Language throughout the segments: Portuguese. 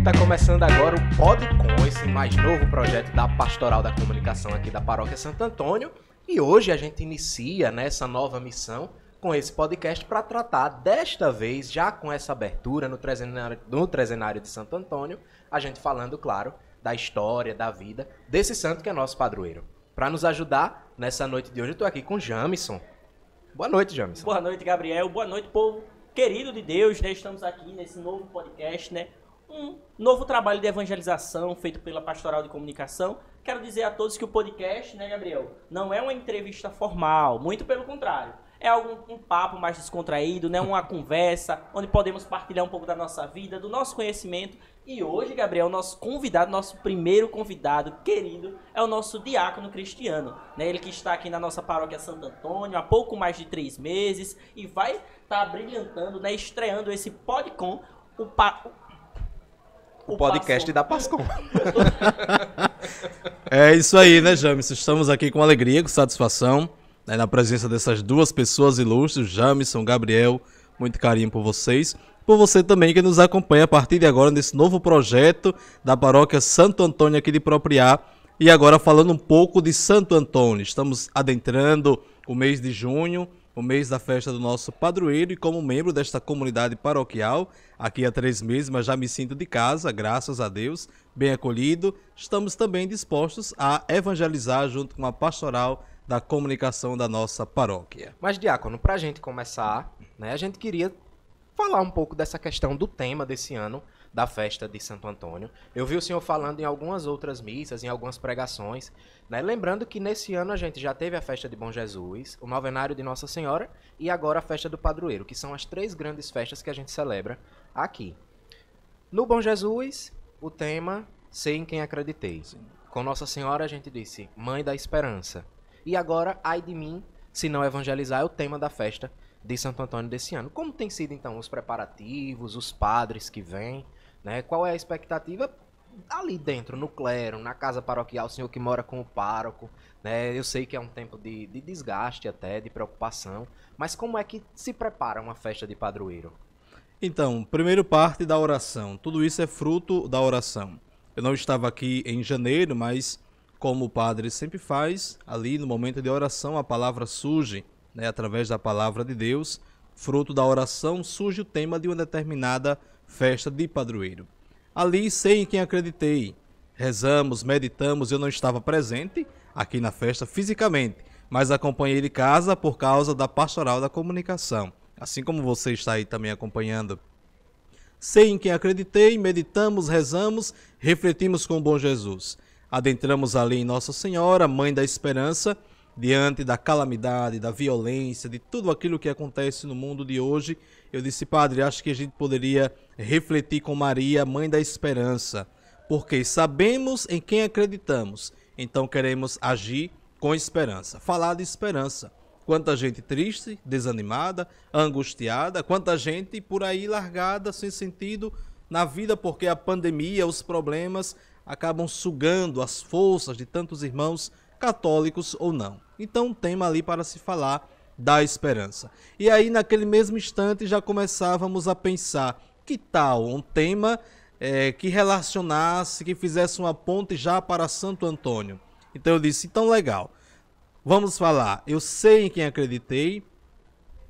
Tá começando agora o Podcom, esse mais novo projeto da Pastoral da Comunicação aqui da Paróquia Santo Antônio. E hoje a gente inicia nessa nova missão com esse podcast para tratar, desta vez, já com essa abertura no trezenário de Santo Antônio, a gente falando, claro, da história, da vida desse santo que é nosso padroeiro. Para nos ajudar, nessa noite de hoje, eu estou aqui com Jamison. Boa noite, Jamison. Boa noite, Gabriel. Boa noite, povo querido de Deus, né? Estamos aqui nesse novo podcast, né? Um novo trabalho de evangelização feito pela Pastoral de Comunicação. Quero dizer a todos que o podcast, né, Gabriel, não é uma entrevista formal, muito pelo contrário. É um papo mais descontraído, né? Uma conversa onde podemos partilhar um pouco da nossa vida, do nosso conhecimento. E hoje, Gabriel, nosso convidado, nosso primeiro convidado querido, é o nosso diácono Cristiano, né? Ele que está aqui na nossa paróquia Santo Antônio há pouco mais de 3 meses e vai estar brilhantando, né? Estreando esse Podcom, o podcast da Pascom. É isso aí, né, Jamison? Estamos aqui com alegria, com satisfação, né, na presença dessas duas pessoas ilustres, Jamison, Gabriel, muito carinho por vocês. Por você também que nos acompanha a partir de agora nesse novo projeto da Paróquia Santo Antônio aqui de Propriá. E agora falando um pouco de Santo Antônio. Estamos adentrando o mês de junho, o mês da festa do nosso padroeiro, e como membro desta comunidade paroquial, aqui há 3 meses, mas já me sinto de casa, graças a Deus, bem acolhido, estamos também dispostos a evangelizar junto com a pastoral da comunicação da nossa paróquia. Mas, diácono, para a gente começar, né, a gente queria falar um pouco dessa questão do tema desse ano, da festa de Santo Antônio. Eu vi o senhor falando em algumas outras missas, em algumas pregações, né? Lembrando que nesse ano a gente já teve a festa de Bom Jesus, o novenário de Nossa Senhora e agora a festa do Padroeiro, que são as 3 grandes festas que a gente celebra aqui. No Bom Jesus, o tema, sei em quem acreditei. Sim. Com Nossa Senhora a gente disse, Mãe da Esperança. E agora, ai de mim, se não evangelizar, é o tema da festa de Santo Antônio desse ano. Como tem sido então os preparativos, os padres que vêm, né? Qual é a expectativa ali dentro, no clero, na casa paroquial, o senhor que mora com o pároco, né? Eu sei que é um tempo de desgaste até, de preocupação, mas como é que se prepara uma festa de padroeiro? Então, primeiro parte da oração. Tudo isso é fruto da oração. Eu não estava aqui em janeiro, mas como o padre sempre faz, ali no momento de oração a palavra surge, né? Através da palavra de Deus, fruto da oração, surge o tema de uma determinada festa de padroeiro. Ali sei em quem acreditei. Rezamos, meditamos, eu não estava presente aqui na festa fisicamente, mas acompanhei de casa por causa da pastoral da comunicação. Assim como você está aí também acompanhando. Sei em quem acreditei, meditamos, rezamos, refletimos com o bom Jesus. Adentramos ali em Nossa Senhora, Mãe da Esperança, diante da calamidade, da violência, de tudo aquilo que acontece no mundo de hoje. Eu disse, padre, acho que a gente poderia refletir com Maria, Mãe da Esperança, porque sabemos em quem acreditamos, então queremos agir com esperança, falar de esperança. Quanta gente triste, desanimada, angustiada, quanta gente por aí largada, sem sentido na vida, porque a pandemia, os problemas acabam sugando as forças de tantos irmãos, católicos ou não. Então um tema ali para se falar da esperança. E aí naquele mesmo instante já começávamos a pensar, que tal um tema que relacionasse, que fizesse uma ponte já para Santo Antônio. Então eu disse, então legal, vamos falar, eu sei em quem acreditei,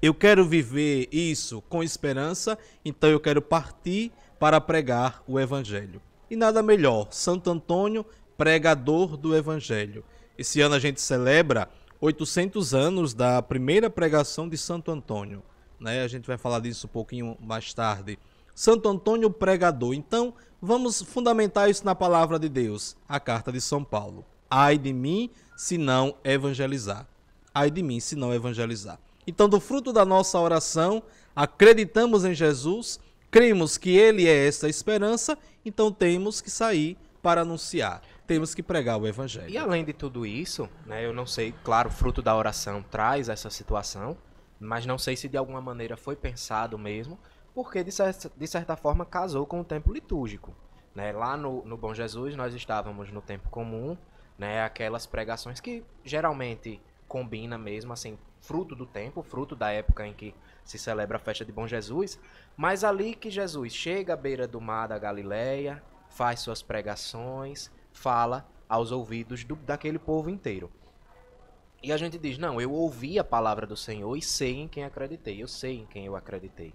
eu quero viver isso com esperança, então eu quero partir para pregar o Evangelho. E nada melhor, Santo Antônio, pregador do Evangelho. Esse ano a gente celebra 800 anos da primeira pregação de Santo Antônio, né? A gente vai falar disso um pouquinho mais tarde. Santo Antônio pregador. Então, vamos fundamentar isso na palavra de Deus, a carta de São Paulo. Ai de mim, se não evangelizar. Ai de mim, se não evangelizar. Então, do fruto da nossa oração, acreditamos em Jesus, cremos que Ele é essa esperança, então temos que sair para anunciar. Temos que pregar o Evangelho. E além de tudo isso, né, eu não sei, claro, fruto da oração traz essa situação, mas não sei se de alguma maneira foi pensado mesmo, porque de certa forma casou com o tempo litúrgico. Né? Lá no Bom Jesus nós estávamos no tempo comum, né, aquelas pregações que geralmente combina mesmo, assim, fruto do tempo, fruto da época em que se celebra a festa de Bom Jesus, mas ali que Jesus chega à beira do mar da Galileia, faz suas pregações, fala aos ouvidos daquele povo inteiro. E a gente diz, não, eu ouvi a palavra do Senhor e sei em quem acreditei, eu sei em quem eu acreditei.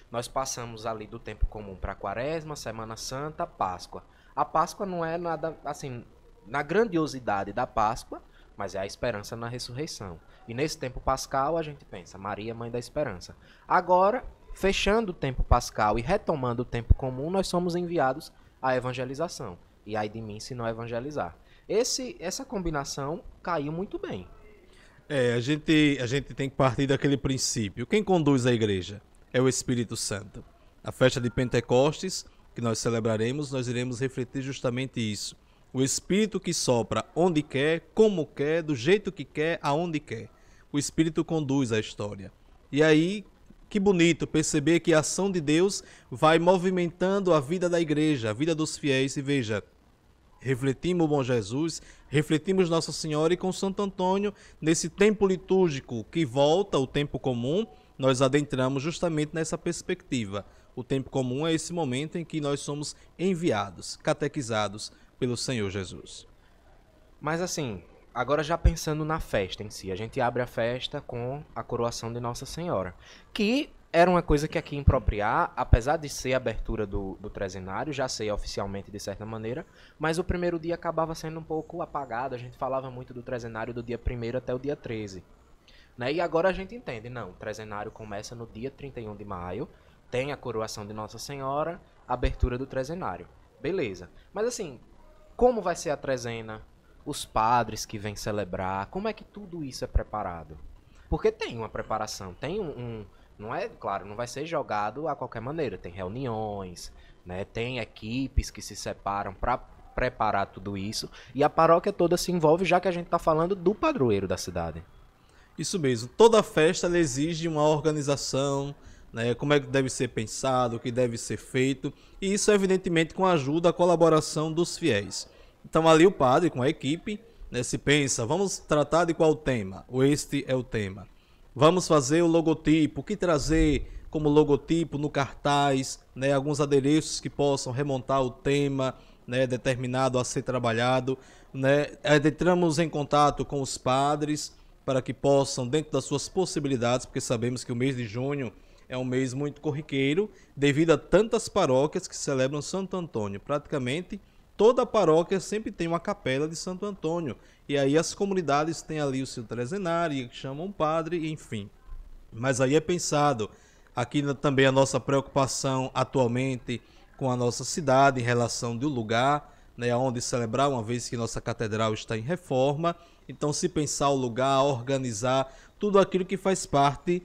Nós passamos ali do tempo comum para a Quaresma, Semana Santa, Páscoa. A Páscoa não é nada, assim, na grandiosidade da Páscoa, mas é a esperança na ressurreição. E nesse tempo pascal a gente pensa, Maria, mãe da esperança. Agora, fechando o tempo pascal e retomando o tempo comum, nós somos enviados à evangelização. E ai de mim se não evangelizar. Essa combinação caiu muito bem. A gente tem que partir daquele princípio. Quem conduz a igreja é o Espírito Santo. A festa de Pentecostes, que nós celebraremos, nós iremos refletir justamente isso. O Espírito que sopra onde quer, como quer, do jeito que quer, aonde quer. O Espírito conduz a história. E aí, que bonito perceber que a ação de Deus vai movimentando a vida da igreja, a vida dos fiéis. E veja, refletimos o bom Jesus, refletimos Nossa Senhora, e com Santo Antônio, nesse tempo litúrgico que volta, o tempo comum, nós adentramos justamente nessa perspectiva. O tempo comum é esse momento em que nós somos enviados, catequizados pelo Senhor Jesus. Mas assim, agora já pensando na festa em si, a gente abre a festa com a coroação de Nossa Senhora, que era uma coisa que aqui em Propriá, apesar de ser a abertura do trezenário, já sei oficialmente de certa maneira, mas o primeiro dia acabava sendo um pouco apagado, a gente falava muito do trezenário do dia 1º até o dia 13. Né? E agora a gente entende, não, o trezenário começa no dia 31 de maio, tem a coroação de Nossa Senhora, a abertura do trezenário. Beleza. Mas assim, como vai ser a trezena? Os padres que vêm celebrar, como é que tudo isso é preparado? Porque tem uma preparação, tem não é, claro, não vai ser jogado a qualquer maneira. Tem reuniões, né? Tem equipes que se separam para preparar tudo isso. E a paróquia toda se envolve, já que a gente está falando do padroeiro da cidade. Isso mesmo. Toda festa ela exige uma organização, né? Como é que deve ser pensado, o que deve ser feito. E isso, evidentemente, com a ajuda, a colaboração dos fiéis. Então, ali o padre, com a equipe, né, se pensa, vamos tratar de qual tema? Este é o tema. Vamos fazer o logotipo, o que trazer como logotipo no cartaz, né, alguns adereços que possam remontar o tema, né, determinado a ser trabalhado. Né. Entramos em contato com os padres para que possam, dentro das suas possibilidades, porque sabemos que o mês de junho é um mês muito corriqueiro, devido a tantas paróquias que celebram Santo Antônio. Praticamente toda paróquia sempre tem uma capela de Santo Antônio. E aí as comunidades têm ali o seu trezenário, que chamam um padre, enfim. Mas aí é pensado, aqui também a nossa preocupação atualmente com a nossa cidade, em relação do lugar, né, onde celebrar, uma vez que nossa catedral está em reforma. Então, se pensar o lugar, organizar, tudo aquilo que faz parte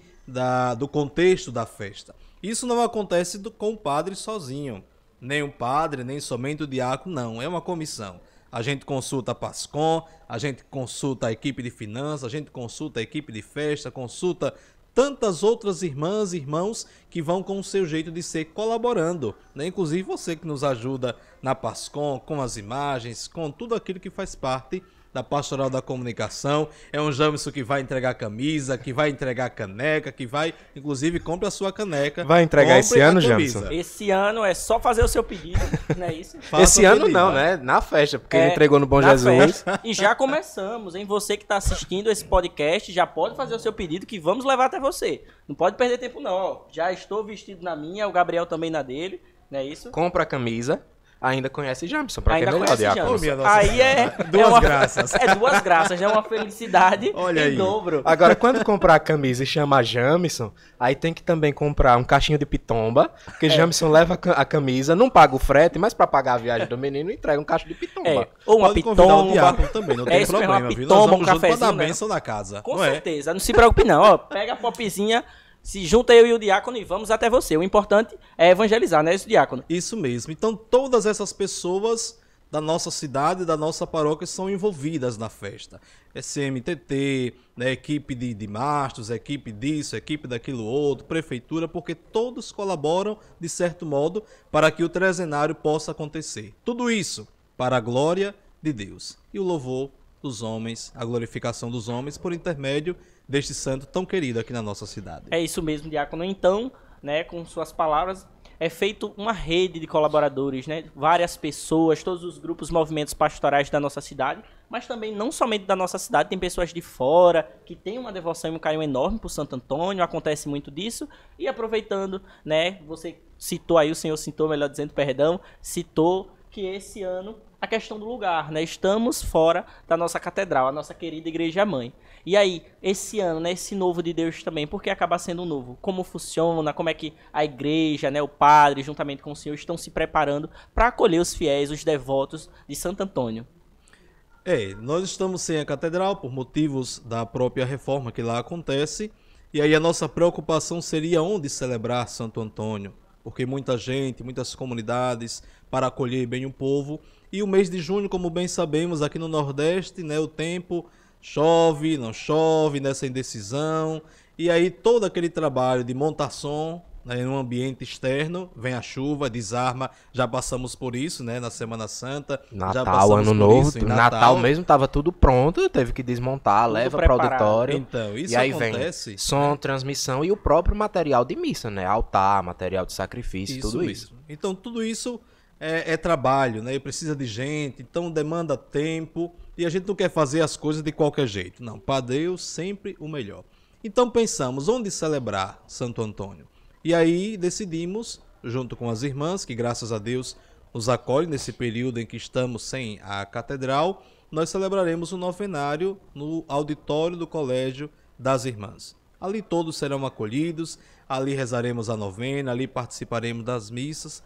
do contexto da festa. Isso não acontece com o padre sozinho. Nem o padre, nem somente o diácono, não. É uma comissão. A gente consulta a PASCOM, a gente consulta a equipe de finanças, a gente consulta a equipe de festa, consulta tantas outras irmãs e irmãos que vão com o seu jeito de ser colaborando, né? Inclusive você que nos ajuda na PASCOM, com as imagens, com tudo aquilo que faz parte da Pastoral da Comunicação. É um Jamison que vai entregar camisa, que vai entregar caneca, que vai, inclusive, compre a sua caneca. Vai entregar esse ano, Jamison? Esse ano é só fazer o seu pedido, não é isso? Esse ano não, né? Na festa, porque ele entregou no Bom Jesus. Festa. E já começamos, hein? Você que está assistindo esse podcast, já pode fazer o seu pedido que vamos levar até você. Não pode perder tempo não, ó. Já estou vestido na minha, o Gabriel também na dele, não é isso? Compra a camisa. Ainda conhece Jamison, pra quem é melhor, diácono. Aí é duas graças. É 2 graças, é uma felicidade Olha em dobro. Agora, quando comprar a camisa e chamar Jamison, aí tem que também comprar um caixinho de pitomba, porque Jamison leva a camisa, não paga o frete, mas pra pagar a viagem do menino, entrega um caixinho de pitomba. Ou uma pode convidar o pitomba. diácono também, não tem problema, uma viu? pitomba, Nós vamos um junto pra cafezinho, dar bênção na casa. Com certeza, não se preocupe não. Ó, pega a popzinha, se junta eu e o diácono e vamos até você. O importante é evangelizar, né, esse diácono? Isso mesmo. Então, todas essas pessoas da nossa cidade, da nossa paróquia, são envolvidas na festa. SMTT, né, equipe de mastros, equipe disso, equipe daquilo outro, prefeitura, porque todos colaboram, de certo modo, para que o trezenário possa acontecer. Tudo isso para a glória de Deus. E o louvor dos homens, a glorificação dos homens por intermédio deste santo tão querido aqui na nossa cidade. É isso mesmo, diácono. Então, né, com suas palavras, é feito uma rede de colaboradores, né? Várias pessoas, todos os grupos, movimentos pastorais da nossa cidade, mas também não somente da nossa cidade, tem pessoas de fora que têm uma devoção e um carinho enorme por Santo Antônio, acontece muito disso. E aproveitando, né, você citou aí, o senhor citou, melhor dizendo, perdão, citou que esse ano a questão do lugar, né? Estamos fora da nossa catedral, a nossa querida igreja-mãe. E aí, esse ano, né, esse novo de Deus também, por que acaba sendo novo? Como funciona? Como é que a igreja, né, o padre, juntamente com o senhor, estão se preparando para acolher os fiéis, os devotos de Santo Antônio? Nós estamos sem a catedral por motivos da própria reforma que lá acontece, e aí a nossa preocupação seria onde celebrar Santo Antônio, porque muita gente, muitas comunidades, para acolher bem o povo. E o mês de junho, como bem sabemos, aqui no Nordeste, né, o tempo chove, não chove, nessa indecisão. E aí todo aquele trabalho de montar som, né, em um ambiente externo, vem a chuva, desarma, já passamos por isso, né, na Semana Santa. já Natal, passamos Ano por Novo, isso em Natal mesmo tava tudo pronto, teve que desmontar, Tudo leva para preparado. auditório. Então, isso e aí acontece. vem som, transmissão e o próprio material de missa, né? Altar, material de sacrifício, tudo isso. mesmo. Então, tudo isso é trabalho, né? Precisa de gente, então demanda tempo e a gente não quer fazer as coisas de qualquer jeito. Não, para Deus sempre o melhor. Então pensamos, onde celebrar Santo Antônio? E aí decidimos, junto com as irmãs, que graças a Deus nos acolhem nesse período em que estamos sem a catedral, nós celebraremos o novenário no auditório do Colégio das Irmãs. Ali todos serão acolhidos, ali rezaremos a novena, ali participaremos das missas,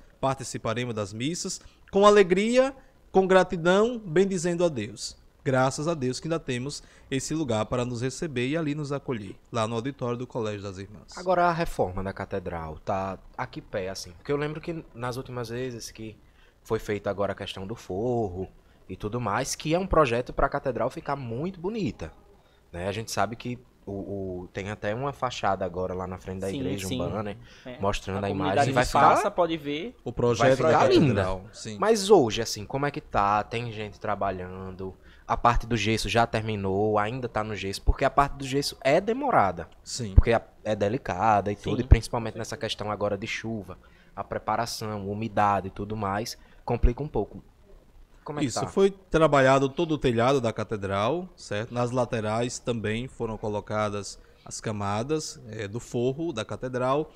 com alegria, com gratidão, bendizendo a Deus. Graças a Deus que ainda temos esse lugar para nos receber e ali nos acolher, lá no auditório do Colégio das Irmãs. Agora a reforma da catedral tá a que pé, assim? Porque eu lembro que nas últimas vezes que foi feita agora a questão do forro e tudo mais, que é um projeto para a catedral ficar muito bonita, né? A gente sabe que tem até uma fachada agora lá na frente da igreja, um banner, mostrando a imagem. Vai ficar, pode ver. O projeto vai ficar da linda. catedral, sim. Mas hoje, assim, como é que tá? Tem gente trabalhando? A parte do gesso já terminou? Ainda tá no gesso? Porque a parte do gesso é demorada. Sim. Porque é delicada e tudo, Sim. e principalmente nessa questão agora de chuva, a preparação, umidade e tudo mais, complica um pouco. Como é que Isso, tá? foi trabalhado todo o telhado da catedral, certo? Nas laterais também foram colocadas as camadas do forro da catedral.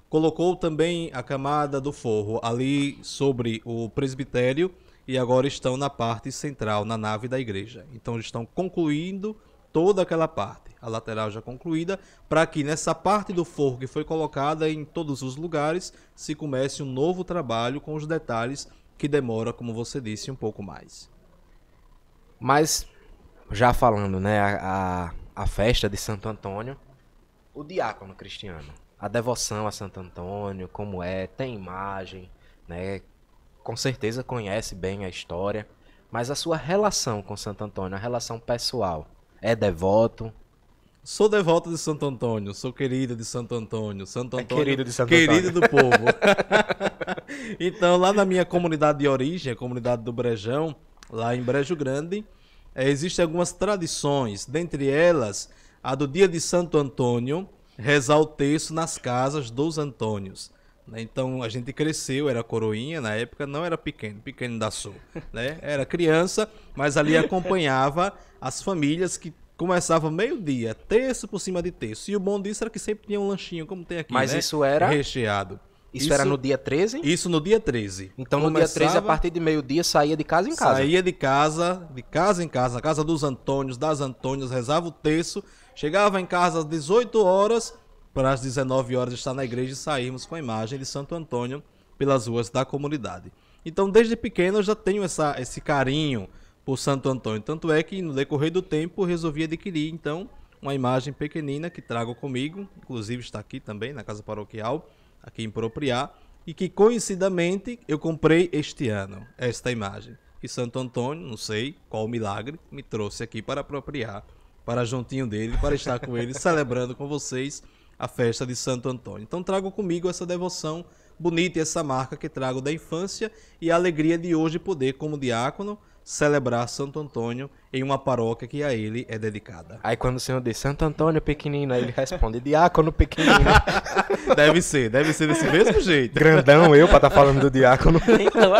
Colocou também a camada do forro ali sobre o presbitério e agora estão na parte central, na nave da igreja. Então estão concluindo toda aquela parte, a lateral já concluída, para que nessa parte do forro que foi colocada em todos os lugares se comece um novo trabalho com os detalhes que demora, como você disse, um pouco mais. Mas, já falando, né, a festa de Santo Antônio, o diácono cristiano, a devoção a Santo Antônio, como é, tem imagem, né, com certeza conhece bem a história, mas a sua relação com Santo Antônio, a relação pessoal, é devoto? Sou devoto de Santo Antônio, sou querido de Santo Antônio. Santo Antônio, querido de Santo querido Antônio. do povo. Então, lá na minha comunidade de origem, a comunidade do Brejão, lá em Brejo Grande, existem algumas tradições, dentre elas, a do dia de Santo Antônio, rezar o terço nas casas dos Antônios. Então, a gente cresceu, era coroinha, na época não era pequeno da Sul, né? Era criança, mas ali acompanhava as famílias que começava meio-dia, terço por cima de terço. E o bom disso era que sempre tinha um lanchinho, como tem aqui, Mas né? isso era? Recheado. Isso era no dia 13? Isso no dia 13. Então no dia 13, a partir de meio-dia, saía de casa em casa. Saía de casa em casa, na casa dos Antônios, das Antônias, rezava o terço, chegava em casa às 18 horas, para as 19 horas estar na igreja e sairmos com a imagem de Santo Antônio pelas ruas da comunidade. Então, desde pequeno, eu já tenho esse carinho por Santo Antônio. Tanto é que, no decorrer do tempo, resolvi adquirir, então, uma imagem pequenina que trago comigo, inclusive está aqui também, na casa paroquial, aqui em Propriá, e que, coincidentemente, eu comprei este ano, esta imagem. E Santo Antônio, não sei qual milagre, me trouxe aqui para Propriá, para juntinho dele, para estar com ele, celebrando com vocês a festa de Santo Antônio. Então trago comigo essa devoção bonita e essa marca que trago da infância e a alegria de hoje poder, como diácono, celebrar Santo Antônio em uma paróquia que a ele é dedicada. Aí quando o senhor diz Santo Antônio pequenino, aí ele responde diácono pequenino. Deve ser desse mesmo jeito. Grandão eu pra estar falando do diácono. Então,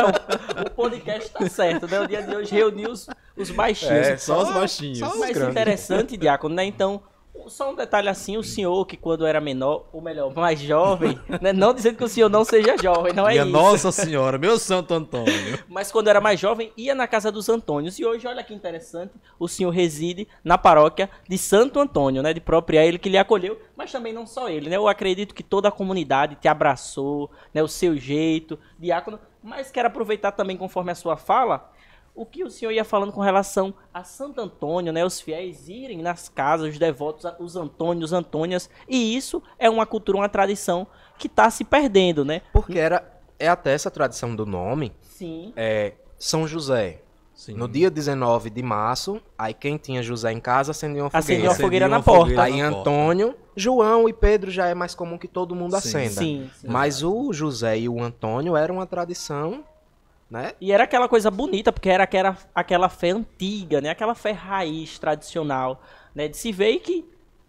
o podcast tá certo, né? O dia de hoje reuniu os baixinhos. É, Só os baixinhos. só os Mas grandes. interessante, Diácono, né? Então, só um detalhe assim, o senhor que quando era menor, ou melhor, mais jovem, né? Não dizendo que o senhor não seja jovem, não é Minha isso. Nossa Senhora, meu Santo Antônio. Mas quando era mais jovem, ia na casa dos Antônios. E hoje, olha que interessante, o senhor reside na paróquia de Santo Antônio, né? De próprio, é ele que lhe acolheu, mas também não só ele, né? Eu acredito que toda a comunidade te abraçou, né? O seu jeito, Diácono. Mas quero aproveitar também, conforme a sua fala, o que o senhor ia falando com relação a Santo Antônio, né? Os fiéis irem nas casas, os devotos, os Antônios, Antônias. E isso é uma cultura, uma tradição que está se perdendo, né? Porque é até essa tradição do nome, Sim. São José. Sim. No dia 19 de março, aí quem tinha José em casa acendia uma Acendia fogueira. uma fogueira na uma porta. fogueira Aí na porta. Antônio, João e Pedro já é mais comum que todo mundo Sim. acenda. Sim, sim. Mas o José e o Antônio era uma tradição, né? E era aquela coisa bonita, porque era aquela fé antiga, né? Aquela fé raiz, tradicional, né? De se ver e que,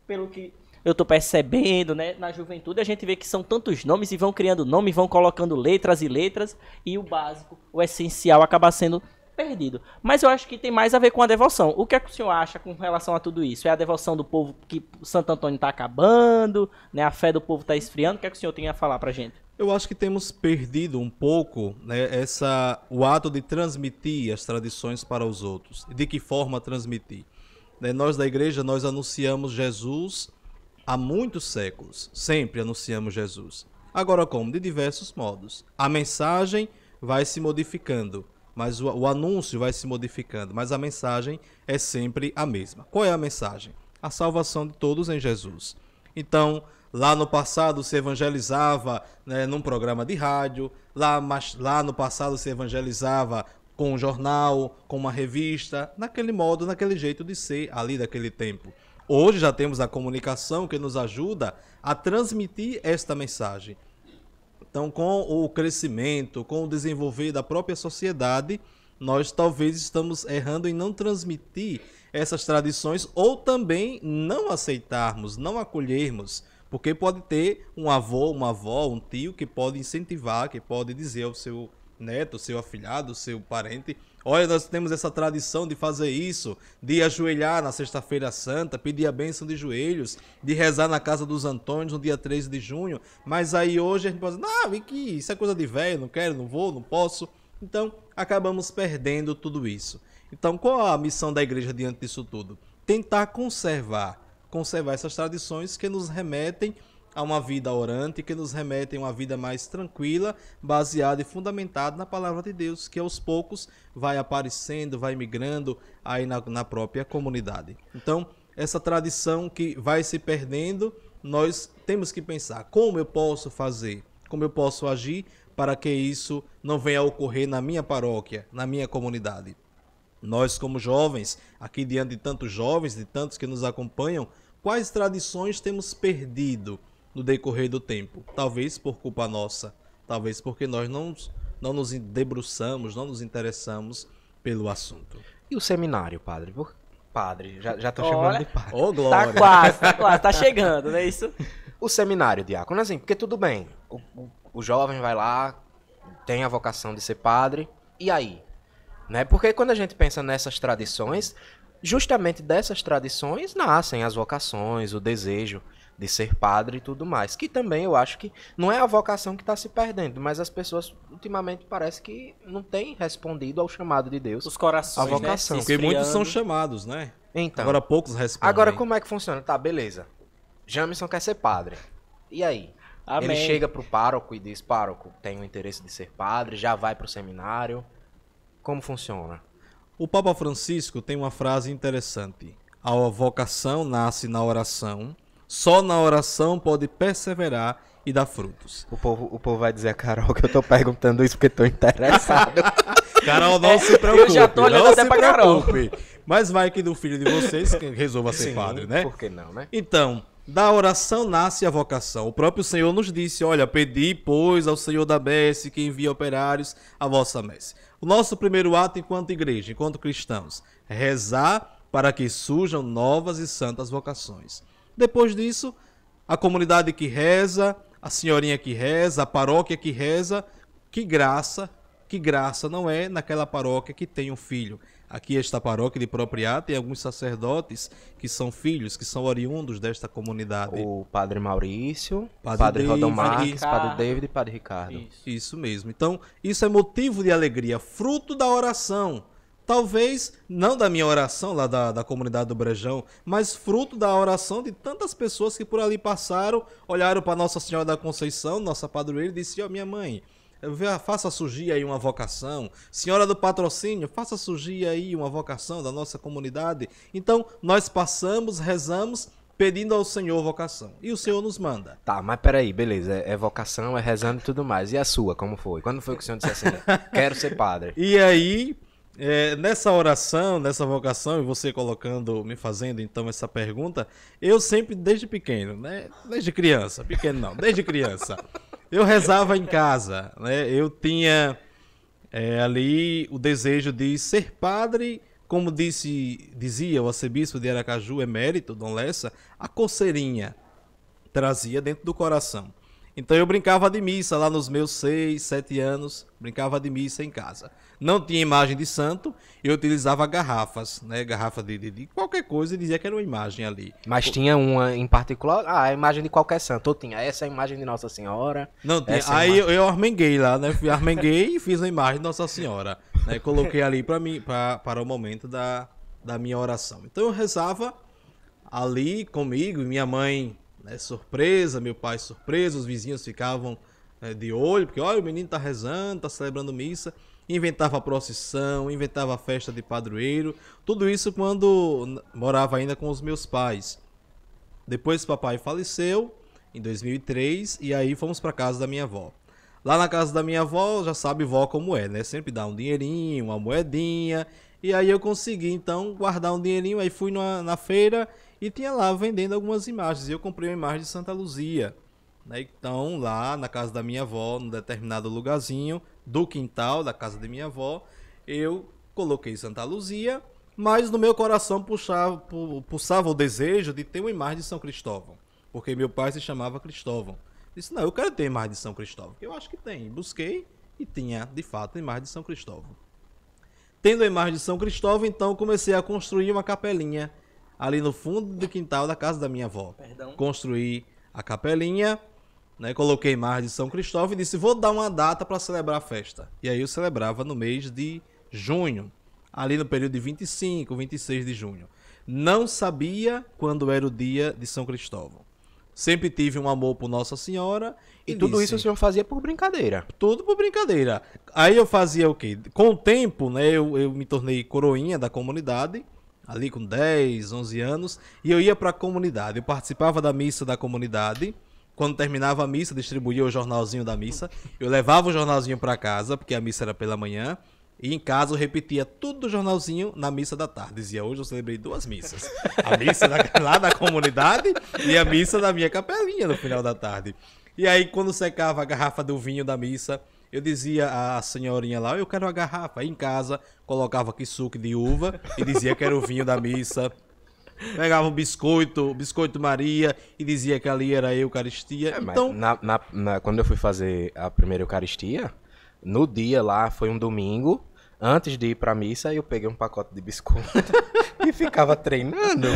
pelo que eu tô percebendo, né? Na juventude a gente vê que são tantos nomes e vão criando nomes, vão colocando letras e letras, e o básico, o essencial acaba sendo perdido. Mas eu acho que tem mais a ver com a devoção. O que é que o senhor acha com relação a tudo isso? É a devoção do povo que Santo Antônio tá acabando, né? A fé do povo tá esfriando? O que é que o senhor tem a falar pra gente? Eu acho que temos perdido um pouco, né, o ato de transmitir as tradições para os outros. De que forma transmitir? Né, nós da igreja, nós anunciamos Jesus há muitos séculos. Sempre anunciamos Jesus. Agora como? De diversos modos. A mensagem vai se modificando, mas o anúncio vai se modificando. Mas a mensagem é sempre a mesma. Qual é a mensagem? A salvação de todos em Jesus. Então, lá no passado se evangelizava, né, num programa de rádio, lá no passado se evangelizava com um jornal, com uma revista, naquele modo, naquele jeito de ser ali daquele tempo. Hoje já temos a comunicação que nos ajuda a transmitir esta mensagem. Então, com o crescimento, com o desenvolver da própria sociedade, nós talvez estamos errando em não transmitir essas tradições ou também não aceitarmos, não acolhermos. Porque pode ter um avô, uma avó, um tio que pode incentivar, que pode dizer ao seu neto, seu afilhado, seu parente: olha, nós temos essa tradição de fazer isso, de ajoelhar na sexta-feira santa, pedir a bênção de joelhos, de rezar na casa dos Antônios no dia 13 de junho, mas aí hoje a gente pode dizer: não, isso é coisa de velho, não quero, não vou, não posso. Então, acabamos perdendo tudo isso. Então, qual a missão da igreja diante disso tudo? Tentar conservar essas tradições que nos remetem a uma vida orante, que nos remetem a uma vida mais tranquila, baseada e fundamentada na palavra de Deus, que aos poucos vai aparecendo, vai migrando aí na própria comunidade. Então, essa tradição que vai se perdendo, nós temos que pensar: como eu posso fazer, como eu posso agir para que isso não venha a ocorrer na minha paróquia, na minha comunidade. Nós, como jovens, aqui diante de tantos jovens, de tantos que nos acompanham, quais tradições temos perdido no decorrer do tempo? Talvez por culpa nossa, talvez porque nós não nos debruçamos, não nos interessamos pelo assunto. E o seminário, padre? Padre, já tô chamando Olha, de padre. Ô, glória! Tá quase, tá chegando, não é isso? O seminário, diácono, assim, porque tudo bem, o jovem vai lá, tem a vocação de ser padre, e aí? Né? Porque quando a gente pensa nessas tradições, justamente dessas tradições nascem as vocações, o desejo de ser padre e tudo mais. Que também eu acho que não é a vocação que está se perdendo, mas as pessoas ultimamente parece que não têm respondido ao chamado de Deus. Os corações, A vocação. né? Se Porque muitos são esfriando. chamados, né? Então, Agora poucos respondem. agora como é que funciona? Tá, beleza. Jamison quer ser padre. E aí? Amém. Ele chega pro pároco e diz: pároco, tenho interesse de ser padre, já vai pro seminário. Como funciona? O Papa Francisco tem uma frase interessante: a vocação nasce na oração, só na oração pode perseverar e dar frutos. O povo vai dizer a Carol que eu tô perguntando isso porque tô interessado. Carol, não se preocupe. eu já tô olhando não até se pra Carol. preocupe. Mas vai que do filho de vocês que resolva ser Sim, padre, né? Por que não, né? Então, Da oração nasce a vocação. O próprio Senhor nos disse, olha, pedi, pois, ao Senhor da messe que envia operários à vossa messe. O nosso primeiro ato enquanto igreja, enquanto cristãos, é rezar para que surjam novas e santas vocações. Depois disso, a comunidade que reza, a senhorinha que reza, a paróquia que reza, que graça não é naquela paróquia que tem um filho. Aqui esta paróquia de Propriá tem alguns sacerdotes que são filhos, que são oriundos desta comunidade. O Padre Maurício, David, Padre Rodão Marques, Padre David e Padre Ricardo. Isso mesmo. Então, isso é motivo de alegria, fruto da oração. Talvez, não da minha oração lá da comunidade do Brejão, mas fruto da oração de tantas pessoas que por ali passaram, olharam para Nossa Senhora da Conceição, nossa padroeira, e disseram, minha mãe, faça surgir aí uma vocação. Senhora do Patrocínio, faça surgir aí uma vocação da nossa comunidade. Então, nós passamos, rezamos, pedindo ao Senhor vocação. E o Senhor nos manda. Tá, mas peraí, beleza. É vocação, é rezando e tudo mais. E a sua, como foi? Quando foi que o senhor disse assim, quero ser padre? E aí, nessa oração, nessa vocação, e você me fazendo então essa pergunta, eu sempre, desde pequeno, né? Desde criança, pequeno não, desde criança, eu rezava em casa, né? Eu tinha ali o desejo de ser padre, como dizia o arcebispo de Aracaju, emérito, Dom Lessa, a coceirinha trazia dentro do coração. Então eu brincava de missa lá nos meus 6, 7 anos, brincava de missa em casa. Não tinha imagem de santo, eu utilizava garrafas, né? Garrafa de qualquer coisa e dizia que era uma imagem ali. Mas tinha uma em particular? Ah, a imagem de qualquer santo. Ou tinha essa é a imagem de Nossa Senhora? Não tinha. Aí eu armenguei lá, né? Armenguei e fiz a imagem de Nossa Senhora. Né? Coloquei ali para o momento da minha oração. Então eu rezava ali comigo, minha mãe, né, surpresa, meu pai surpreso, os vizinhos ficavam de olho, porque olha, o menino tá rezando, tá celebrando missa, inventava a procissão, inventava a festa de padroeiro, tudo isso quando morava ainda com os meus pais. Depois papai faleceu em 2003 e aí fomos para casa da minha avó. Lá na casa da minha avó, já sabe vó como é, né? Sempre dá um dinheirinho, uma moedinha. E aí eu consegui então guardar um dinheirinho, aí fui na feira e tinha lá vendendo algumas imagens. E eu comprei uma imagem de Santa Luzia, né? Então lá na casa da minha avó, num determinado lugarzinho do quintal da casa da minha avó, eu coloquei Santa Luzia, mas no meu coração pulsava o desejo de ter uma imagem de São Cristóvão, porque meu pai se chamava Cristóvão. Disse, não, eu quero ter imagem de São Cristóvão. Eu acho que tem. Busquei e tinha, de fato, a imagem de São Cristóvão. Tendo a imagem de São Cristóvão, então comecei a construir uma capelinha ali no fundo do quintal da casa da minha avó. Construí a capelinha, né, coloquei a imagem de São Cristóvão e disse, vou dar uma data para celebrar a festa. E aí eu celebrava no mês de junho, ali no período de 25, 26 de junho. Não sabia quando era o dia de São Cristóvão. Sempre tive um amor por Nossa Senhora. E tudo isso o senhor fazia por brincadeira? Tudo por brincadeira. Aí eu fazia o quê? Com o tempo, né, eu me tornei coroinha da comunidade, ali com 10, 11 anos, e eu ia para a comunidade. Eu participava da missa da comunidade. Quando terminava a missa, distribuía o jornalzinho da missa. Eu levava o jornalzinho para casa, porque a missa era pela manhã. E em casa eu repetia tudo do jornalzinho na missa da tarde. Dizia, hoje eu celebrei 2 missas. A missa lá da comunidade e a missa da minha capelinha no final da tarde. E aí quando secava a garrafa do vinho da missa, eu dizia à senhorinha lá, eu quero a garrafa. Aí em casa colocava aqui suco de uva e dizia que era o vinho da missa. Pegava um biscoito Maria e dizia que ali era a Eucaristia. Então, quando eu fui fazer a primeira Eucaristia, no dia lá, foi um domingo, antes de ir pra missa, eu peguei um pacote de biscoito e ficava treinando.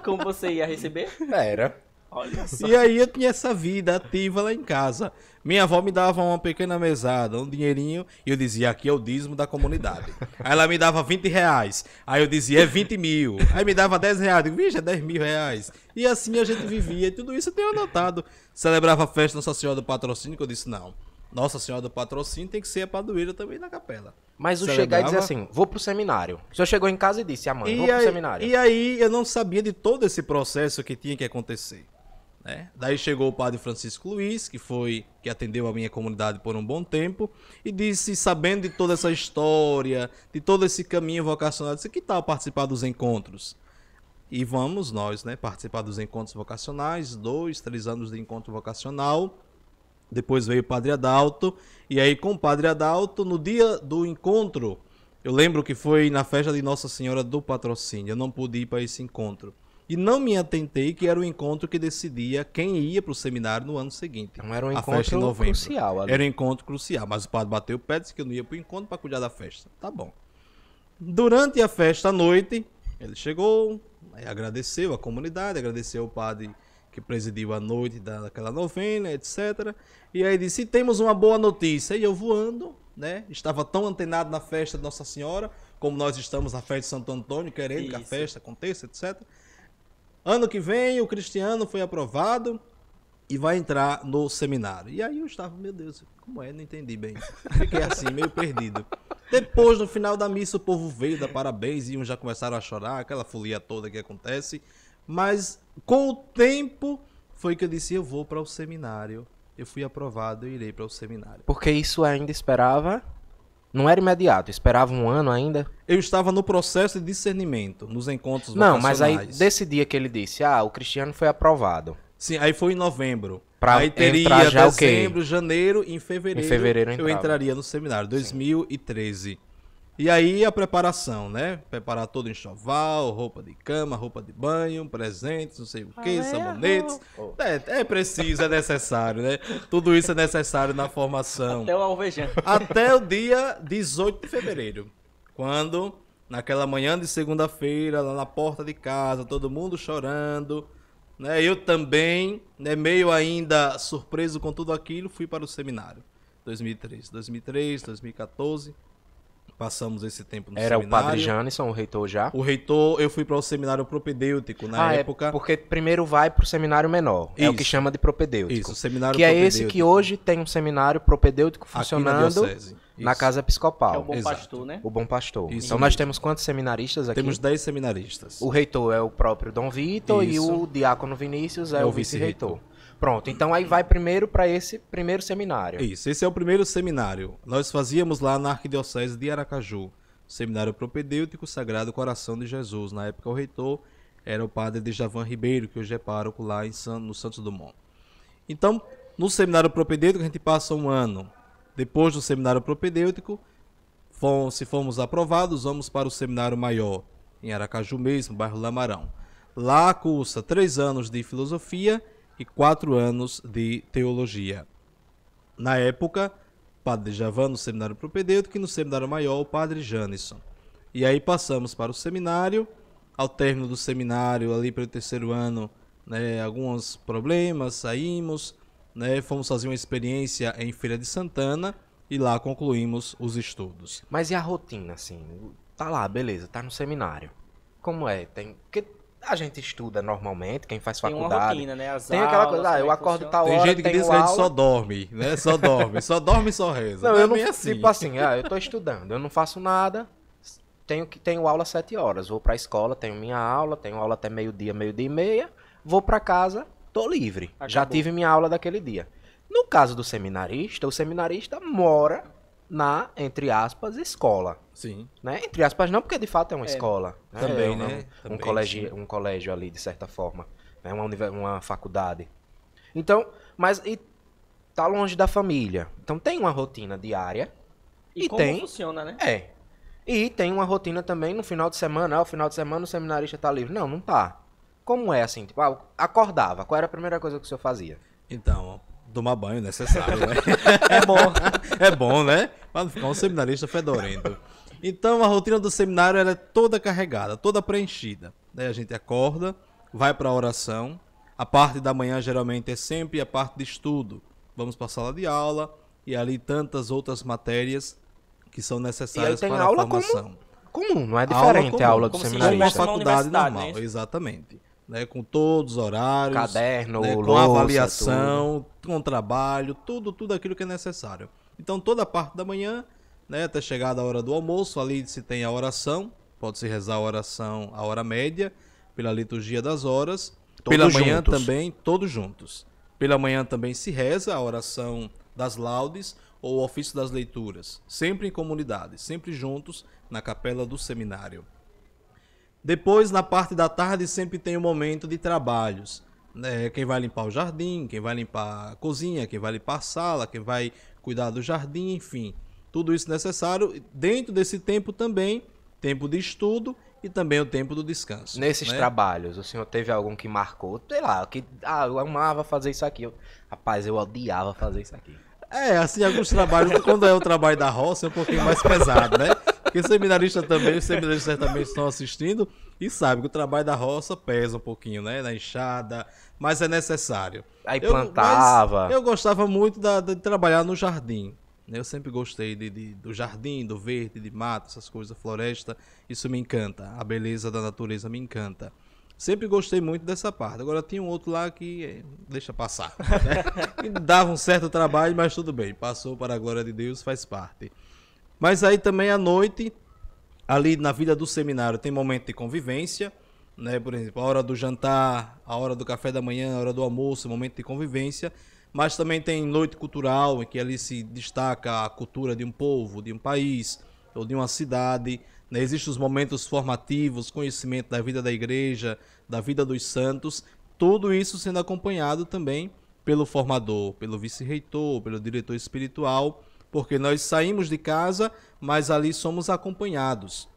Como você ia receber? Era. Olha só. E aí eu tinha essa vida ativa lá em casa. Minha avó me dava uma pequena mesada, um dinheirinho, e eu dizia, aqui é o dízimo da comunidade. Aí ela me dava 20 reais. Aí eu dizia, é 20 mil. Aí me dava 10 reais. Eu digo, vixe, é 10 mil reais. E assim a gente vivia. E tudo isso eu tenho anotado. Celebrava a festa Nossa Senhora do Patrocínio, que eu disse, não. Nossa Senhora do Patrocínio tem que ser a padroeira também na capela. Mas o chegar e dizer assim, vou pro seminário. O senhor chegou em casa e disse, mãe, vou pro seminário. E aí eu não sabia de todo esse processo que tinha que acontecer. Né? Daí chegou o padre Francisco Luiz, que atendeu a minha comunidade por um bom tempo, e disse, sabendo de toda essa história, de todo esse caminho vocacional, disse, que tal participar dos encontros? e vamos nós, né, participar dos encontros vocacionais, 2, 3 anos de encontro vocacional. Depois veio o Padre Adalto, e aí com o Padre Adalto, no dia do encontro, eu lembro que foi na festa de Nossa Senhora do Patrocínio, eu não pude ir para esse encontro. E não me atentei que era o encontro que decidia quem ia para o seminário no ano seguinte. Então era um A festa em encontro novembro. crucial ali. Era um encontro crucial, mas o padre bateu o pé, disse que eu não ia para o encontro para cuidar da festa. Tá bom. Durante a festa à noite, ele chegou, aí agradeceu a comunidade, agradeceu o padre que presidiu a noite daquela novena, etc. E aí disse, temos uma boa notícia. E eu voando, né? Estava tão antenado na festa de Nossa Senhora, como nós estamos na festa de Santo Antônio, querendo que a festa aconteça, etc. Ano que vem, o Cristiano foi aprovado e vai entrar no seminário. E aí eu estava, meu Deus, como é? Não entendi bem. Fiquei assim, meio perdido. Depois, no final da missa, o povo veio dar parabéns e uns já começaram a chorar, aquela folia toda que acontece. Mas, com o tempo, foi que eu disse, eu vou para o seminário. Eu fui aprovado, eu irei para o seminário. Porque isso ainda esperava... Não era imediato, esperava um ano ainda. Eu estava no processo de discernimento, nos encontros Não, mas aí, vocacionais. desse dia que ele disse, o Cristiano foi aprovado. Sim, aí foi em novembro. Pra Aí teria entrar já o quê? dezembro, janeiro, em fevereiro, Em fevereiro eu entrava. entraria no seminário, 2013. E aí a preparação, né? Preparar todo o enxoval, roupa de cama, roupa de banho, presentes, não sei o que, sabonetes. É preciso, é necessário, né? Tudo isso é necessário na formação. Até o alvejante. Até o dia 18 de fevereiro, quando, naquela manhã de segunda-feira, lá na porta de casa, todo mundo chorando, né? Eu também, né, meio ainda surpreso com tudo aquilo, fui para o seminário. 2003, 2014, passamos esse tempo no Era seminário. o Padre Janisson, o reitor já. O reitor, eu fui para o seminário propedêutico na época. Porque primeiro vai pro seminário menor. É o que Isso. chama de propedêutico. Isso, seminário que é esse propedêutico. que hoje tem um seminário propedêutico Aqui na funcionando diocese. na Isso. Casa Episcopal. É o bom Exato. pastor, né? O Bom Pastor. Isso Então nós mesmo. temos quantos seminaristas aqui? Temos 10 seminaristas. O reitor é o próprio Dom Vitor e Isso. o diácono Vinícius é É o o vice-reitor. vice-reitor. Pronto, então aí vai primeiro para esse primeiro seminário. Isso, esse é o primeiro seminário. Nós fazíamos lá na Arquidiocese de Aracaju. Seminário Propedêutico Sagrado Coração de Jesus. Na época o reitor era o padre Djavan Ribeiro, que hoje é pároco lá no Santos Dumont. Então, no seminário propedêutico a gente passa um ano. Depois do seminário propedêutico, se formos aprovados, vamos para o seminário maior, em Aracaju mesmo, bairro Lamarão. Lá cursa 3 anos de filosofia e 4 anos de teologia. Na época, Padre Djavan no seminário propedêutico e no seminário maior o Padre Janisson. E aí passamos para o seminário. Ao término do seminário, ali pelo 3º ano, né, alguns problemas, saímos, né, fomos fazer uma experiência em Feira de Santana e lá concluímos os estudos. Mas e a rotina, assim? Tá lá, beleza, tá no seminário. Como é? Porque a gente estuda normalmente, quem faz Tem faculdade. uma rotina, né? As Tem aquela aulas, coisa, como é eu que acordo funciona. tal Tem hora, gente que tenho diz que a gente aula. só dorme, né? Só dorme e só reza. Não, eu não, bem assim. tipo assim, eu tô estudando, eu não faço nada, tenho aula às 7 horas, vou pra escola, tenho minha aula, tenho aula até meio-dia e meia, vou pra casa, tô livre. Já Acabou. tive minha aula daquele dia. No caso do seminarista, o seminarista mora na, entre aspas, escola. Sim. Né? Entre aspas não, porque de fato é uma escola. Né? Também, É né? Também, um colégio ali, de certa forma. Né? Uma faculdade. Então, mas e tá longe da família. Então tem uma rotina diária. E como tem. funciona, né? É. E tem uma rotina também no final de semana. O final de semana o seminarista tá livre. Não tá. Como é assim? Tipo, acordava. Qual era a primeira coisa que o senhor fazia? Então, tomar banho necessário, né? É bom. É bom, né? Para não ficar um seminarista fedorento. Então, a rotina do seminário ela é toda carregada, toda preenchida. Né? A gente acorda, vai para a oração. A parte da manhã, geralmente, é sempre a parte de estudo. Vamos para a sala de aula e ali tantas outras matérias que são necessárias tem para aula a formação. Comum, não é diferente comum, a aula do como se Como uma seminarista. estivesse numa faculdade universidade, normal, né? exatamente. Né? Com todos os horários, Caderno, né? Com louça, avaliação, com trabalho, tudo aquilo que é necessário. Então toda a parte da manhã, né, até chegar a hora do almoço, ali se tem a oração, pode-se rezar a oração a hora média, pela liturgia das horas. Todos Pela manhã juntos. também, todos juntos. Pela manhã também se reza a oração das laudes ou o ofício das leituras, sempre em comunidade, sempre juntos na capela do seminário. Depois, na parte da tarde, sempre tem um momento de trabalhos. Né? Quem vai limpar o jardim, quem vai limpar a cozinha, quem vai limpar a sala, quem vai cuidar do jardim, enfim. Tudo isso necessário. Dentro desse tempo também, tempo de estudo e também o tempo do descanso. Nesses né? trabalhos, o senhor teve algum que marcou? Sei lá, eu amava fazer isso aqui. Rapaz, eu odiava fazer isso aqui. Assim, alguns trabalhos, quando é o trabalho da roça, é um pouquinho mais pesado, né? Porque os seminaristas também estão assistindo e sabem que o trabalho da roça pesa um pouquinho, né? Na enxada, mas é necessário. Aí plantava. Eu gostava muito de trabalhar no jardim. Eu sempre gostei do jardim, do verde, de mato, essas coisas, floresta. Isso me encanta. A beleza da natureza me encanta. Sempre gostei muito dessa parte. Agora tinha um outro lá que deixa passar. Né? Que dava um certo trabalho, mas tudo bem. Passou para a glória de Deus, faz parte. Mas aí também à noite, ali na vida do seminário, tem momento de convivência. Né? Por exemplo, a hora do jantar, a hora do café da manhã, a hora do almoço, momento de convivência. Mas também tem noite cultural, em que ali se destaca a cultura de um povo, de um país ou de uma cidade. Né? Existem os momentos formativos, conhecimento da vida da igreja, da vida dos santos, tudo isso sendo acompanhado também pelo formador, pelo vice-reitor, pelo diretor espiritual, porque nós saímos de casa, mas ali somos acompanhados.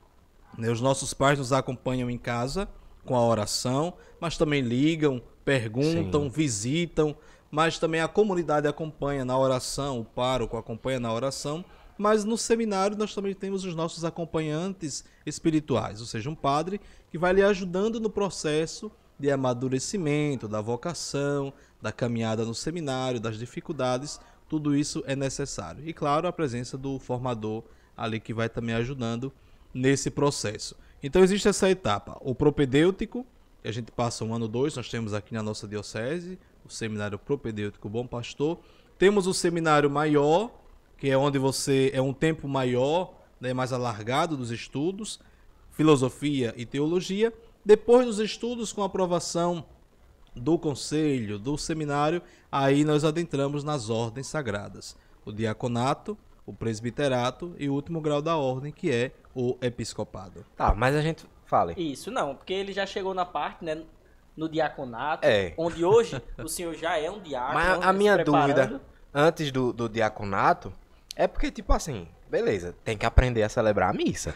Né? Os nossos pais nos acompanham em casa com a oração, mas também ligam, perguntam, Sim. visitam, mas também a comunidade acompanha na oração, o pároco acompanha na oração. Mas no seminário nós também temos os nossos acompanhantes espirituais, ou seja, um padre que vai lhe ajudando no processo de amadurecimento, da vocação, da caminhada no seminário, das dificuldades, tudo isso é necessário. E claro, a presença do formador ali que vai também ajudando nesse processo. Então existe essa etapa, o propedêutico, que a gente passa 1 ano 2, nós temos aqui na nossa diocese, o seminário propedêutico Bom Pastor. Temos o seminário maior, que é onde você é um tempo maior, né, mais alargado dos estudos, filosofia e teologia. Depois dos estudos, com a aprovação do conselho, do seminário, aí nós adentramos nas ordens sagradas. O diaconato, o presbiterato e o último grau da ordem, que é o episcopado. Tá, mas a gente... Fale. Isso, não, porque ele já chegou na parte, né, no diaconato, É. onde hoje o senhor já é um diácono. Mas a se minha preparando. dúvida, antes do diaconato, é porque, tipo assim, beleza, tem que aprender a celebrar a missa.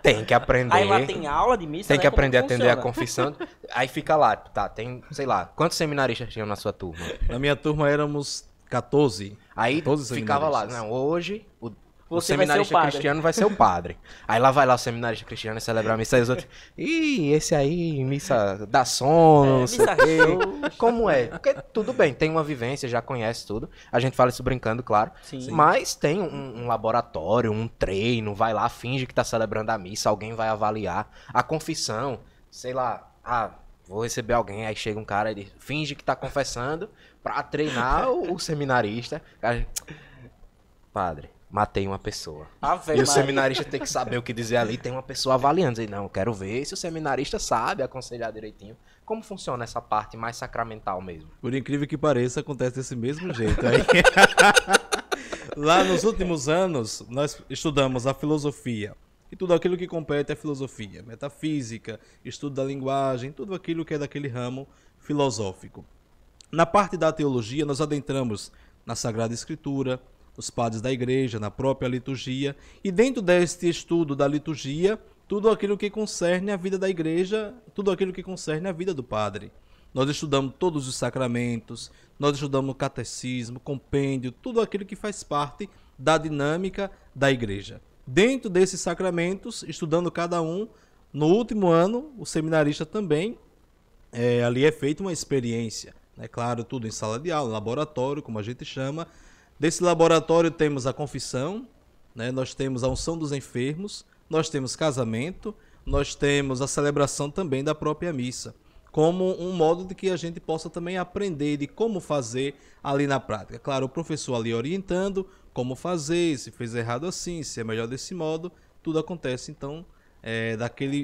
Tem que aprender. Aí lá tem aula de missa, Tem né, que como aprender a atender a funciona? confissão. Aí fica lá, tá, tem, sei lá, quantos seminaristas tinham na sua turma? Na minha turma éramos 14. Aí 14 ficava lá, seminaristas. não, hoje o Você vai ser o seminarista padre. cristiano vai ser o padre. Aí lá vai lá o seminarista cristiano celebrar a missa e os outros, ih, esse aí, missa dá sono, não sei missa o quê. show. Como é? Porque tudo bem, tem uma vivência, já conhece tudo. A gente fala isso brincando, claro. Sim. Mas tem um laboratório, um treino, vai lá, finge que tá celebrando a missa, alguém vai avaliar. A confissão, sei lá, vou receber alguém, aí chega um cara e finge que tá confessando pra treinar o seminarista. Cara, padre, matei uma pessoa. Ave E o Maria. seminarista tem que saber o que dizer ali, tem uma pessoa avaliando. Dizer, não, eu quero ver se o seminarista sabe aconselhar direitinho. Como funciona essa parte mais sacramental mesmo? Por incrível que pareça, acontece desse mesmo jeito aí. Lá nos últimos anos, nós estudamos a filosofia. E tudo aquilo que compete à filosofia. Metafísica, estudo da linguagem, tudo aquilo que é daquele ramo filosófico. Na parte da teologia, nós adentramos na Sagrada Escritura, os padres da igreja, na própria liturgia. E dentro deste estudo da liturgia, tudo aquilo que concerne a vida da igreja, tudo aquilo que concerne a vida do padre. Nós estudamos todos os sacramentos, nós estudamos o catecismo, compêndio, tudo aquilo que faz parte da dinâmica da igreja. Dentro desses sacramentos, estudando cada um, no último ano, o seminarista também, ali é feita uma experiência. É claro, tudo em sala de aula, laboratório, como a gente chama. Desse laboratório temos a confissão, né? Nós temos a unção dos enfermos, nós temos casamento, nós temos a celebração também da própria missa, como um modo de que a gente possa também aprender de como fazer ali na prática. Claro, o professor ali orientando como fazer, se fez errado assim, se é melhor desse modo, tudo acontece então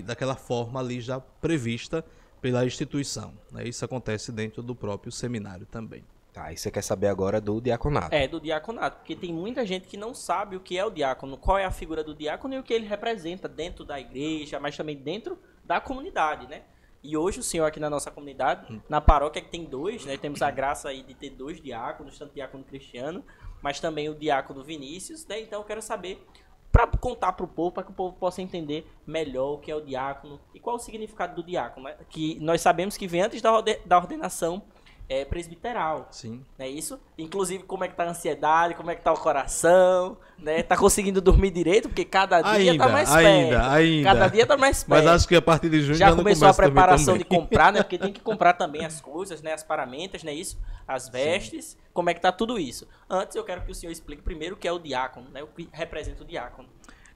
daquela forma ali já prevista pela instituição. Né? Isso acontece dentro do próprio seminário também. Tá, e você quer saber agora do diaconato. É, do diaconato, porque tem muita gente que não sabe o que é o diácono, qual é a figura do diácono e o que ele representa dentro da igreja, mas também dentro da comunidade, né? E hoje o senhor aqui na nossa comunidade, na paróquia que tem 2, né? Temos a graça aí de ter 2 diáconos, tanto o diácono Cristiano, mas também o diácono Vinícius, né? Então eu quero saber, para contar para o povo, para que o povo possa entender melhor o que é o diácono e qual o significado do diácono, né? Que nós sabemos que vem antes da ordenação presbiteral. Sim. Não é isso? Inclusive, como é que tá a ansiedade, como é que tá o coração, né? Tá conseguindo dormir direito, porque cada dia tá mais perto. Ainda. Cada dia tá mais perto. Mas acho que a partir de junho já não começou a começa preparação também. de comprar, né? Porque tem que comprar também as coisas, né? As paramentas, não é isso? As vestes, como é que tá tudo isso. Antes, eu quero que o senhor explique primeiro o que é o diácono, né? O que representa o diácono.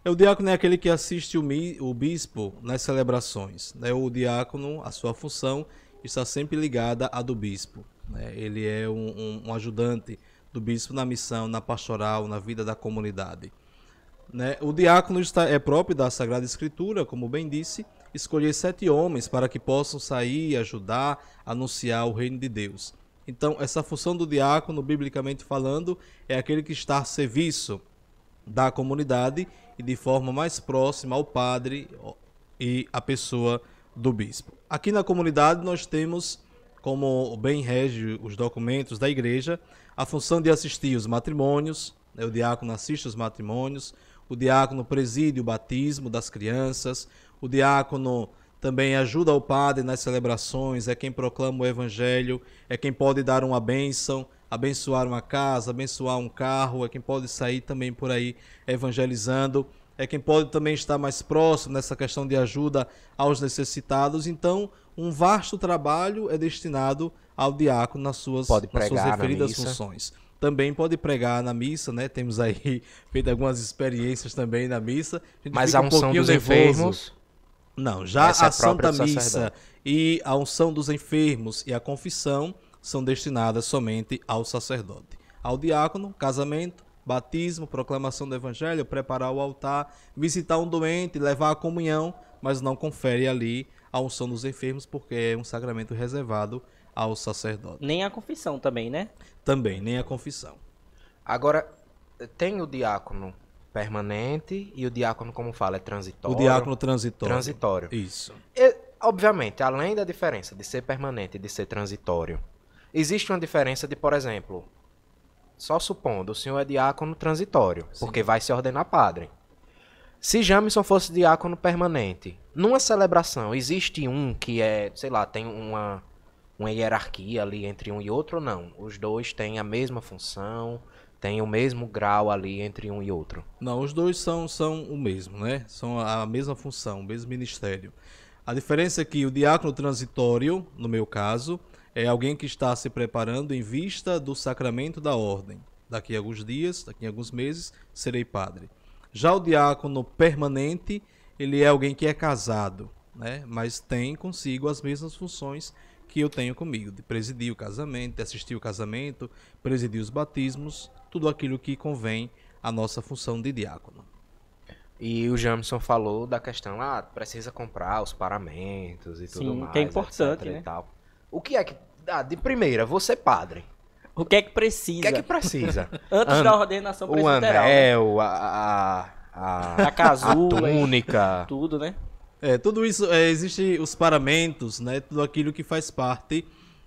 O diácono é aquele que assiste o bispo nas celebrações. Né? O diácono, a sua função está sempre ligada à do bispo. Né? Ele é um ajudante do bispo na missão, na pastoral, na vida da comunidade. Né? O diácono é próprio da Sagrada Escritura, como bem disse, escolher 7 homens para que possam sair, ajudar, anunciar o reino de Deus. Então, essa função do diácono, biblicamente falando, é aquele que está a serviço da comunidade e de forma mais próxima ao padre e à pessoa do bispo. Aqui na comunidade nós temos, como bem rege os documentos da igreja, a função de assistir os matrimônios, né? O diácono assiste os matrimônios, o diácono preside o batismo das crianças, o diácono também ajuda o padre nas celebrações, é quem proclama o evangelho, é quem pode dar uma bênção, abençoar uma casa, abençoar um carro, é quem pode sair também por aí evangelizando, é quem pode também estar mais próximo nessa questão de ajuda aos necessitados. Então, um vasto trabalho é destinado ao diácono nas suas referidas funções. Também pode pregar na missa, né? Temos aí feito algumas experiências também na missa. Mas a unção dos enfermos... Não, já a Santa Missa e a unção dos enfermos e a confissão são destinadas somente ao sacerdote. Ao diácono, casamento, batismo, proclamação do evangelho, preparar o altar, visitar um doente, levar a comunhão, mas não confere ali a unção dos enfermos porque é um sacramento reservado ao sacerdote. Nem a confissão também, né? Também, nem a confissão. Agora, tem o diácono permanente e o diácono, como fala, é transitório. O diácono transitório. Transitório. Isso. E, obviamente, além da diferença de ser permanente e de ser transitório, existe uma diferença de, por exemplo, só supondo, o senhor é diácono transitório, Sim. porque vai se ordenar padre. Se Jamison fosse diácono permanente, numa celebração, existe um que é, sei lá, tem uma hierarquia ali entre um e outro ou não? Os dois têm a mesma função, têm o mesmo grau ali entre um e outro? Não, os dois são o mesmo, né? São a mesma função, o mesmo ministério. A diferença é que o diácono transitório, no meu caso, é alguém que está se preparando em vista do sacramento da ordem. Daqui a alguns dias, daqui a alguns meses, serei padre. Já o diácono permanente, ele é alguém que é casado, né? Mas tem consigo as mesmas funções que eu tenho comigo, de presidir o casamento, de assistir o casamento, presidir os batismos, tudo aquilo que convém à nossa função de diácono. E o Jamison falou da questão, precisa comprar os paramentos e tudo mais. Que é importante, etc. né? E tal. O que é que... de primeira, você padre. O que é que precisa? O que é que precisa? Antes da ordenação O presbiteral. anel, A casula. a túnica. Tudo, né? Tudo isso, existe os paramentos, né? Tudo aquilo que faz parte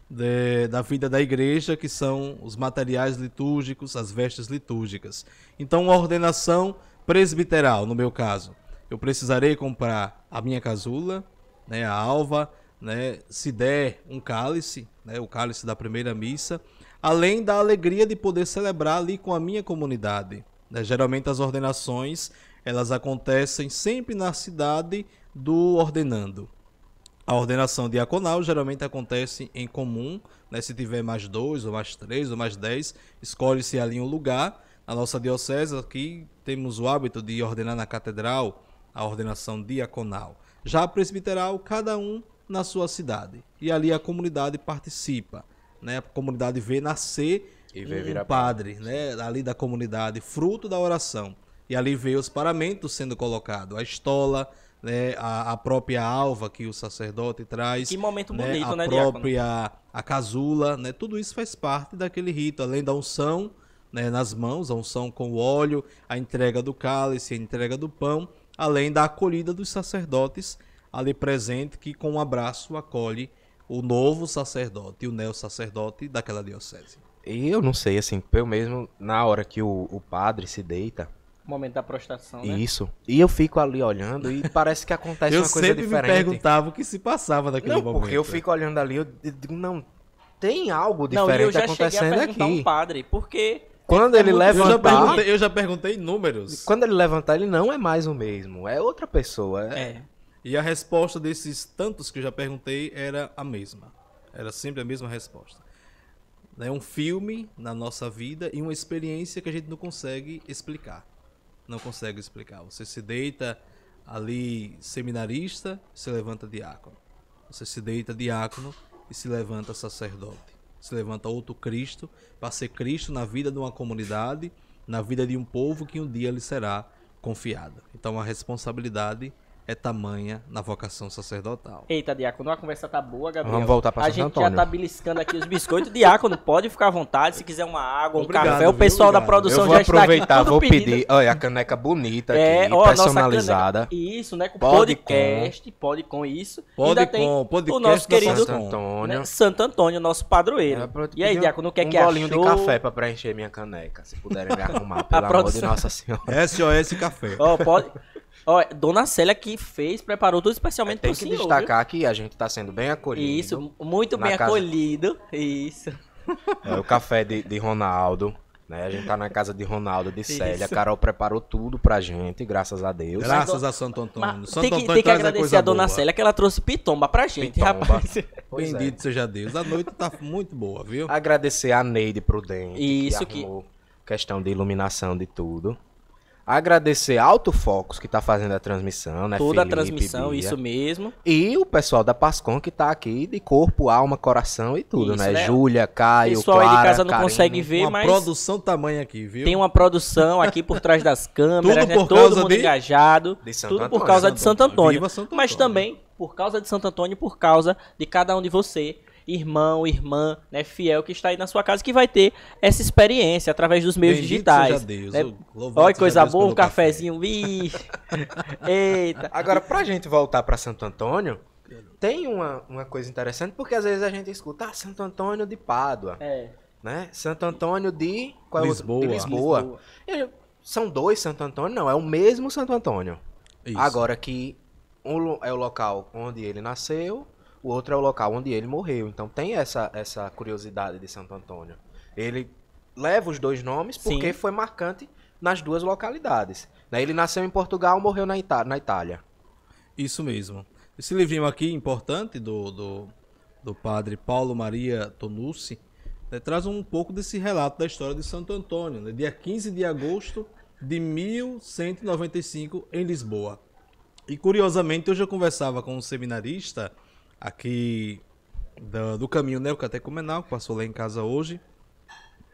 da vida da igreja, que são os materiais litúrgicos, as vestes litúrgicas. Então, a ordenação presbiteral, no meu caso, eu precisarei comprar a minha casula, né, a alva, né, se der um cálice, né, o cálice da primeira missa, além da alegria de poder celebrar ali com a minha comunidade. Né? Geralmente as ordenações, elas acontecem sempre na cidade do ordenando. A ordenação diaconal geralmente acontece em comum, né? Se tiver mais 2, ou mais 3, ou mais 10, escolhe-se ali um lugar. Na nossa diocese aqui temos o hábito de ordenar na catedral a ordenação diaconal. Já a presbiteral, cada um na sua cidade. E ali a comunidade participa, né? A comunidade vê nascer um padre, né? Ali da comunidade, fruto da oração. E ali vê os paramentos sendo colocados, a estola, né, a própria alva que o sacerdote traz. Que momento né, bonito, né, a própria a casula, né? Tudo isso faz parte daquele rito, além da unção, né, nas mãos, a unção com o óleo, a entrega do cálice, a entrega do pão, além da acolhida dos sacerdotes ali presente que com um abraço acolhe o novo sacerdote e o neo-sacerdote daquela diocese. E eu não sei, assim, eu mesmo, na hora que o padre se deita, Momento da prostração, né? isso, e eu fico ali olhando e parece que acontece Eu uma coisa sempre me diferente. perguntava o que se passava naquele Não, momento. porque eu fico olhando ali, eu digo, não, tem algo Não, e eu diferente já cheguei a acontecendo perguntar aqui. um padre, porque... Quando é ele muito levantar, Eu já perguntei números. quando ele levantar, ele não é mais o mesmo, é outra pessoa. É. E a resposta desses tantos que eu já perguntei era a mesma. Era sempre a mesma resposta. É um filme na nossa vida e uma experiência que a gente não consegue explicar. Não consegue explicar. Você se deita ali seminarista, se levanta diácono. Você se deita diácono e se levanta sacerdote. Se levanta outro Cristo para ser Cristo na vida de uma comunidade, na vida de um povo que um dia lhe será confiada. Então a responsabilidade é tamanha na vocação sacerdotal. Eita, Diácono, a conversa tá boa, Gabriel. Vamos voltar pra A Santo gente Antônio. já tá beliscando aqui os biscoitos. Diácono, pode ficar à vontade. Se quiser uma água, um Obrigado, café, o viu? pessoal da Obrigado. produção Eu vou já está aqui. aproveitar, tudo vou pedindo. pedir, olha, a caneca bonita aqui, É, ó, personalizada. Nossa caneca, isso, né? Com Pode podcast, pode com isso. Pode Ainda tem com, podcast o nosso da querido Santo Antônio. né, Santo Antônio, nosso padroeiro. É, pra E aí, pedir Diácono, o que é um que golinho achou? de café pra preencher minha caneca, se puderem me arrumar, pelo amor de produção. Nossa Senhora. SOS Café. Ó, pode... Ó, Dona Célia que fez, preparou tudo especialmente Tem pro que senhor, destacar que a gente tá sendo bem acolhido. viu? Isso, muito Na bem casa- acolhido. Isso. É, o café de Ronaldo, né? A gente tá na casa de Ronaldo, de Célia. Isso. A Carol preparou tudo pra gente, graças a Deus. Graças a Santo Antônio. Mas Santo tem que, Antônio tem que traz agradecer coisa a Dona boa. Célia que ela trouxe pitomba pra gente, Pitomba. rapaz. Pois é. Bendito seja Deus. A noite tá muito boa, viu? Agradecer a Neide Prudente, Isso que arrumou questão de iluminação de tudo. Agradecer Alto Focus, que tá fazendo a transmissão, né? Toda a Felipe, transmissão, Bia. isso mesmo. E o pessoal da Pascom, que tá aqui de corpo, alma, coração e tudo, Isso, né? né? Júlia, Caio, O pessoal aí Clara, de casa não Karine. consegue ver, Uma mas produção tamanha aqui, viu? tem uma produção aqui por trás das câmeras, Tudo né? por Todo causa mundo de- engajado. de Santo Tudo por Antônio. causa de Santo Antônio. Viva Santo Mas Antônio. também por causa de Santo Antônio, por causa de cada um de você, irmão, irmã, né, fiel que está aí na sua casa, que vai ter essa experiência através dos meios Bendito digitais. seja Deus, né? louvado Olha que seja coisa Deus boa, um pelo café. cafezinho. Ixi. Eita. Agora, pra gente voltar pra Santo Antônio, tem uma coisa interessante, porque às vezes a gente escuta, Santo Antônio de Pádua, É. né? Santo Antônio de... Qual é o outro? Lisboa. De Lisboa. E são dois Santo Antônio? Não, é o mesmo Santo Antônio. Isso. Agora que um é o local onde ele nasceu, o outro é o local onde ele morreu. Então tem essa curiosidade de Santo Antônio. Ele leva os dois nomes porque Sim. foi marcante nas duas localidades. Né? Ele nasceu em Portugal, morreu na Itália. Isso mesmo. Esse livrinho aqui, importante, do padre Paulo Maria Tonucci, né, traz um pouco desse relato da história de Santo Antônio, né, dia 15 de agosto de 1195, em Lisboa. E, curiosamente, hoje eu conversava com um seminarista aqui do caminho neocatecumenal, que passou lá em casa hoje,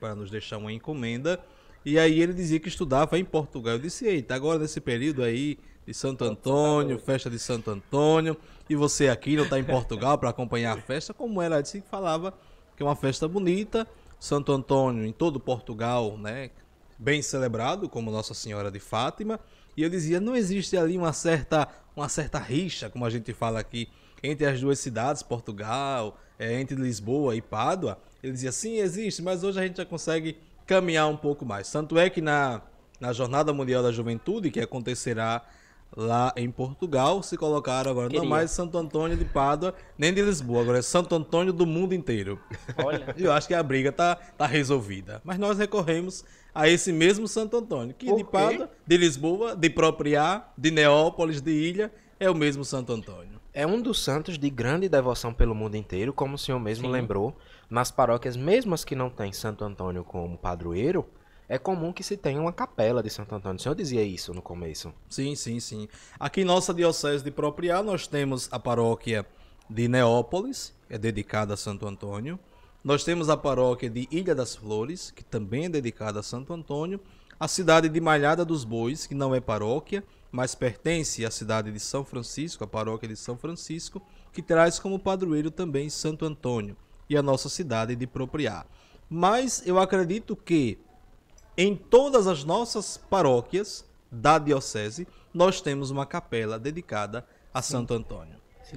para nos deixar uma encomenda. E aí ele dizia que estudava em Portugal. Eu disse, eita, agora nesse período aí de Santo Antônio, festa de Santo Antônio, e você aqui não está em Portugal para acompanhar a festa, como era? Ele disse que falava que é uma festa bonita, Santo Antônio em todo Portugal, né, bem celebrado, como Nossa Senhora de Fátima. E eu dizia, não existe ali uma certa rixa, como a gente fala aqui, entre as duas cidades, Portugal, entre Lisboa e Pádua? Ele dizia, sim, existe, mas hoje a gente já consegue caminhar um pouco mais. Tanto é que na Jornada Mundial da Juventude, que acontecerá lá em Portugal, se colocaram agora não mais Santo Antônio de Pádua, nem de Lisboa, agora é Santo Antônio do mundo inteiro. Olha. E eu acho que a briga tá resolvida. Mas nós recorremos a esse mesmo Santo Antônio, que Por de quê? Pádua, de Lisboa, de Propriá, de Neópolis, de Ilha, é o mesmo Santo Antônio. É um dos santos de grande devoção pelo mundo inteiro, como o senhor mesmo Sim. lembrou. Nas paróquias, mesmo as que não têm Santo Antônio como padroeiro, é comum que se tenha uma capela de Santo Antônio. O senhor dizia isso no começo. Sim, sim, sim. Aqui em nossa diocese de Propriá, nós temos a paróquia de Neópolis, que é dedicada a Santo Antônio. Nós temos a paróquia de Ilha das Flores, que também é dedicada a Santo Antônio. A cidade de Malhada dos Bois, que não é paróquia, mas pertence à cidade de São Francisco, a paróquia de São Francisco, que traz como padroeiro também Santo Antônio, e a nossa cidade de Propriá. Mas eu acredito que em todas as nossas paróquias da diocese, nós temos uma capela dedicada a Santo Antônio.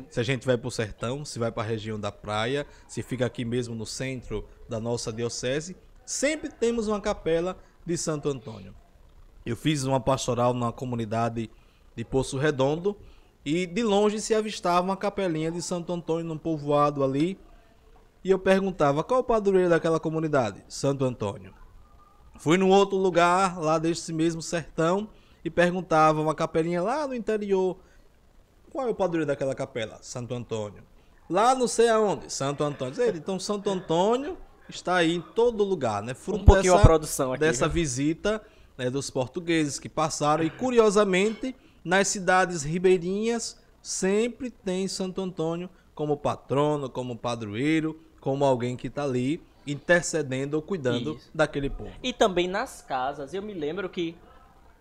Se a gente vai para o sertão, se vai para a região da praia, se fica aqui mesmo no centro da nossa diocese, sempre temos uma capela de Santo Antônio. Eu fiz uma pastoral na comunidade de Poço Redondo e de longe se avistava uma capelinha de Santo Antônio num povoado ali. E eu perguntava, qual é o padroeiro daquela comunidade? Santo Antônio. Fui num outro lugar, lá desse mesmo sertão, e perguntava, uma capelinha lá no interior, qual é o padroeiro daquela capela? Santo Antônio. Lá não sei aonde, Santo Antônio. Então Santo Antônio está aí em todo lugar, né? Fruto Um pouquinho a produção aqui, dessa né? visita, né, dos portugueses que passaram. E curiosamente, nas cidades ribeirinhas, sempre tem Santo Antônio como patrono, como padroeiro, como alguém que está ali intercedendo ou cuidando Isso. daquele povo. E também nas casas, eu me lembro que,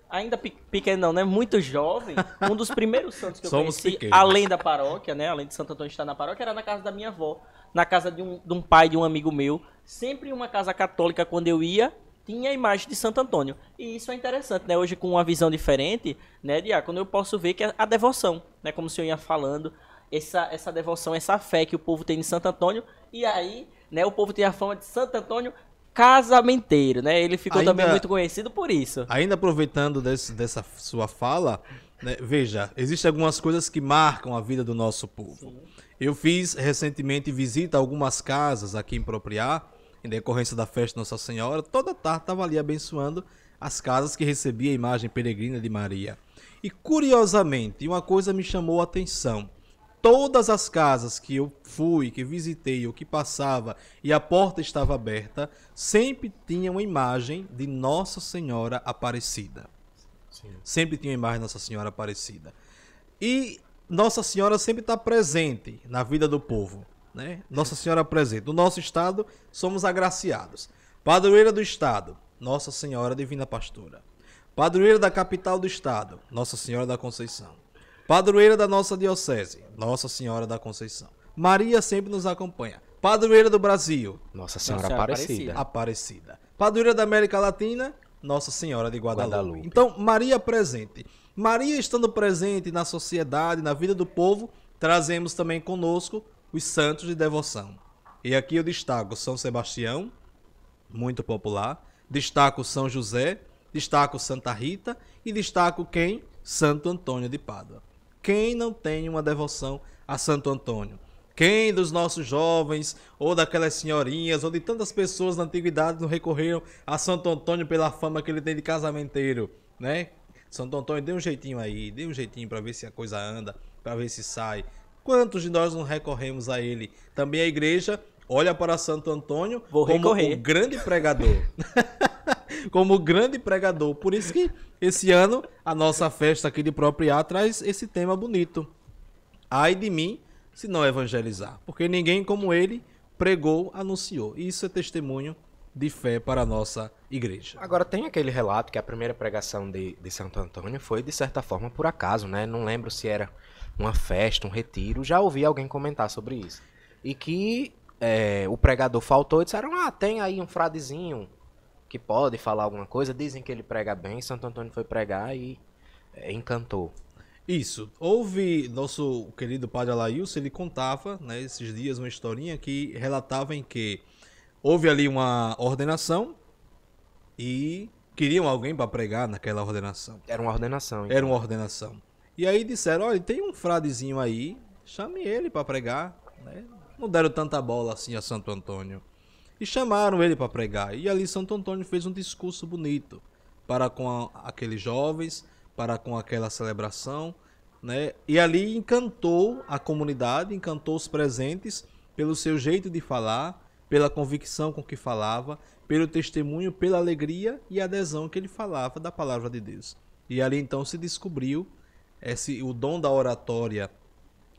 ainda pequeno não, né? Muito jovem, um dos primeiros santos que eu Somos conheci, pequenos. além da paróquia, né? Além de Santo Antônio estar na paróquia, era na casa da minha avó, na casa de um pai de um amigo meu. Sempre em uma casa católica, quando eu ia, tinha a imagem de Santo Antônio. E isso é interessante, né? Hoje, com uma visão diferente, né, Diácono, eu posso ver que a devoção, né? Como o senhor ia falando, essa devoção, essa fé que o povo tem em Santo Antônio. E aí, né, o povo tem a fama de Santo Antônio casamenteiro, né? Ele ficou também muito conhecido por isso. Ainda aproveitando dessa sua fala, né, veja, existem algumas coisas que marcam a vida do nosso povo. Sim. Eu fiz recentemente visita a algumas casas aqui em Propriá, em decorrência da festa Nossa Senhora. Toda tarde estava ali abençoando as casas que recebia a imagem peregrina de Maria. E curiosamente, uma coisa me chamou a atenção. Todas as casas que eu fui, que visitei, ou que passava e a porta estava aberta, sempre tinha uma imagem de Nossa Senhora Aparecida. Sim. Sempre tinha uma imagem de Nossa Senhora Aparecida. E Nossa Senhora sempre está presente na vida do povo, né? Nossa Senhora presente. No nosso estado, somos agraciados. Padroeira do estado, Nossa Senhora Divina Pastora. Padroeira da capital do estado, Nossa Senhora da Conceição. Padroeira da nossa diocese, Nossa Senhora da Conceição. Maria sempre nos acompanha. Padroeira do Brasil, Nossa Senhora Aparecida. Aparecida. Padroeira da América Latina, Nossa Senhora de Guadalupe. Então, Maria presente. Maria estando presente na sociedade, na vida do povo, trazemos também conosco os santos de devoção. E aqui eu destaco São Sebastião, muito popular. Destaco São José, destaco Santa Rita e destaco quem? Santo Antônio de Pádua. Quem não tem uma devoção a Santo Antônio? Quem dos nossos jovens, ou daquelas senhorinhas, ou de tantas pessoas na antiguidade não recorreram a Santo Antônio pela fama que ele tem de casamenteiro, né? Santo Antônio, dê um jeitinho aí, dê um jeitinho para ver se a coisa anda, para ver se sai. Quantos de nós não recorremos a ele? Também a igreja olha para Santo Antônio como o grande pregador. Como grande pregador. Por isso que esse ano a nossa festa aqui de Propriá traz esse tema bonito. Ai de mim se não evangelizar, porque ninguém como ele pregou, anunciou. E isso é testemunho de fé para a nossa igreja. Agora tem aquele relato que a primeira pregação de Santo Antônio foi de certa forma por acaso, né? Não lembro se era uma festa, um retiro. Já ouvi alguém comentar sobre isso. E que o pregador faltou e disseram, tem aí um fradezinho que pode falar alguma coisa, dizem que ele prega bem, Santo Antônio foi pregar e encantou. Isso. Houve, nosso querido padre Alailson, ele contava, né, esses dias uma historinha que relatava em que houve ali uma ordenação e queriam alguém para pregar naquela ordenação. Era uma ordenação. Então. Era uma ordenação. E aí disseram, olha, tem um fradezinho aí, chame ele para pregar, né? Não deram tanta bola assim a Santo Antônio. E chamaram ele para pregar. E ali Santo Antônio fez um discurso bonito para com aqueles jovens, para com aquela celebração, né? E ali encantou a comunidade, encantou os presentes pelo seu jeito de falar, pela convicção com que falava, pelo testemunho, pela alegria e adesão que ele falava da palavra de Deus. E ali então se descobriu o dom da oratória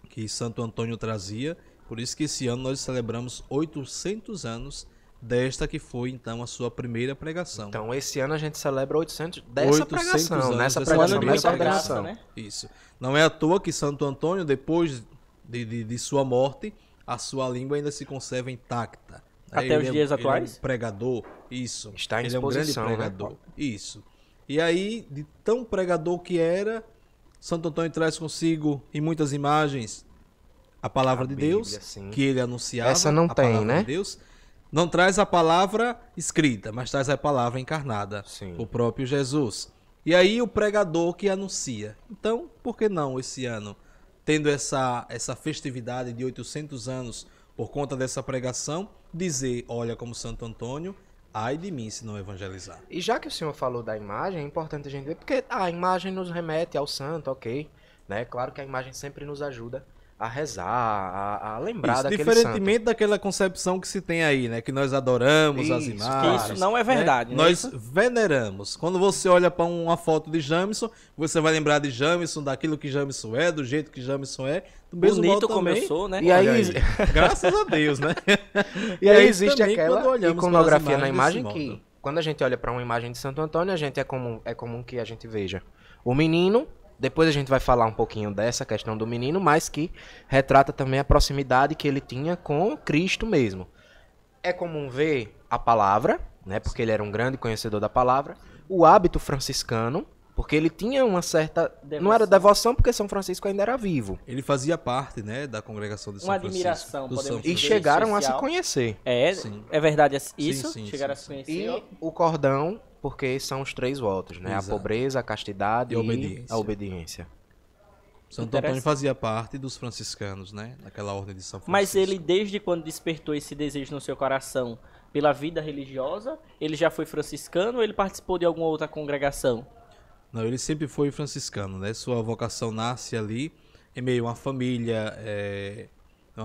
que Santo Antônio trazia. Por isso que esse ano nós celebramos 800 anos desta que foi, então, a sua primeira pregação. Então, esse ano a gente celebra 800 dessa pregação, nessa pregação, nessa ordenação. Né? Isso. Não é à toa que Santo Antônio, depois de sua morte, a sua língua ainda se conserva intacta. Até os dias atuais? Ele é um pregador, isso. Está em ele é um grande exposição, pregador, né? isso. E aí, de tão pregador que era, Santo Antônio traz consigo em muitas imagens a palavra de Bíblia, Deus, sim. que ele anunciava. Essa não a tem, palavra né? de Deus. Não traz a palavra escrita, mas traz a palavra encarnada, Sim. o próprio Jesus. E aí o pregador que anuncia. Então, por que não esse ano, tendo essa festividade de 800 anos por conta dessa pregação, dizer, olha, como Santo Antônio, ai de mim se não evangelizar. E já que o senhor falou da imagem, é importante a gente ver, porque a imagem nos remete ao santo, ok? Né? Claro que a imagem sempre nos ajuda a rezar, a lembrar Isso, daquele diferentemente santo. daquela concepção que se tem aí, né? Que nós adoramos as Isso, Que imagens. isso não é verdade, né? Nós veneramos. Quando você olha para uma foto de Jamison, você vai lembrar de Jamison, daquilo que Jamison é, do jeito que Jamison é. Do mesmo Bonito modo como também. eu sou, né? E aí, Olha graças a Deus, né? e aí existe também, aquela quando olhamos iconografia pelas na imagem imagens desse que, modo. quando a gente olha para uma imagem de Santo Antônio, a gente é comum que a gente veja o menino. Depois a gente vai falar um pouquinho dessa questão do menino, mas que retrata também a proximidade que ele tinha com Cristo mesmo. É comum ver a palavra, né, porque ele era um grande conhecedor da palavra, o hábito franciscano, porque ele tinha uma certa... Não era devoção, porque São Francisco ainda era vivo. Ele fazia parte, né, da congregação de São Uma Francisco. admiração, do podemos São dizer. E Francisco. chegaram a se especial. conhecer. Sim. É verdade isso? Sim, Chegaram a sim, se conhecer, E ó. o cordão, porque são os 3 votos, né? Exato. A pobreza, a castidade E a obediência. a obediência. Santo Interessante. Antônio fazia parte dos franciscanos, né? Naquela ordem de São Francisco. Mas ele, desde quando despertou esse desejo no seu coração pela vida religiosa, ele já foi franciscano ou ele participou de alguma outra congregação? Não, ele sempre foi franciscano, né? Sua vocação nasce ali em meio a uma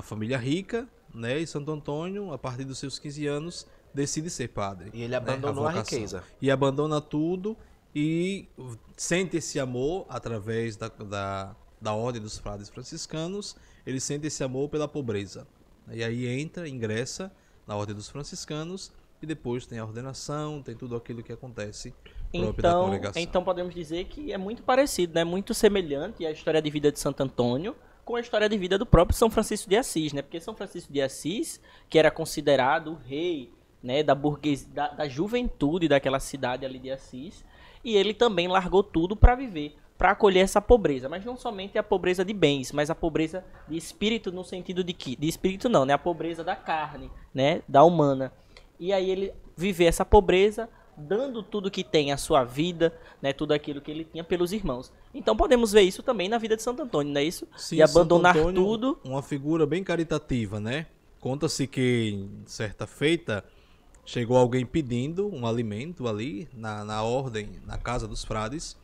família rica, né? E Santo Antônio, a partir dos seus 15 anos, decide ser padre. E ele né? abandonou a vocação. riqueza. E abandona tudo e sente esse amor através da ordem dos frades franciscanos, ele sente esse amor pela pobreza. E aí ingressa na ordem dos franciscanos e depois tem a ordenação, tem tudo aquilo que acontece próprio da congregação. Então podemos dizer que é muito parecido, né? Muito semelhante à história de vida de Santo Antônio com a história de vida do próprio São Francisco de Assis, né? Porque São Francisco de Assis, que era considerado o rei, né, da burguesia, da juventude daquela cidade ali de Assis, e ele também largou tudo para viver, para acolher essa pobreza, mas não somente a pobreza de bens, mas a pobreza de espírito no sentido de que, de espírito não, né? A pobreza da carne, né? Da humana. E aí ele viver essa pobreza, dando tudo que tem, a sua vida, né, tudo aquilo que ele tinha pelos irmãos. Então podemos ver isso também na vida de Santo Antônio, não é isso? Sim, de abandonar Santo Antônio, tudo. Uma figura bem caritativa, né? Conta-se que em certa feita chegou alguém pedindo um alimento ali na ordem, na casa dos frades,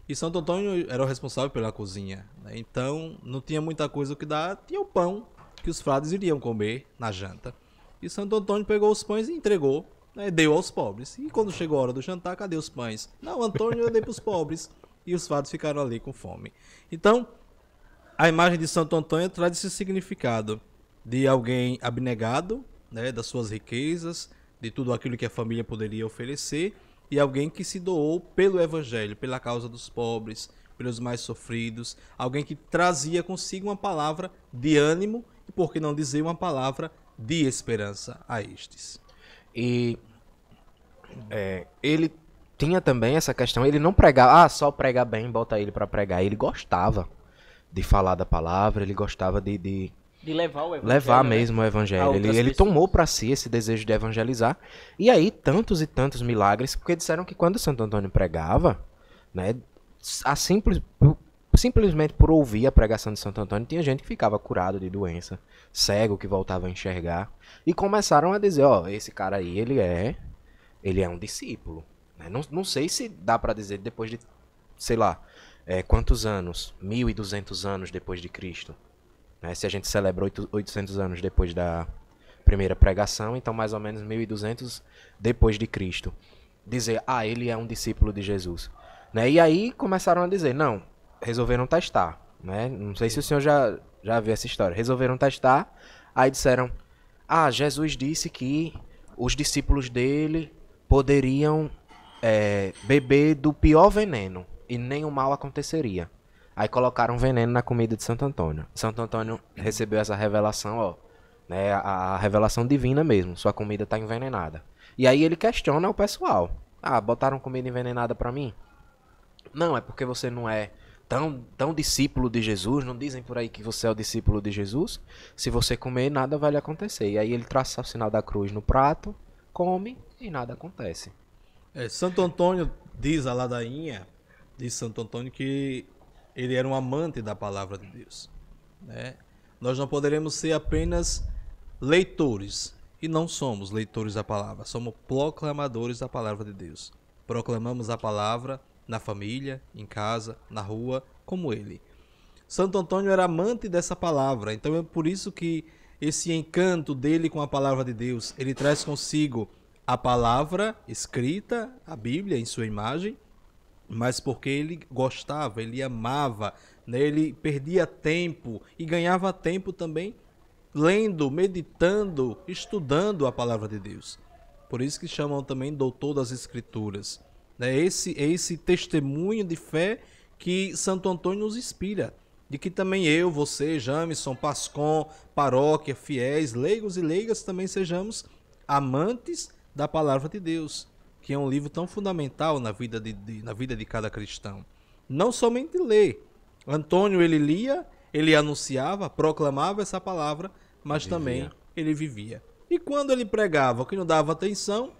e Santo Antônio era o responsável pela cozinha, né? Então não tinha muita coisa o que dar, tinha o pão que os frades iriam comer na janta. E Santo Antônio pegou os pães e entregou, né, deu aos pobres. E quando chegou a hora do jantar, cadê os pães? Não, Antônio, eu dei para os pobres. E os frades ficaram ali com fome. Então, a imagem de Santo Antônio traz esse significado de alguém abnegado, né, das suas riquezas, de tudo aquilo que a família poderia oferecer, e alguém que se doou pelo evangelho, pela causa dos pobres, pelos mais sofridos, alguém que trazia consigo uma palavra de ânimo e, por que não dizer, uma palavra de esperança a estes. E ele tinha também essa questão, ele não pregava, só prega bem, bota ele para pregar. Ele gostava de falar da palavra, ele gostava de levar o evangelho, levar né, mesmo o a evangelho. outras Ele pessoas. tomou para si esse desejo de evangelizar. E aí, tantos e tantos milagres, porque disseram que quando Santo Antônio pregava, né, simplesmente por ouvir a pregação de Santo Antônio, tinha gente que ficava curado de doença, cego que voltava a enxergar. E começaram a dizer, esse cara aí, ele é um discípulo. Né? Não sei se dá para dizer depois de, sei lá, quantos anos, 1200 anos depois de Cristo. Né? Se a gente celebra 800 anos depois da primeira pregação, então mais ou menos 1200 depois de Cristo. Dizer, ele é um discípulo de Jesus. Né? E aí começaram a dizer, não, resolveram testar. Né? Não sei se o senhor já viu essa história. Resolveram testar, aí disseram, Jesus disse que os discípulos dele poderiam beber do pior veneno e nenhum mal aconteceria. Aí colocaram veneno na comida de Santo Antônio. Santo Antônio recebeu essa revelação, né, a revelação divina mesmo. Sua comida está envenenada. E aí ele questiona o pessoal. Botaram comida envenenada para mim? Não, é porque você não é tão discípulo de Jesus, não dizem por aí que você é o discípulo de Jesus? Se você comer, nada vai lhe acontecer. E aí ele traça o sinal da cruz no prato, come e nada acontece. Santo Antônio diz a ladainha, diz Santo Antônio que ele era um amante da palavra de Deus, né? Nós não poderemos ser apenas leitores, e não somos leitores da palavra, somos proclamadores da palavra de Deus. Proclamamos a palavra na família, em casa, na rua, como ele. Santo Antônio era amante dessa palavra, então é por isso que esse encanto dele com a palavra de Deus, ele traz consigo a palavra escrita, a Bíblia em sua imagem, mas porque ele gostava, ele amava, né? Ele perdia tempo e ganhava tempo também lendo, meditando, estudando a palavra de Deus. Por isso que chamam também doutor das Escrituras. É esse testemunho de fé que Santo Antônio nos inspira. De que também eu, você, Jamison, Pascom, paróquia, fiéis, leigos e leigas também sejamos amantes da palavra de Deus, que é um livro tão fundamental na vida de cada cristão. Não somente ler. Antônio, ele lia, ele anunciava, proclamava essa palavra, mas também ele vivia. E quando ele pregava, que não dava atenção,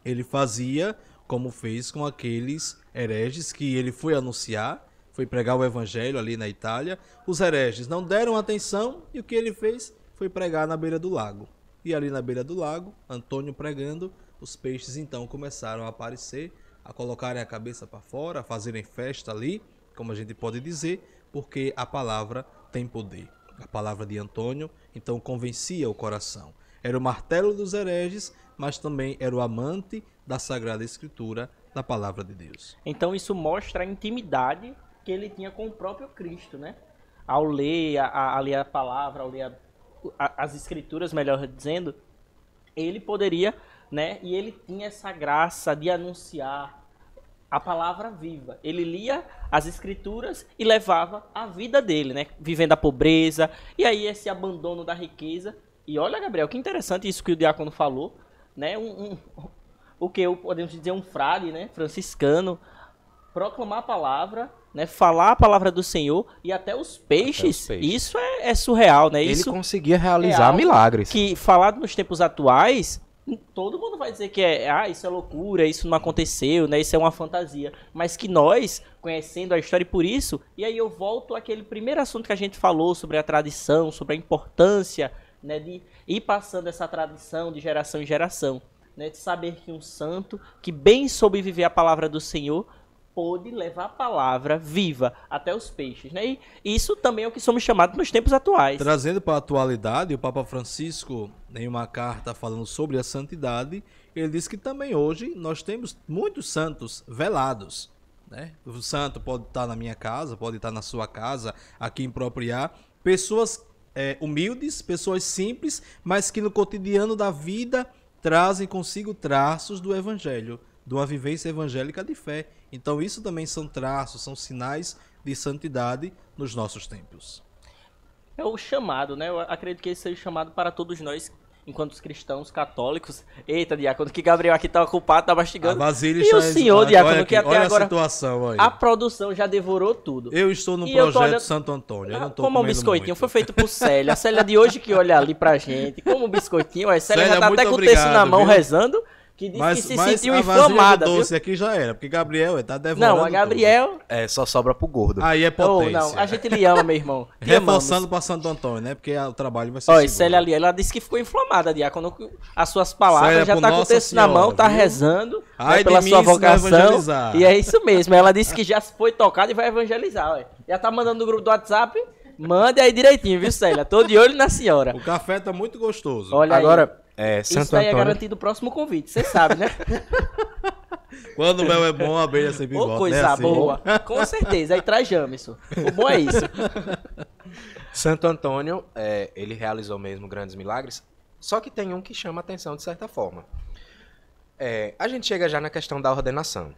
ele fazia como fez com aqueles hereges que ele foi anunciar, foi pregar o evangelho ali na Itália. Os hereges não deram atenção e o que ele fez foi pregar na beira do lago. E ali na beira do lago, Antônio pregando, os peixes então começaram a aparecer, a colocarem a cabeça para fora, a fazerem festa ali, como a gente pode dizer, porque a palavra tem poder. A palavra de Antônio então convencia o coração. Era o martelo dos hereges, mas também era o amante da Sagrada Escritura, da palavra de Deus. Então isso mostra a intimidade que ele tinha com o próprio Cristo, né? Ao ler a palavra, ao ler as Escrituras, melhor dizendo, ele poderia, né? E ele tinha essa graça de anunciar a palavra viva. Ele lia as Escrituras e levava a vida dele, né? Vivendo a pobreza, e aí esse abandono da riqueza. E olha, Gabriel, que interessante isso que o diácono falou, né? O que podemos dizer um frade, né? Franciscano, proclamar a palavra, né? Falar a palavra do Senhor e até os peixes. Isso é surreal, né? Ele conseguia realizar milagres. Que falado nos tempos atuais, todo mundo vai dizer que isso é loucura, isso não aconteceu, né? Isso é uma fantasia. Mas que nós, conhecendo a história e por isso, e aí eu volto àquele primeiro assunto que a gente falou sobre a tradição, sobre a importância, né, de ir passando essa tradição de geração em geração, né, de saber que um santo que bem soube viver a palavra do Senhor pôde levar a palavra viva até os peixes, né? E isso também é o que somos chamados nos tempos atuais. Trazendo para a atualidade, o Papa Francisco, em uma carta falando sobre a santidade, ele diz que também hoje nós temos muitos santos velados, né? O santo pode estar na minha casa, pode estar na sua casa, aqui em Propriá, pessoas humildes, pessoas simples, mas que no cotidiano da vida trazem consigo traços do evangelho, de uma vivência evangélica de fé. Então isso também são traços, são sinais de santidade nos nossos tempos. É o chamado, né? Eu acredito que esse seja o chamado para todos nós, enquanto cristãos católicos. Eita, diácono, que Gabriel aqui tá ocupado, tá mastigando. E o senhor, diácono, que até olha agora a situação aí. A produção já devorou tudo. Eu estou no projeto Santo Antônio. Eu não tô como um biscoitinho, muito. Foi feito por Célia. A Célia de hoje que olha ali pra gente. Como um biscoitinho, a Célia já tá até com o texto na mão, viu? Rezando. Que disse que se sentiu inflamada. Mas doce aqui já era, porque Gabriel tá devorando. Não, a Gabriel... tudo. Só sobra pro gordo. Aí é potência. Não, a gente lhe ama, meu irmão. Reforçando para Santo Antônio, né? Porque o trabalho vai ser seguro. Célia ali, ela disse que ficou inflamada, diácono. As suas palavras, Célia, já tá com o texto na mão, tá rezando, né, pela sua vocação. E é isso mesmo. Ela disse que já foi tocada e vai evangelizar, ué. Já tá mandando no grupo do WhatsApp. Mande aí direitinho, viu, Célia? Tô de olho na senhora. O café tá muito gostoso. Olha agora... Santo isso daí Antônio... é garantido o próximo convite, você sabe, né? Quando o mel é bom, a abelha sempre volta. Coisa né, assim? boa, com certeza. Aí traz Jamison. O bom é isso. Santo Antônio, ele realizou mesmo grandes milagres, só que tem um que chama a atenção de certa forma. A gente chega já na questão da ordenação.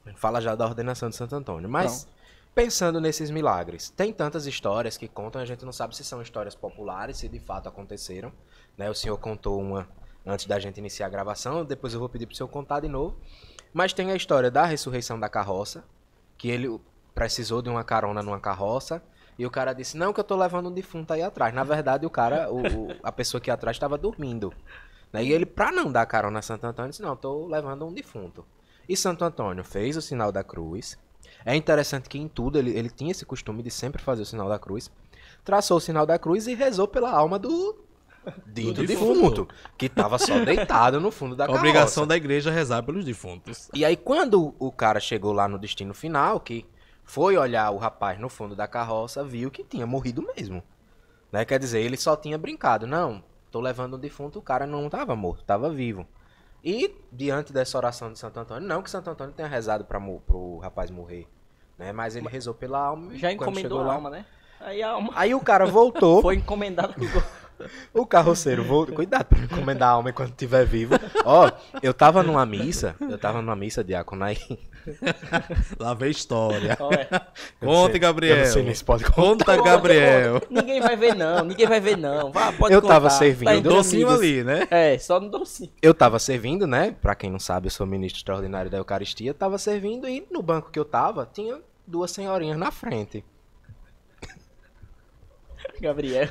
A gente fala já da ordenação de Santo Antônio, mas... Não. Pensando nesses milagres, tem tantas histórias que contam, a gente não sabe se são histórias populares, se de fato aconteceram, né? O senhor contou uma antes da gente iniciar a gravação, depois eu vou pedir para o senhor contar de novo. Mas tem a história da ressurreição da carroça, que precisou de uma carona numa carroça e o cara disse, não, que eu tô levando um defunto aí atrás. Na verdade, o cara, a pessoa que ia atrás estava dormindo. Né? E ele, pra não dar carona a Santo Antônio, disse, não, eu tô levando um defunto. E Santo Antônio fez o sinal da cruz. É interessante que em tudo ele tinha esse costume de sempre fazer o sinal da cruz. Traçou o sinal da cruz e rezou pela alma do defunto, que estava só deitado no fundo da carroça. A obrigação da igreja é rezar pelos defuntos. E aí quando o cara chegou lá no destino final, que foi olhar o rapaz no fundo da carroça, viu que tinha morrido mesmo. Né? Quer dizer, ele só tinha brincado. Não, tô levando um defunto, o cara não estava morto, estava vivo. E, diante dessa oração de Santo Antônio, não que Santo Antônio tenha rezado pro rapaz morrer, né? Mas ele rezou pela alma. Já encomendou a alma, né? Aí o cara voltou. Foi encomendado O carroceiro voltou. Cuidado pra não encomendar a alma enquanto estiver vivo. Ó, eu tava numa missa, diácono, aí. Lá vem história. Conte, Gabriel. Eu não sei nem se pode contar. Conta, Gabriel. Ninguém vai ver não. Vá, pode eu contar. Tava servindo. Tá docinho ali, né? Só no docinho. Eu tava servindo, né? Pra quem não sabe, eu sou ministro extraordinário da Eucaristia. Tava servindo e no banco que eu tava, tinha 2 senhorinhas na frente. Gabriel.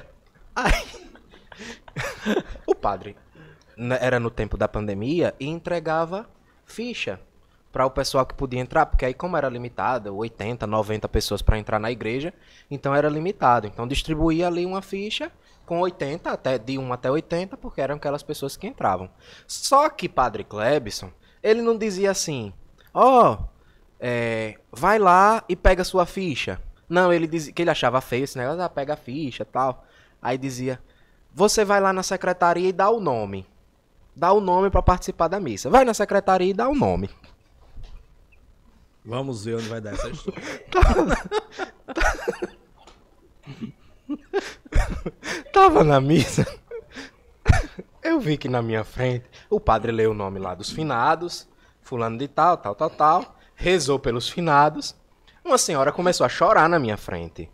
Aí, o padre era no tempo da pandemia e entregava ficha para o pessoal que podia entrar, porque aí como era limitado, 80, 90 pessoas para entrar na igreja, então era limitado. Então distribuía ali uma ficha com 80, de 1 até 80, porque eram aquelas pessoas que entravam. Só que Padre Clebson, ele não dizia assim, vai lá e pega sua ficha. Não, ele dizia que ele achava feio esse negócio, pega a ficha e tal. Aí dizia, você vai lá na secretaria e dá o nome. Dá o nome para participar da missa. Vai na secretaria e dá o nome. Vamos ver onde vai dar essa história. Tava na missa. Eu vi que na minha frente o padre leu o nome lá dos finados. Fulano de tal. Rezou pelos finados. Uma senhora começou a chorar na minha frente.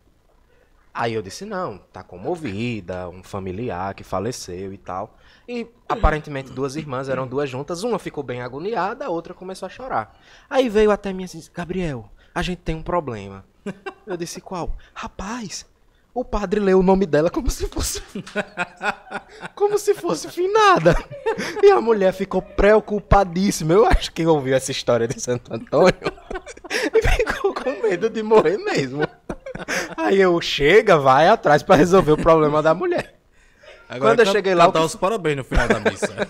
Aí eu disse, não, tá comovida, um familiar que faleceu e tal. E aparentemente 2 irmãs, eram 2 juntas, uma ficou bem agoniada, a outra começou a chorar. Aí veio até mim assim, Gabriel, a gente tem um problema. Eu disse, qual? Rapaz, o padre leu o nome dela como se fosse finada. E a mulher ficou preocupadíssima. Eu acho que ouviu essa história de Santo Antônio e ficou com medo de morrer mesmo. Aí eu vai atrás pra resolver o problema da mulher. Agora, quando eu cheguei lá, os parabéns no final da missa.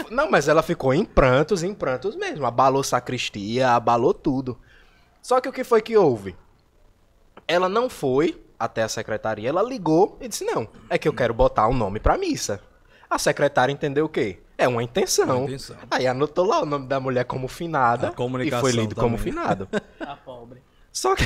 Não, mas ela ficou em prantos mesmo. Abalou sacristia, abalou tudo. Só que o que foi que houve? Ela não foi até a secretaria, ela ligou e disse, não, é que eu quero botar um nome pra missa. A secretária entendeu o quê? É uma intenção. Aí anotou lá o nome da mulher como finada e foi lido como finado. A pobre. Só que...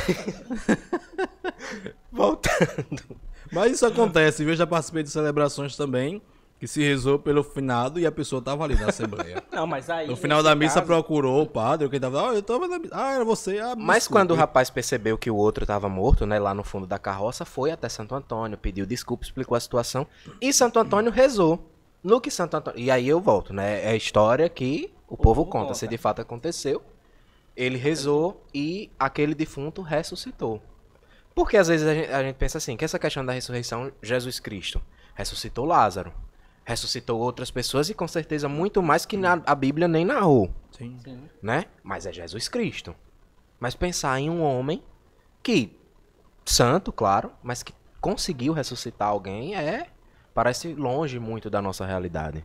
Voltando. Mas isso acontece, eu já participei de celebrações também, que se rezou pelo finado e a pessoa tava ali na assembleia. Não, mas aí... No final da missa procurou o padre, quem tava... eu tava na missa. Era você. Mas desculpe. Quando o rapaz percebeu que o outro tava morto, né, lá no fundo da carroça, foi até Santo Antônio, pediu desculpa, explicou a situação, e Santo Antônio rezou. No que Santo Antônio... E aí eu volto, né, é a história que o povo conta, se de fato aconteceu. Ele rezou e aquele defunto ressuscitou. Porque às vezes a gente pensa assim, que essa questão da ressurreição, Jesus Cristo ressuscitou Lázaro, ressuscitou outras pessoas e com certeza muito mais que a Bíblia nem narrou. Sim. Né? Mas é Jesus Cristo. Mas pensar em um homem que, santo, claro, mas que conseguiu ressuscitar alguém parece longe muito da nossa realidade.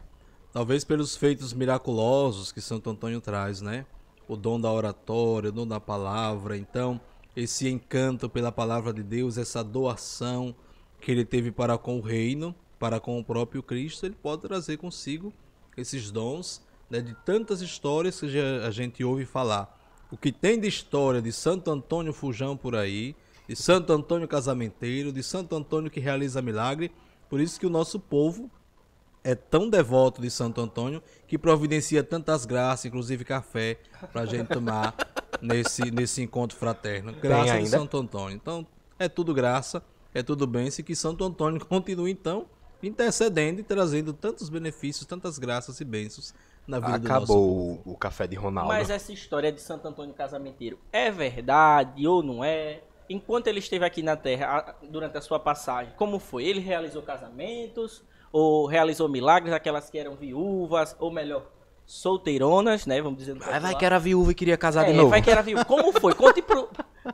Talvez pelos feitos miraculosos que Santo Antônio traz, né? O dom da oratória, o dom da palavra, então esse encanto pela palavra de Deus, essa doação que ele teve para com o reino, para com o próprio Cristo, ele pode trazer consigo esses dons, né, de tantas histórias que a gente ouve falar. O que tem de história de Santo Antônio Fujão por aí, de Santo Antônio Casamenteiro, de Santo Antônio que realiza milagre, por isso que o nosso povo é tão devoto de Santo Antônio que providencia tantas graças, inclusive café, pra gente tomar nesse encontro fraterno. Graças de Santo Antônio. Então, é tudo graça, é tudo bênção, e que Santo Antônio continue, então, intercedendo e trazendo tantos benefícios, tantas graças e bênçãos na vida do nosso Acabou povo. o café de Ronaldo. Mas essa história de Santo Antônio Casamenteiro é verdade ou não é? Enquanto ele esteve aqui na Terra, durante a sua passagem, como foi? Ele realizou casamentos? Ou realizou milagres, aquelas que eram viúvas? Ou melhor, solteironas, né? Vamos dizer. Vai que era viúva e queria casar de novo. Vai que era viúva. Como foi?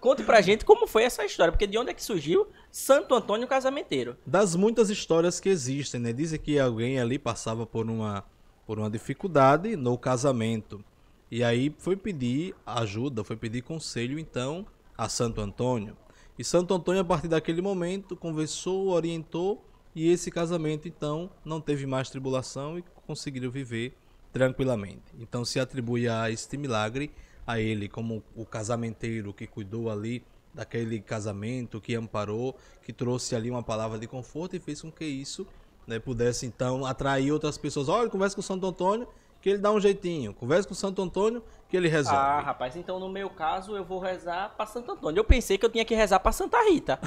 Conte pra gente como foi essa história. Porque de onde é que surgiu Santo Antônio Casamenteiro? Das muitas histórias que existem, né? Dizem que alguém ali passava por uma dificuldade no casamento. E aí foi pedir ajuda, foi pedir conselho, então, a Santo Antônio. E Santo Antônio, a partir daquele momento, conversou, orientou, e esse casamento, então, não teve mais tribulação e conseguiram viver tranquilamente. Então se atribui a este milagre a ele, como o casamenteiro que cuidou ali daquele casamento, que amparou, que trouxe ali uma palavra de conforto e fez com que isso, né, pudesse então atrair outras pessoas. Olha, conversa com o Santo Antônio que ele dá um jeitinho, conversa com o Santo Antônio que ele resolve. Ah, rapaz, então no meu caso eu vou rezar pra Santo Antônio. Eu pensei que eu tinha que rezar pra Santa Rita.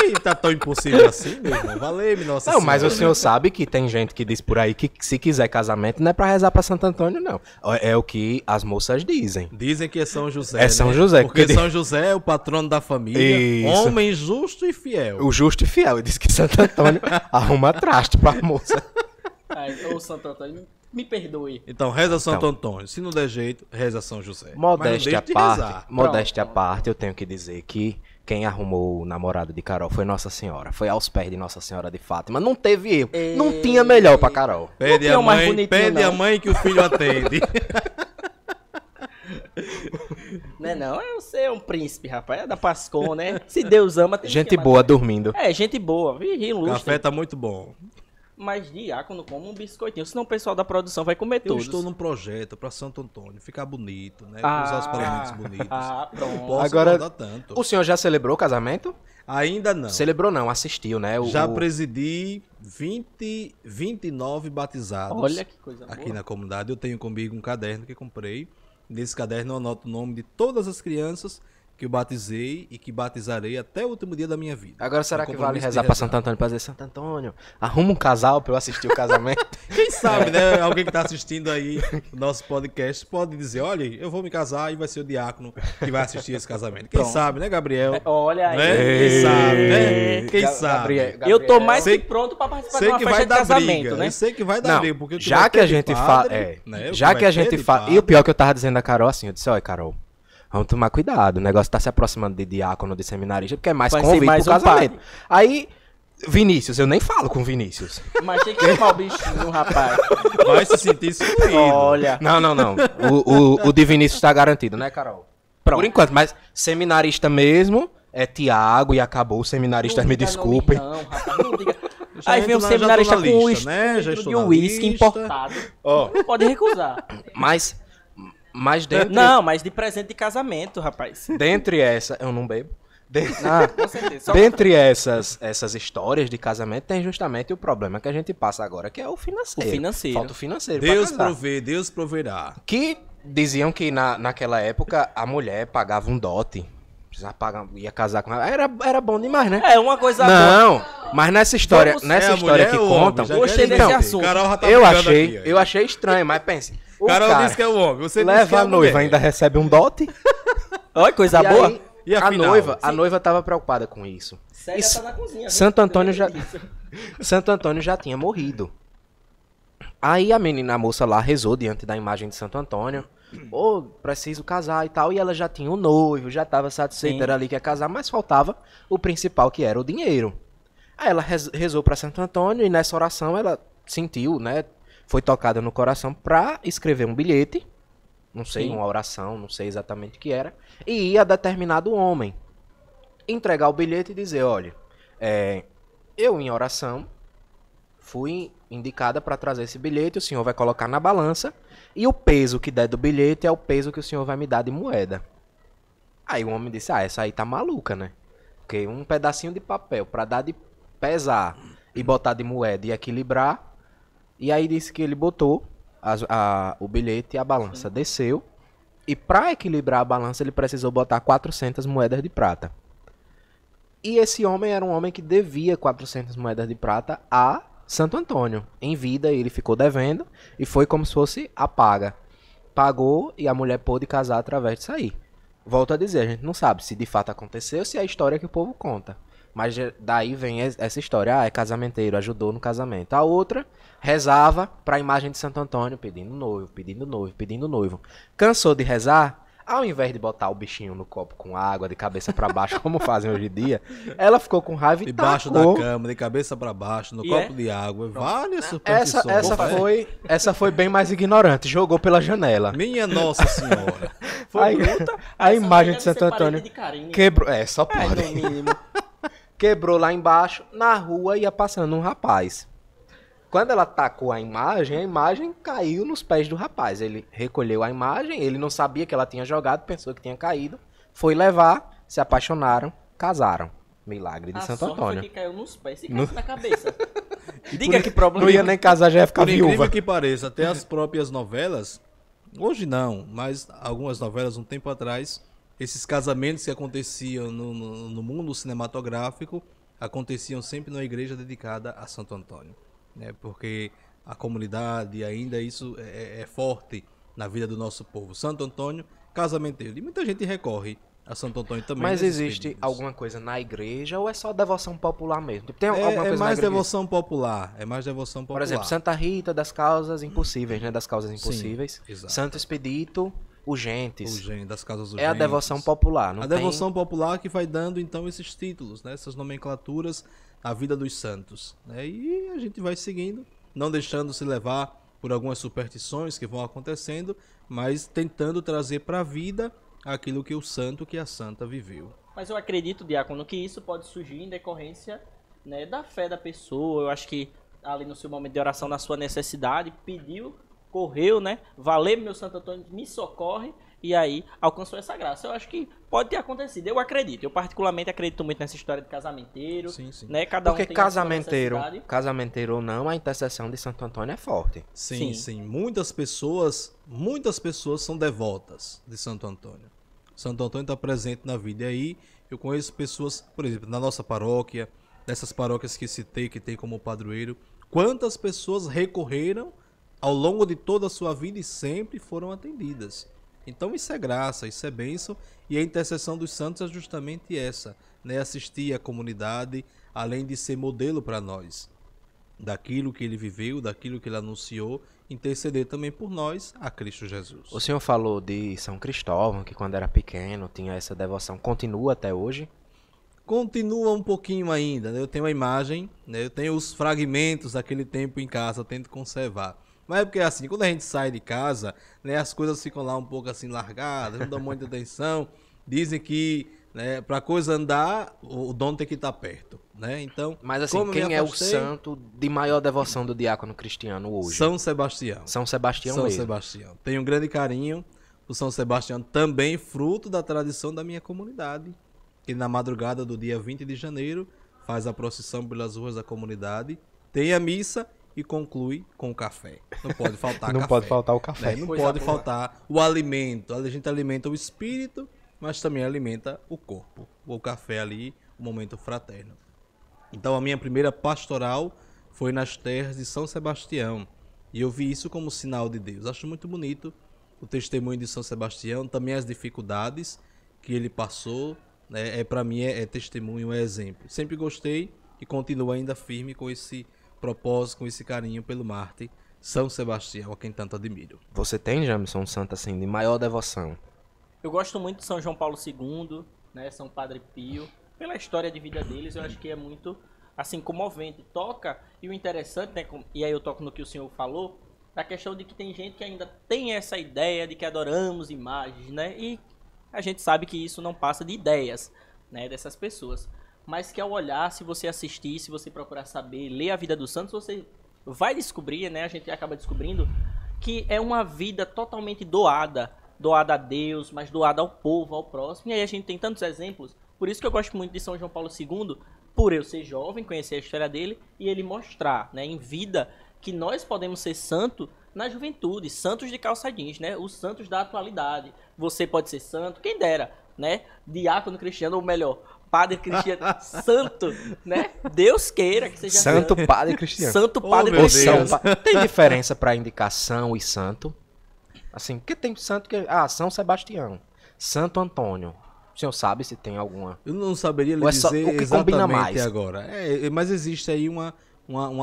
Ih, tá tão impossível assim, meu irmão. Valeu-me, nossa Não, mas o Senhora. senhor sabe que tem gente que diz por aí que se quiser casamento não é pra rezar pra Santo Antônio, não. É o que as moças dizem. Dizem que é São José. É São né? José, Porque porque- São José é o patrono da família, Isso. homem justo e fiel. O justo e fiel. Ele diz que Santo Antônio arruma traste pra moça. Ah, então o Santo Antônio, me perdoe. Então, reza Santo Então. Antônio. Se não der jeito, reza São José. Modéstia à Mas não deixe de parte, rezar. modéstia à Pronto. parte, eu tenho que dizer que quem arrumou o namorado de Carol foi Nossa Senhora. Foi aos pés de Nossa Senhora de Fátima. Não teve erro. Não tinha melhor pra Carol. Pede Não a tem um mais mãe, bonitinho, pede a não. mãe que o filho atende. Não, eu sei um príncipe, rapaz. É da Pascom, né? Se Deus ama, tem Gente que amar boa também. dormindo. É, gente boa. Vigia, O ilustre. café tá muito bom. Mas diácono como um biscoitinho. Senão o pessoal da produção vai comer Eu todos. estou num projeto para Santo Antônio ficar bonito, né? Ah. Usar os paramentos bonitos. Ah, Não pronto. posso Agora- mudar tanto. O senhor já celebrou o casamento? Ainda não. Celebrou não, assistiu, né? Já presidi 29 batizados. Olha que coisa boa. Aqui na comunidade. Eu tenho comigo um caderno que comprei. Nesse caderno eu anoto o nome de todas as crianças que eu batizei e que batizarei até o último dia da minha vida. Agora será Um que vale compromisso de rezar pra Santo Antônio pra dizer, Santo Antônio, arruma um casal pra eu assistir o casamento? Quem sabe, né? Alguém que tá assistindo aí o nosso podcast pode dizer, olha, eu vou me casar e vai ser o diácono que vai assistir esse casamento. Quem Pronto. sabe, né, Gabriel? Olha aí. Né? Quem sabe, né? Quem sabe? Eu tô mais Sei- que pronto pra participar de Sei uma que festa vai de dar casamento, briga. né? Eu sei que vai dar Não, briga, porque o já vai que a ter de gente padre, fala, né? O já que vai a ter gente de fala, e o padre, pior que eu tava dizendo a Carol assim, eu disse, olha Carol, vamos tomar cuidado, o negócio tá se aproximando de diácono, de seminarista, porque é mais Vai ser convite mais pro um casamento. padre. Aí, Vinícius, eu nem falo com Vinícius. Mas tem que chamar o bichinho, rapaz. vai se sentir excluído. Olha. Não. O de Vinícius tá garantido, né, Carol? Pronto. Por enquanto, mas seminarista mesmo é Tiago e acabou. Os seminaristas me Não diga desculpem. nome Não, rapaz, não diga. Já Aí vem o entro na- já tô seminarista na com o lista, né? Já estilo estou de na uísque lista. importado. Ó. Não pode recusar. Mas dentro, Não, mas de presente de casamento, rapaz. dentre essa, eu não bebo. Com certeza. Só Dentre essas histórias de casamento, tem justamente o problema que a gente passa agora, que é o financeiro. O financeiro. Falta o financeiro pra Deus casar. provê, Deus proverá. Que diziam que naquela época a mulher pagava um dote. Precisava pagar, ia casar com ela. Era bom demais, né? É uma coisa boa. Não, mas nessa história, Vamos- nessa É a história mulher que ou o homem? contam, Já Gostei quero desse entender. assunto. Carol já tá eu brigando achei, aqui, ó. eu achei estranho, mas pense. o Carol cara disse que é o homem. Você disse que é leva a a noiva, mulher. ainda recebe um dote. Olha, coisa E boa. aí, E a afinal? noiva tava preocupada com isso. Célia Isso- tá na cozinha. viu? Santo Antônio já Isso. Santo Antônio já tinha morrido. Aí a menina, a moça lá, rezou diante da imagem de Santo Antônio. Ô, preciso casar e tal. E ela já tinha um noivo, já estava satisfeita, Sim. era ali que ia casar, mas faltava o principal, que era o dinheiro. Aí ela rezou para Santo Antônio e nessa oração ela sentiu, né? Foi tocada no coração pra escrever um bilhete. Não sei, Sim. uma oração, não sei exatamente o que era. E ia a determinado homem entregar o bilhete e dizer, olha, eu em oração fui indicada para trazer esse bilhete, o senhor vai colocar na balança e o peso que der do bilhete é o peso que o senhor vai me dar de moeda. Aí o homem disse, essa aí tá maluca, né? Porque um pedacinho de papel para dar de pesar e botar de moeda e equilibrar. E aí disse que ele botou o bilhete e a balança desceu. E para equilibrar a balança ele precisou botar 400 moedas de prata. E esse homem era um homem que devia 400 moedas de prata a Santo Antônio. Em vida ele ficou devendo e foi como se fosse a paga. Pagou e a mulher pôde casar através disso aí. Volto a dizer, a gente não sabe se de fato aconteceu ou se é a história que o povo conta. Mas daí vem essa história, é casamenteiro, ajudou no casamento. A outra rezava para a imagem de Santo Antônio, pedindo noivo, pedindo noivo, pedindo noivo. Cansou de rezar? Ao invés de botar o bichinho no copo com água, de cabeça para baixo, como fazem hoje em dia, ela ficou com raiva e Debaixo tacou. da cama, de cabeça para baixo, no E copo de água, várias Essa, superstições. essa foi bem mais ignorante, jogou pela janela. Minha Nossa Senhora. Aí, a imagem de Santo Antônio quebrou, só É, pode. no mínimo. Quebrou lá embaixo, na rua ia passando um rapaz. Quando ela tacou a imagem caiu nos pés do rapaz. Ele recolheu a imagem, ele não sabia que ela tinha jogado, pensou que tinha caído, foi levar, se apaixonaram, casaram. Milagre de A Santo sorte Antônio. foi que caiu nos pés e caiu na cabeça. Diga que problema. Não ia nem casar, já ia ficar Por incrível viúva. que pareça, até as próprias novelas, hoje não, mas algumas novelas um tempo atrás, esses casamentos que aconteciam no mundo cinematográfico, aconteciam sempre numa igreja dedicada a Santo Antônio. Né? Porque a comunidade, ainda isso é forte na vida do nosso povo. Santo Antônio, casamenteiro. E muita gente recorre a Santo Antônio também. Mas nesses existe pedidos. alguma coisa na igreja ou é só devoção popular mesmo? Tipo, tem alguma É coisa na mais igreja? devoção popular. É mais devoção popular. Por exemplo, Santa Rita das causas impossíveis, né? Das causas impossíveis. exato. Santo Expedito, urgentes. Das casas É a urgentes. devoção popular, não A tem... devoção popular que vai dando então esses títulos, né? Essas nomenclaturas à vida dos santos. Né? E a gente vai seguindo, não deixando se levar por algumas superstições que vão acontecendo, mas tentando trazer para a vida aquilo que o santo, que a santa viveu. Mas eu acredito, Diácono, que isso pode surgir em decorrência, né, da fé da pessoa. Eu acho que ali no seu momento de oração, na sua necessidade, pediu, correu, né? Valeu, meu Santo Antônio, me socorre. E aí alcançou essa graça. Eu acho que pode ter acontecido. Eu acredito. Eu particularmente acredito muito nessa história de casamenteiro. Sim, sim. Né? Cada Porque tem a sua casamenteiro, necessidade. casamenteiro ou não, a intercessão de Santo Antônio é forte. Sim, Sim. sim. Muitas pessoas são devotas de Santo Antônio. Santo Antônio está presente na vida. E aí eu conheço pessoas, por exemplo, na nossa paróquia, dessas paróquias que citei, que tem como padroeiro, quantas pessoas recorreram ao longo de toda a sua vida e sempre foram atendidas. Então isso é graça, isso é bênção, e a intercessão dos santos é justamente essa, né? Assistir a comunidade, além de ser modelo para nós, daquilo que ele viveu, daquilo que ele anunciou, interceder também por nós, a Cristo Jesus. O senhor falou de São Cristóvão, que quando era pequeno tinha essa devoção. Continua até hoje? Continua um pouquinho ainda, né? Eu tenho a imagem, né? Eu tenho os fragmentos daquele tempo em casa, eu tento conservar. Mas é porque assim, quando a gente sai de casa, né, as coisas ficam lá um pouco assim largadas, não dão muita atenção. Dizem que, né, para coisa andar, o dono tem que estar perto, né? Então, Mas assim, como me quem é o afastei, santo de maior devoção do diácono cristiano hoje? São Sebastião. São Sebastião São mesmo. Sebastião. Tenho um grande carinho por São Sebastião, também fruto da tradição da minha comunidade, que na madrugada do dia 20 de janeiro faz a procissão pelas ruas da comunidade, tem a missa e conclui com o café. Não pode faltar Não café. pode faltar o café. Né? Não Coisa pode boa. faltar o alimento. A gente alimenta o espírito, mas também alimenta o corpo. O café ali, o momento fraterno. Então a minha primeira pastoral foi nas terras de São Sebastião. E eu vi isso como sinal de Deus. Acho muito bonito o testemunho de São Sebastião, também as dificuldades que ele passou. Né? Para mim é testemunho, é exemplo. Sempre gostei e continuo ainda firme com esse propósito, com esse carinho pelo Marte São Sebastião, a quem tanto admiro. Você tem, Jamison, um santo assim, de maior devoção? Eu gosto muito de São João Paulo II, né, São Padre Pio. Pela história de vida deles, eu acho que é muito, assim, comovente. Toca, e o interessante, né, e aí eu toco no que o senhor falou, da questão de que tem gente que ainda tem essa ideia de que adoramos imagens, né, e a gente sabe que isso não passa de ideias, né, dessas pessoas. Mas que ao olhar, se você assistir, se você procurar saber, ler a vida dos santos, você vai descobrir, né, a gente acaba descobrindo, que é uma vida totalmente doada a Deus, mas doada ao povo, ao próximo. E aí a gente tem tantos exemplos. Por isso que eu gosto muito de São João Paulo II, por eu ser jovem, conhecer a história dele, e ele mostrar, né, em vida, que nós podemos ser santos na juventude, santos de calça jeans, né, os santos da atualidade. Você pode ser santo, quem dera, né, diácono cristiano, ou melhor, Padre Cristiano, santo, né? Deus queira que seja Santo Padre Cristiano. Santo Padre meu Cristiano. Deus. Tem diferença pra indicação e santo? Assim, porque tem santo que... Ah, São Sebastião. Santo Antônio. O senhor sabe se tem alguma... Eu não saberia lhe Ou é só dizer o que combina exatamente mais? agora. Mas existe aí uma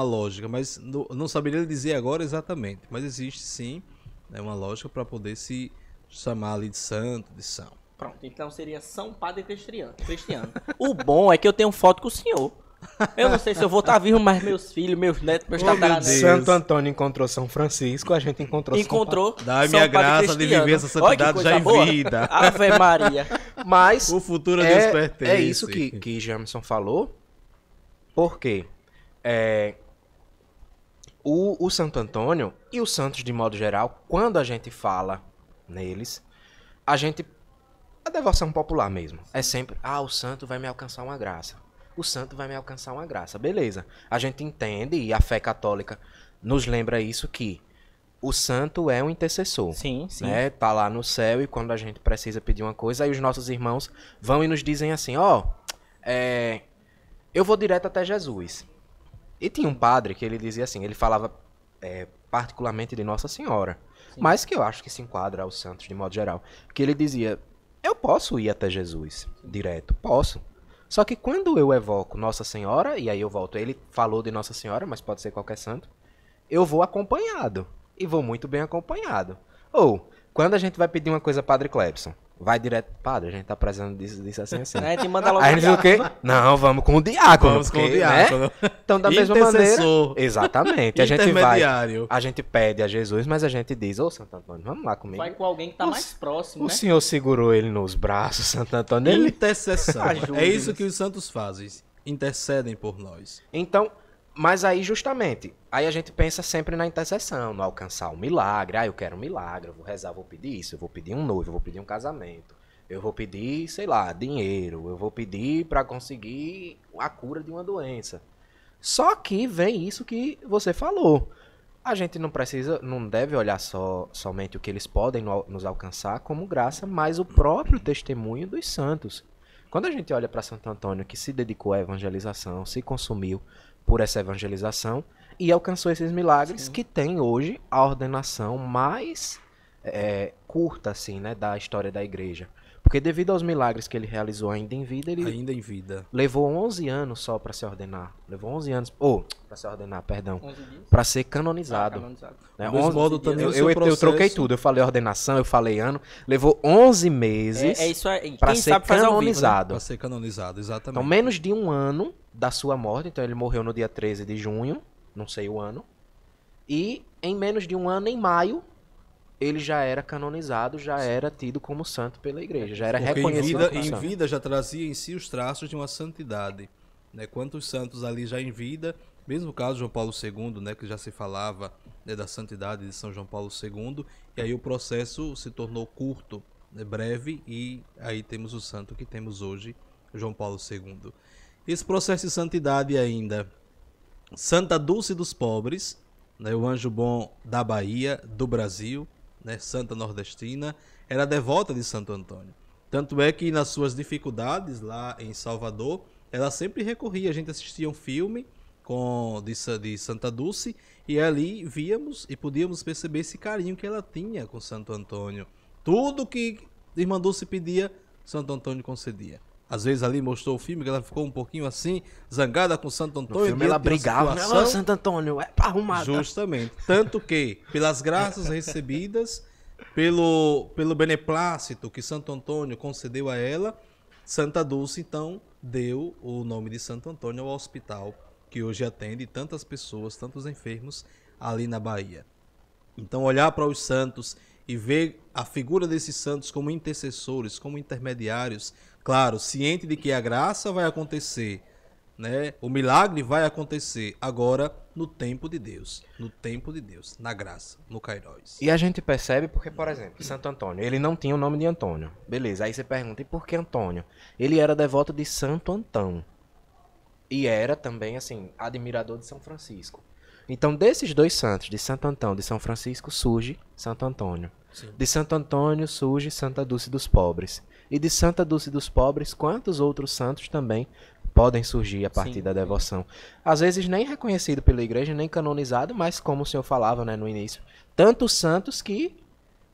lógica, mas não saberia lhe dizer agora exatamente. Mas existe sim, né, uma lógica para poder se chamar ali de santo, de São. Pronto, então seria São Padre Cristiano. O bom é que eu tenho foto com o senhor. Eu não sei se eu vou estar vivo, mas meus filhos, meus netos, meus Oh, meu tataranetos. Deus. Santo Antônio encontrou São Francisco, a gente encontrou Encontrou Dá-me São a Padre graça de Cristiano. viver essa Olha que santidade coisa já em boa. vida. Ave Maria. São Paulo. Mas O futuro a Deus pertence. é isso que Jameson falou. Por quê? O Santo Antônio e os santos de modo geral, quando a gente fala neles, a devoção popular mesmo. É sempre, o santo vai me alcançar uma graça. O santo vai me alcançar uma graça. Beleza. A gente entende, e a fé católica nos lembra isso, que o santo é um intercessor. Sim, sim. Né? Tá lá no céu e quando a gente precisa pedir uma coisa, aí os nossos irmãos vão e nos dizem assim, eu vou direto até Jesus. E tinha um padre que ele dizia assim, ele falava particularmente de Nossa Senhora, mas que eu acho que se enquadra aos santos de modo geral, que ele dizia, eu posso ir até Jesus direto, posso. Só que quando eu evoco Nossa Senhora, e aí eu volto, ele falou de Nossa Senhora, mas pode ser qualquer santo, eu vou acompanhado, e vou muito bem acompanhado. Ou, quando a gente vai pedir uma coisa Padre Clebson, vai direto, padre, a gente tá precisando disso assim, assim. A gente manda logo Aí a gente diz o quê? Não, vamos com o diácono. Vamos com o porque, diácono. né? Então, da mesma maneira... Intercessor. Exatamente. A gente vai, Intermediário. a gente pede a Jesus, mas a gente diz, ô Santo Antônio, vamos lá comigo. Vai com alguém que tá mais próximo, O né? senhor segurou ele nos braços, Santo Antônio. Ele... Intercessão. Ajude-nos. É isso que os santos fazem. Intercedem por nós. Então, mas aí justamente, aí a gente pensa sempre na intercessão, no alcançar um milagre. Eu quero um milagre, eu vou rezar, eu vou pedir isso, eu vou pedir um noivo, eu vou pedir um casamento. Eu vou pedir, sei lá, dinheiro. Eu vou pedir para conseguir a cura de uma doença. Só que vem isso que você falou. A gente não deve olhar somente o que eles podem nos alcançar como graça, mas o próprio testemunho dos santos. Quando a gente olha para Santo Antônio, que se dedicou à evangelização, se consumiu por essa evangelização e alcançou esses milagres, sim, que tem hoje a ordenação mais curta, assim, né, da história da igreja. Porque devido aos milagres que ele realizou ainda em vida, ele levou 11 anos só para se ordenar. Levou 11 anos, para se ordenar, perdão, para ser canonizado. Né? Eu troquei tudo, eu falei ordenação, eu falei ano. Levou 11 meses para ser canonizado. Para ser canonizado, exatamente. Então, menos de um ano da sua morte. Então, ele morreu no dia 13 de junho, não sei o ano. E em menos de um ano, em maio, ele já era canonizado, já era tido como santo pela igreja, já era reconhecido como santo. Em vida já trazia em si os traços de uma santidade. Né? Quantos santos ali já em vida, mesmo o caso de João Paulo II, né, que já se falava, né, da santidade de São João Paulo II, e aí o processo se tornou curto, né, breve, e aí temos o santo que temos hoje, João Paulo II. Esse processo de santidade ainda, Santa Dulce dos Pobres, né, o anjo bom da Bahia, do Brasil, né, santa nordestina, era devota de Santo Antônio. Tanto é que nas suas dificuldades lá em Salvador, ela sempre recorria. A gente assistia um filme de Santa Dulce e ali víamos e podíamos perceber esse carinho que ela tinha com Santo Antônio. Tudo que Irmã Dulce pedia, Santo Antônio concedia. Às vezes ali mostrou o filme que ela ficou um pouquinho assim, zangada com Santo Antônio. No filme ela brigava, Santo Antônio, é arrumado. Justamente. Tanto que, pelas graças recebidas, pelo beneplácito que Santo Antônio concedeu a ela, Santa Dulce, então, deu o nome de Santo Antônio ao hospital, que hoje atende tantas pessoas, tantos enfermos, ali na Bahia. Então, olhar para os santos e ver a figura desses santos como intercessores, como intermediários, claro, ciente de que a graça vai acontecer, né? O milagre vai acontecer agora no tempo de Deus, na graça, no Kairos. E a gente percebe porque, por exemplo, Santo Antônio, ele não tinha o nome de Antônio. Beleza, aí você pergunta, e por que Antônio? Ele era devoto de Santo Antão. E era também, assim, admirador de São Francisco. Então, desses dois santos, de Santo Antão e de São Francisco, surge Santo Antônio. Sim. De Santo Antônio surge Santa Dulce dos Pobres. E de Santa Dulce dos Pobres, quantos outros santos também podem surgir a partir Sim, da sim. devoção. Às vezes nem reconhecido pela igreja, nem canonizado, mas como o senhor falava, né, no início, tantos santos que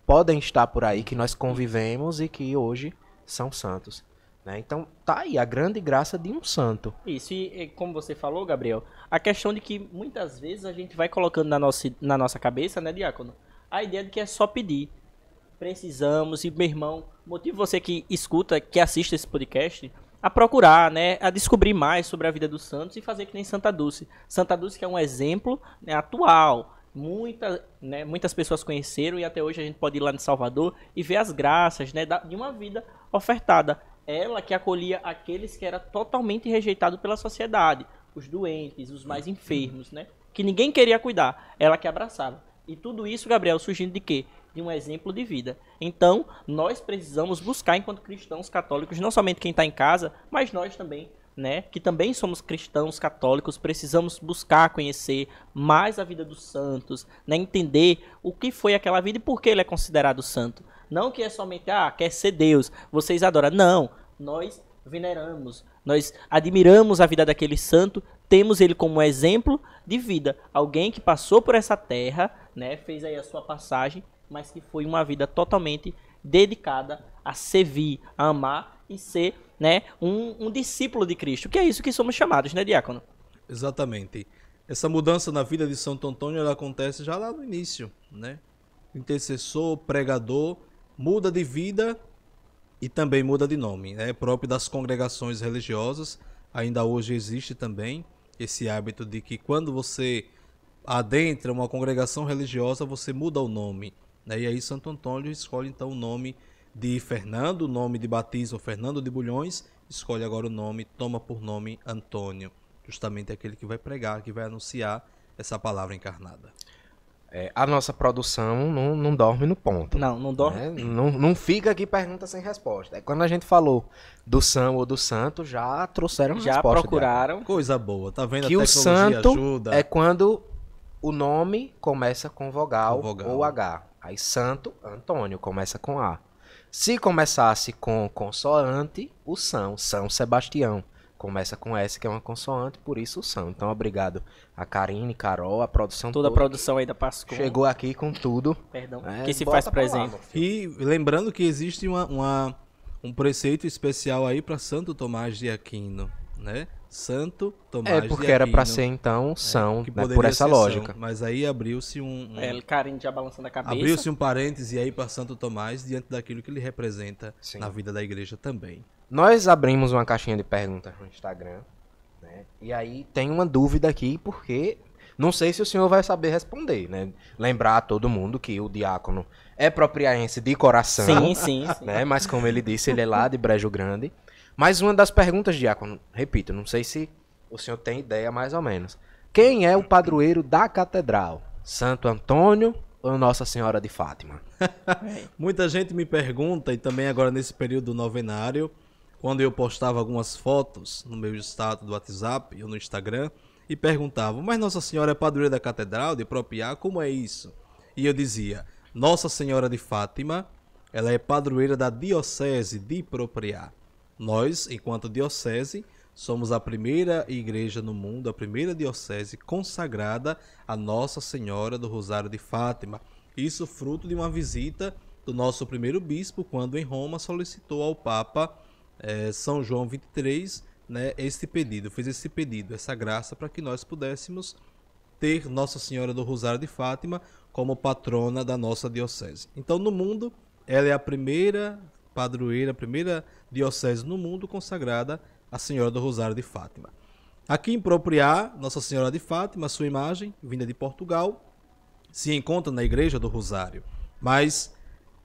podem estar por aí, que nós convivemos e que hoje são santos. Né? Então tá aí a grande graça de um santo. Isso, e como você falou, Gabriel, a questão de que muitas vezes a gente vai colocando na nossa cabeça, né, diácono, a ideia de que é só pedir. Precisamos, e meu irmão, motivo você que escuta, que assiste esse podcast, a procurar, né, a descobrir mais sobre a vida dos santos e fazer que nem Santa Dulce. Santa Dulce que é um exemplo, né, atual. Muitas pessoas conheceram e até hoje a gente pode ir lá em Salvador e ver as graças, né, de uma vida ofertada. Ela que acolhia aqueles que eram totalmente rejeitados pela sociedade, os doentes, os mais enfermos, né, que ninguém queria cuidar, ela que abraçava. E tudo isso, Gabriel, surgindo de quê? De um exemplo de vida. Então, nós precisamos buscar, enquanto cristãos católicos, não somente quem está em casa, mas nós também, né, que também somos cristãos católicos, precisamos buscar conhecer mais a vida dos santos, né, entender o que foi aquela vida e por que ele é considerado santo. Não que é somente, quer ser Deus, vocês adoram. Não, nós veneramos, nós admiramos a vida daquele santo, temos ele como exemplo de vida. Alguém que passou por essa terra, né, fez aí a sua passagem, mas que foi uma vida totalmente dedicada a servir, a amar e ser, né, um discípulo de Cristo, que é isso que somos chamados, né, diácono? Exatamente. Essa mudança na vida de Santo Antônio ela acontece já lá no início, né? Intercessor, pregador, muda de vida e também muda de nome. É próprio das congregações religiosas. Ainda hoje existe também esse hábito de que quando você adentra uma congregação religiosa, você muda o nome. Né? E aí Santo Antônio escolhe então o nome de Fernando, o nome de batismo Fernando de Bulhões, escolhe agora o nome, toma por nome Antônio. Justamente aquele que vai pregar, que vai anunciar essa palavra encarnada. A nossa produção não dorme no ponto. Não dorme. Né? Não fica aqui pergunta sem resposta. Quando a gente falou do São ou do Santo, já trouxeram Já resposta. procuraram. Coisa boa, tá vendo? Que A o tecnologia santo ajuda. é quando o nome começa com vogal, Com vogal. ou H. Aí Santo Antônio começa com A. Se começasse com consoante, o São Sebastião. Começa com S, que é uma consoante, por isso o São. Então, obrigado a Karine, Carol, a produção Toda a produção aí da Pascom. chegou aqui com tudo. Perdão. É, Que se bota faz pra lá, presente. meu filho. E lembrando que existe um preceito especial aí para Santo Tomás de Aquino, né? Santo Tomás de Aquino. Porque era pra ser, então, São, que né, poderia por essa ser lógica. São, mas aí abriu-se Karine já balançando a cabeça. abriu-se um parêntese aí para Santo Tomás diante daquilo que ele representa Sim. na vida da igreja também. Nós abrimos uma caixinha de perguntas no Instagram, né? E aí tem uma dúvida aqui, porque não sei se o senhor vai saber responder, né? Lembrar a todo mundo que o diácono é propriaense de coração, Sim. né? Mas como ele disse, ele é lá de Brejo Grande. Mas uma das perguntas, diácono, repito, não sei se o senhor tem ideia mais ou menos. Quem é o padroeiro da catedral? Santo Antônio ou Nossa Senhora de Fátima? Muita gente me pergunta, e também agora nesse período novenário, quando eu postava algumas fotos no meu status do WhatsApp ou no Instagram, e perguntavam, mas Nossa Senhora é padroeira da Catedral de Propriá, como é isso? E eu dizia, Nossa Senhora de Fátima, ela é padroeira da Diocese de Propriá. Nós, enquanto diocese, somos a primeira igreja no mundo, a primeira diocese consagrada a Nossa Senhora do Rosário de Fátima. Isso fruto de uma visita do nosso primeiro bispo, quando em Roma solicitou ao Papa São João XXIII, né, fez esse pedido, essa graça, para que nós pudéssemos ter Nossa Senhora do Rosário de Fátima como patrona da nossa diocese. Então, no mundo, ela é a primeira padroeira, a primeira diocese no mundo consagrada à Senhora do Rosário de Fátima. Aqui em Propriá, Nossa Senhora de Fátima, sua imagem, vinda de Portugal, se encontra na Igreja do Rosário, mas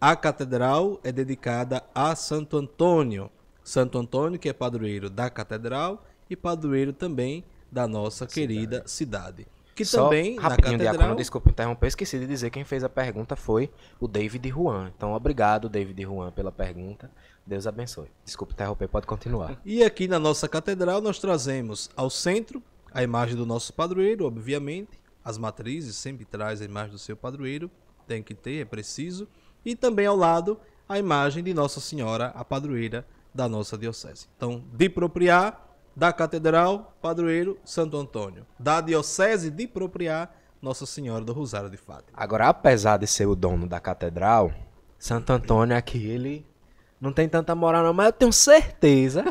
a catedral é dedicada a Santo Antônio. Santo Antônio, que é padroeiro da catedral e padroeiro também da nossa querida cidade. Que Só também, na rapidinho, catedral... diácono, desculpa interromper, esqueci de dizer quem fez a pergunta foi o David Juan. Então, obrigado, David Juan, pela pergunta. Deus abençoe. Desculpa interromper, pode continuar. E aqui na nossa catedral nós trazemos ao centro a imagem do nosso padroeiro, obviamente, as matrizes sempre traz a imagem do seu padroeiro, tem que ter, é preciso. E também ao lado a imagem de Nossa Senhora, a padroeira da nossa diocese. Então, de Propriá, da Catedral, padroeiro Santo Antônio. Da diocese de Propriá, Nossa Senhora do Rosário de Fátima. Agora, apesar de ser o dono da catedral, Santo Antônio aqui, ele não tem tanta moral não, mas eu tenho certeza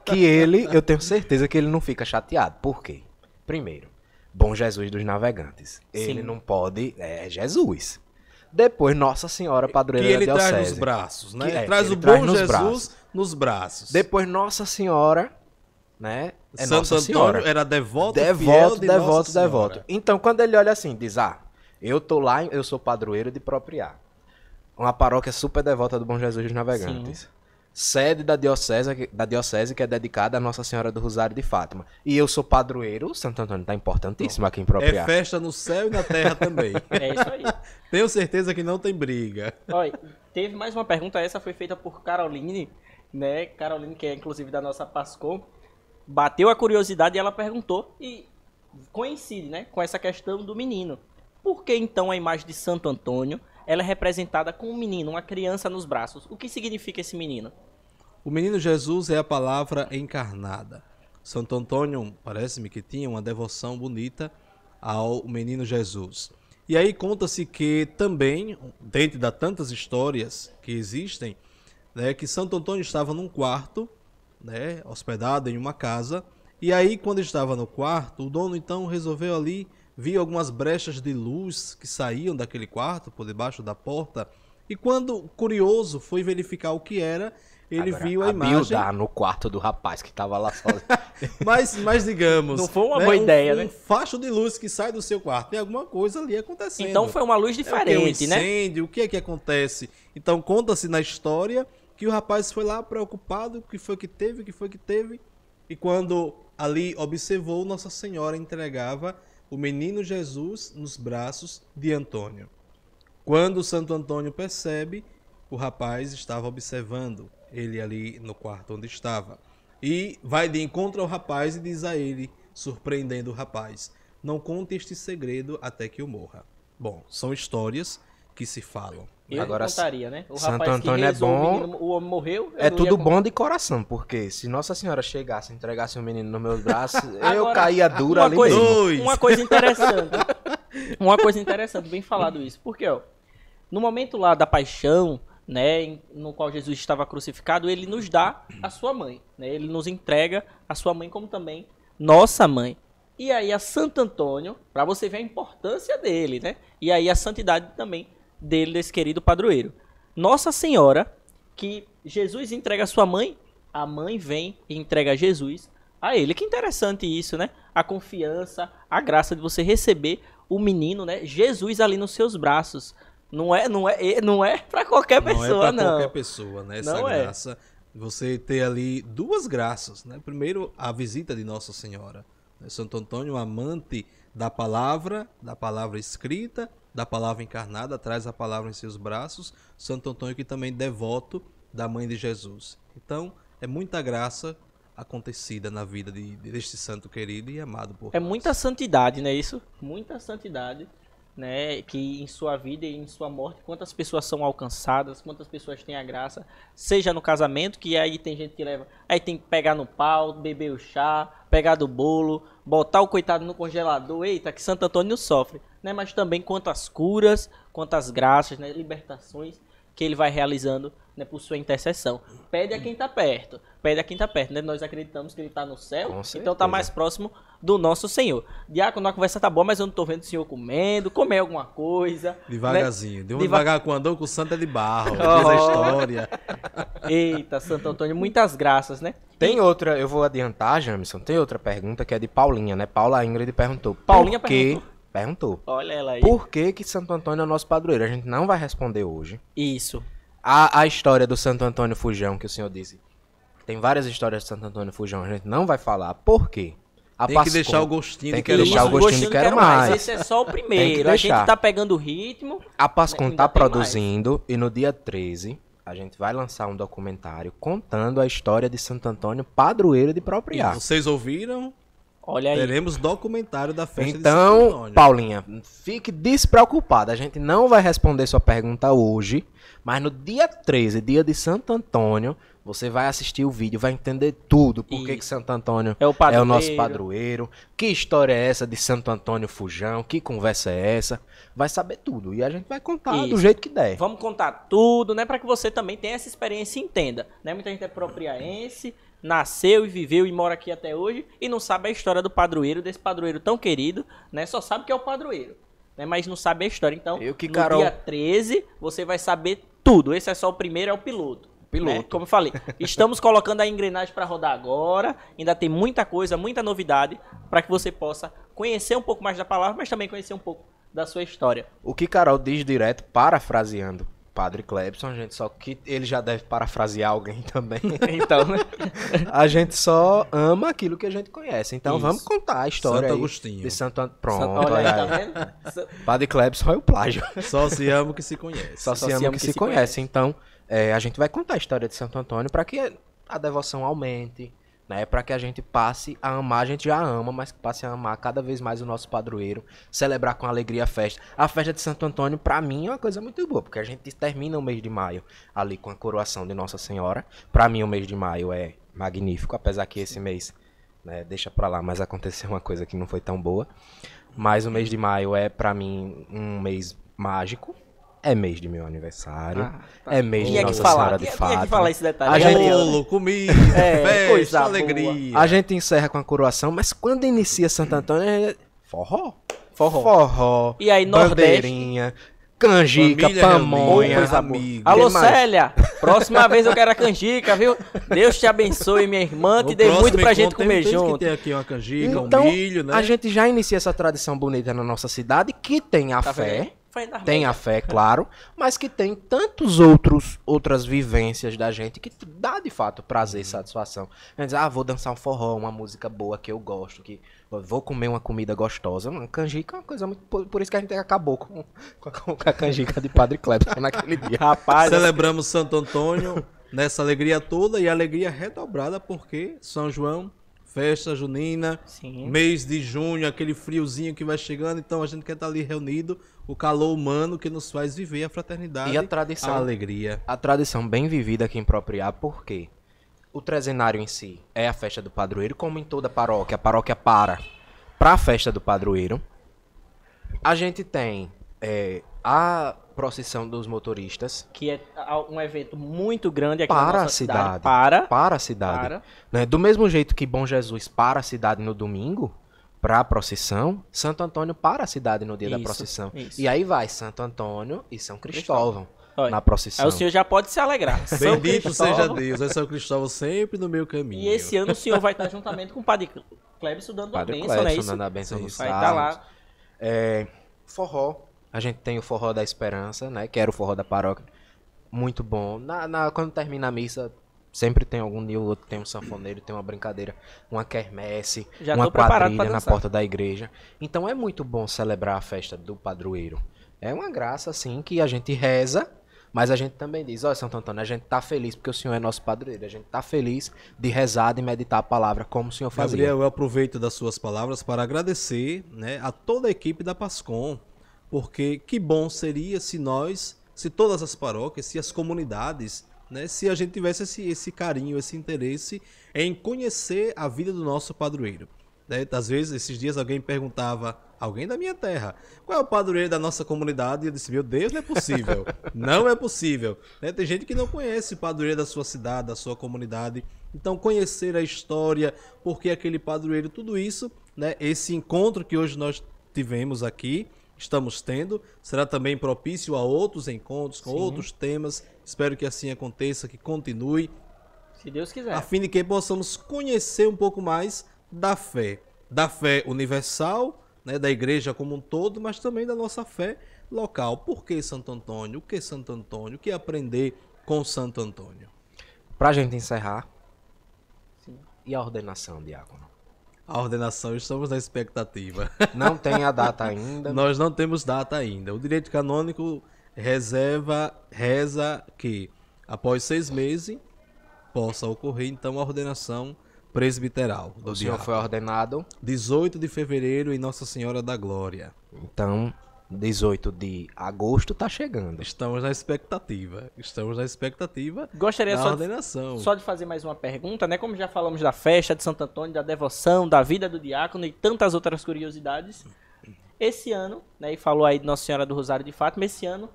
que ele não fica chateado. Por quê? Primeiro, Bom Jesus dos Navegantes. Ele Sim. não pode, é Jesus. Depois, Nossa Senhora, Que padroeira ele da diocese. traz nos braços, né? Que traz ele o traz bom nos Jesus braços. nos braços. Depois, Nossa Senhora, né? É Santo Nossa Antônio Senhora. era devoto, Devoto, fiel de devoto, Nossa Senhora. devoto. Então, quando ele olha assim, diz, eu tô lá, eu sou padroeiro de Propriá. Uma paróquia super devota do Bom Jesus dos Navegantes. Sede da diocese que é dedicada a Nossa Senhora do Rosário de Fátima. E eu sou padroeiro, Santo Antônio tá importantíssimo aqui em Propriá. É festa no céu e na terra também. É isso aí. Tenho certeza que não tem briga. Olha, teve mais uma pergunta, essa foi feita por Caroline, né? Caroline, que é inclusive da nossa Pascom, bateu a curiosidade e ela perguntou, e coincide, né, com essa questão do menino. Por que então a imagem de Santo Antônio, ela é representada com um menino, uma criança nos braços? O que significa esse menino? O menino Jesus é a palavra encarnada. Santo Antônio, parece-me que tinha uma devoção bonita ao menino Jesus. E aí conta-se que também, dentro das tantas histórias que existem, né, que Santo Antônio estava num quarto, né, hospedado em uma casa, e aí quando estava no quarto, o dono então resolveu ali, viu algumas brechas de luz que saíam daquele quarto, por debaixo da porta, e quando, curioso, foi verificar o que era, ele Agora, viu a imagem. Bildar no quarto do rapaz que tava lá sozinho. Mas digamos... Não foi uma boa ideia, né? Um facho de luz que sai do seu quarto, tem alguma coisa ali acontecendo. Então foi uma luz É diferente, um né? incêndio, o que é que acontece? Então conta-se na história que o rapaz foi lá preocupado, o que foi que teve, e quando ali observou, Nossa Senhora entregava o menino Jesus nos braços de Antônio. Quando Santo Antônio percebe, o rapaz estava observando ele ali no quarto onde estava. E vai de encontro ao rapaz e diz a ele, surpreendendo o rapaz, não conte este segredo até que eu morra. Bom, são histórias que se falam. Eu Agora, não contaria, né? O Santo rapaz Antônio que é rezou, bom. o menino, o homem morreu. eu É não tudo ia bom de coração, porque se Nossa Senhora chegasse e entregasse um menino nos meus braços, eu Agora, caía dura ali coisa, mesmo. Dois. uma coisa interessante. Uma coisa interessante, bem falado isso. Porque, ó, no momento lá da paixão, né, no qual Jesus estava crucificado, ele nos dá a sua mãe, né? Ele nos entrega a sua mãe como também nossa mãe. E aí a Santo Antônio, para você ver a importância dele, né? E aí a santidade também dele, desse querido padroeiro. Nossa Senhora, que Jesus entrega a sua mãe, a mãe vem e entrega Jesus a ele. Que interessante isso, né? A confiança, a graça de você receber o menino, né? Jesus ali nos seus braços. Não é para qualquer pessoa, Não é para não. qualquer pessoa, né? Essa Não é. graça, você ter ali duas graças, né? Primeiro, a visita de Nossa Senhora. Santo Antônio, amante da palavra escrita, da palavra encarnada, traz a palavra em seus braços. Santo Antônio que também é devoto da Mãe de Jesus. Então, é muita graça acontecida na vida deste santo querido e amado por É nós. muita santidade, né? Isso? Muita santidade, né? Que em sua vida e em sua morte, quantas pessoas são alcançadas, quantas pessoas têm a graça, seja no casamento, que aí tem gente que leva, aí tem que pegar no pau, beber o chá, pegar do bolo, botar o coitado no congelador, eita, que Santo Antônio sofre, né? Mas também quantas curas, quantas graças, né? Libertações que ele vai realizando, né, por sua intercessão. Pede a quem está perto, né? Nós acreditamos que ele está no céu, Com então certeza. está mais próximo do nosso Senhor. Diácono, a conversa tá boa, mas eu não tô vendo o senhor comer alguma coisa. Devagarzinho. Né? Devagar com andou com o santo é de barro. Diz Oh. a história. Eita, Santo Antônio, muitas graças, né? Tem outra, eu vou adiantar, Jamison, tem outra pergunta que é de Paulinha, né? Paula Ingrid perguntou. Paulinha por que... Perguntou. Olha ela aí. Por que Santo Antônio é o nosso padroeiro? A gente não vai responder hoje. Isso. A história do Santo Antônio Fujão, que o senhor disse. Tem várias histórias de Santo Antônio Fujão, a gente não vai falar. Por quê? A Tem que Pascom- deixar o gostinho Tem de que quero deixar mais. o gostinho de quero mais. Esse é só o Tem que primeiro. A gente deixar. tá pegando o ritmo. A Pascom Ainda tá tem mais. produzindo e no dia 13 a gente vai lançar um documentário contando a história de Santo Antônio, padroeiro de Propriá. Vocês ouviram? Olha aí. Teremos documentário da festa de Santo Então, Antônio. Paulinha, fique despreocupada. A gente não vai responder sua pergunta hoje, mas no dia 13, dia de Santo Antônio, você vai assistir o vídeo, vai entender tudo. Por que Isso. que Santo Antônio É o padroeiro. nosso padroeiro, que história é essa de Santo Antônio Fujão, que conversa é essa. Vai saber tudo e a gente vai contar do Isso. jeito que der. Vamos contar tudo, né? Para que você também tenha essa experiência e entenda. Né? Muita gente é propriaense, nasceu e viveu e mora aqui até hoje e não sabe a história do padroeiro, desse padroeiro tão querido, né? Só sabe que é o padroeiro, né? Mas não sabe a história. Então, Eu que, no Carol- dia 13, você vai saber tudo. Esse é só o primeiro, é o piloto. Piloto. Né? Como eu falei, estamos colocando a engrenagem para rodar agora. Ainda tem muita coisa, muita novidade para que você possa conhecer um pouco mais da palavra, mas também conhecer um pouco da sua história. O que Carol diz direto, parafraseando Padre Clebson, gente, só que ele já deve parafrasear alguém também. Então, né? A gente só ama aquilo que a gente conhece. Então Isso. vamos contar a história Santo aí Agostinho. de Santo Antônio. Pronto, Olha aí, tá olha aí. vendo? Padre Clebson é o plágio. Só se ama o que se conhece. Só se ama que se conhece. Então, a gente vai contar a história de Santo Antônio para que a devoção aumente, né? Para que a gente passe a amar, a gente já ama, mas que passe a amar cada vez mais o nosso padroeiro, celebrar com alegria a festa. A festa de Santo Antônio, para mim, é uma coisa muito boa, porque a gente termina o mês de maio ali com a coroação de Nossa Senhora. Para mim, o mês de maio é magnífico, apesar que esse mês, né, deixa pra lá, mas aconteceu uma coisa que não foi tão boa. Mas o mês de maio é, para mim, um mês mágico. É mês de meu aniversário. É mês Quem de é que Nossa fala? Senhora de Quem é Fátima. que fala esse detalhe? A gente- Bolo, comida, É, coisa festa, boa. alegria. A gente encerra com a coroação, mas quando inicia Santo Antônio é forró. Forró. Forró. E aí, Nordeste? Bandeirinha, canjica, Família pamonha. reunida, coisa amigo. Alô, Quem mais? Célia, próxima vez eu quero a canjica, viu? Deus te abençoe, minha irmã, te No dê muito próximo pra gente encontro comer temos junto. que ter aqui uma canjica, Então, um milho, né? a gente já inicia essa tradição bonita na nossa cidade, que tem a Tá fé. vendo? Foi na Tem a Arménia. fé, claro, mas que tem tantos outras vivências da gente que dá de fato prazer e satisfação. A gente diz, vou dançar um forró, uma música boa que eu gosto, que vou comer uma comida gostosa. Uma canjica é uma coisa muito. Por isso que a gente acabou com a canjica de Padre Clebson naquele dia. Rapaz, Celebramos Santo Antônio nessa alegria toda e alegria redobrada porque São João, festa junina, sim. mês de junho, aquele friozinho que vai chegando, então a gente quer estar ali reunido, o calor humano que nos faz viver a fraternidade, E a tradição. a alegria. A tradição bem vivida aqui em Propriá, porque o trezenário em si é a festa do padroeiro, como em toda paróquia, a paróquia para a festa do padroeiro. A gente tem a procissão dos motoristas Que é um evento muito grande aqui na para nossa a cidade. Para. a cidade. Né? Do mesmo jeito que Bom Jesus para a cidade no domingo, para a procissão, Santo Antônio para a cidade no dia da Isso, procissão. isso. E aí vai Santo Antônio e São Cristóvão Olha, na procissão. Aí o senhor já pode se alegrar. São Bendito seja Cristóvão. Deus, é São Cristóvão sempre no meu caminho. E esse ano o senhor vai estar juntamente com o Padre Clebson dando a Padre bênção, não é Clebson isso? dando a bênção no Vai sábado. estar lá. Forró. A gente tem o Forró da Esperança, né? Que era o forró da paróquia. Muito bom. Quando termina a missa, sempre tem algum dia ou outro, tem um sanfoneiro, tem uma brincadeira, uma quermesse, Já uma tô preparado quadrilha pra na dançar. porta da igreja. Então é muito bom celebrar a festa do padroeiro. É uma graça, assim, que a gente reza, mas a gente também diz, olha, Santo Antônio, a gente tá feliz porque o senhor é nosso padroeiro. A gente tá feliz de rezar, de meditar a palavra como o senhor fazia. Gabriel, eu aproveito das suas palavras para agradecer, né, a toda a equipe da Pascom, porque que bom seria se todas as paróquias, se as comunidades, né, se a gente tivesse esse carinho, esse interesse em conhecer a vida do nosso padroeiro. Né? Às vezes, esses dias alguém perguntava, alguém da minha terra, qual é o padroeiro da nossa comunidade? E eu disse, meu Deus, não é possível. Não é possível. Né? Tem gente que não conhece o padroeiro da sua cidade, da sua comunidade. Então, conhecer a história, porque aquele padroeiro, tudo isso, né? Esse encontro que hoje nós tivemos aqui, estamos tendo, será também propício a outros encontros, com outros temas. Espero que assim aconteça, que continue, Se Deus quiser. a fim de que possamos conhecer um pouco mais da fé universal, né, da igreja como um todo, mas também da nossa fé local. Por que Santo Antônio? O que Santo Antônio? O que aprender com Santo Antônio? Pra gente encerrar, Sim. e a ordenação, diácono? A ordenação, estamos na expectativa. Não tem a data ainda. Nós não temos data ainda. O direito canônico reza que após 6 meses possa ocorrer então a ordenação presbiteral do O senhor diácono. foi ordenado, 18 de fevereiro em Nossa Senhora da Glória. então 18 de agosto tá chegando. Estamos na expectativa. Estamos na expectativa Gostaria da só ordenação. só de fazer mais uma pergunta, né? Como já falamos da festa de Santo Antônio, da devoção, da vida do diácono e tantas outras curiosidades, esse ano, né, e falou aí de Nossa Senhora do Rosário de Fátima, esse ano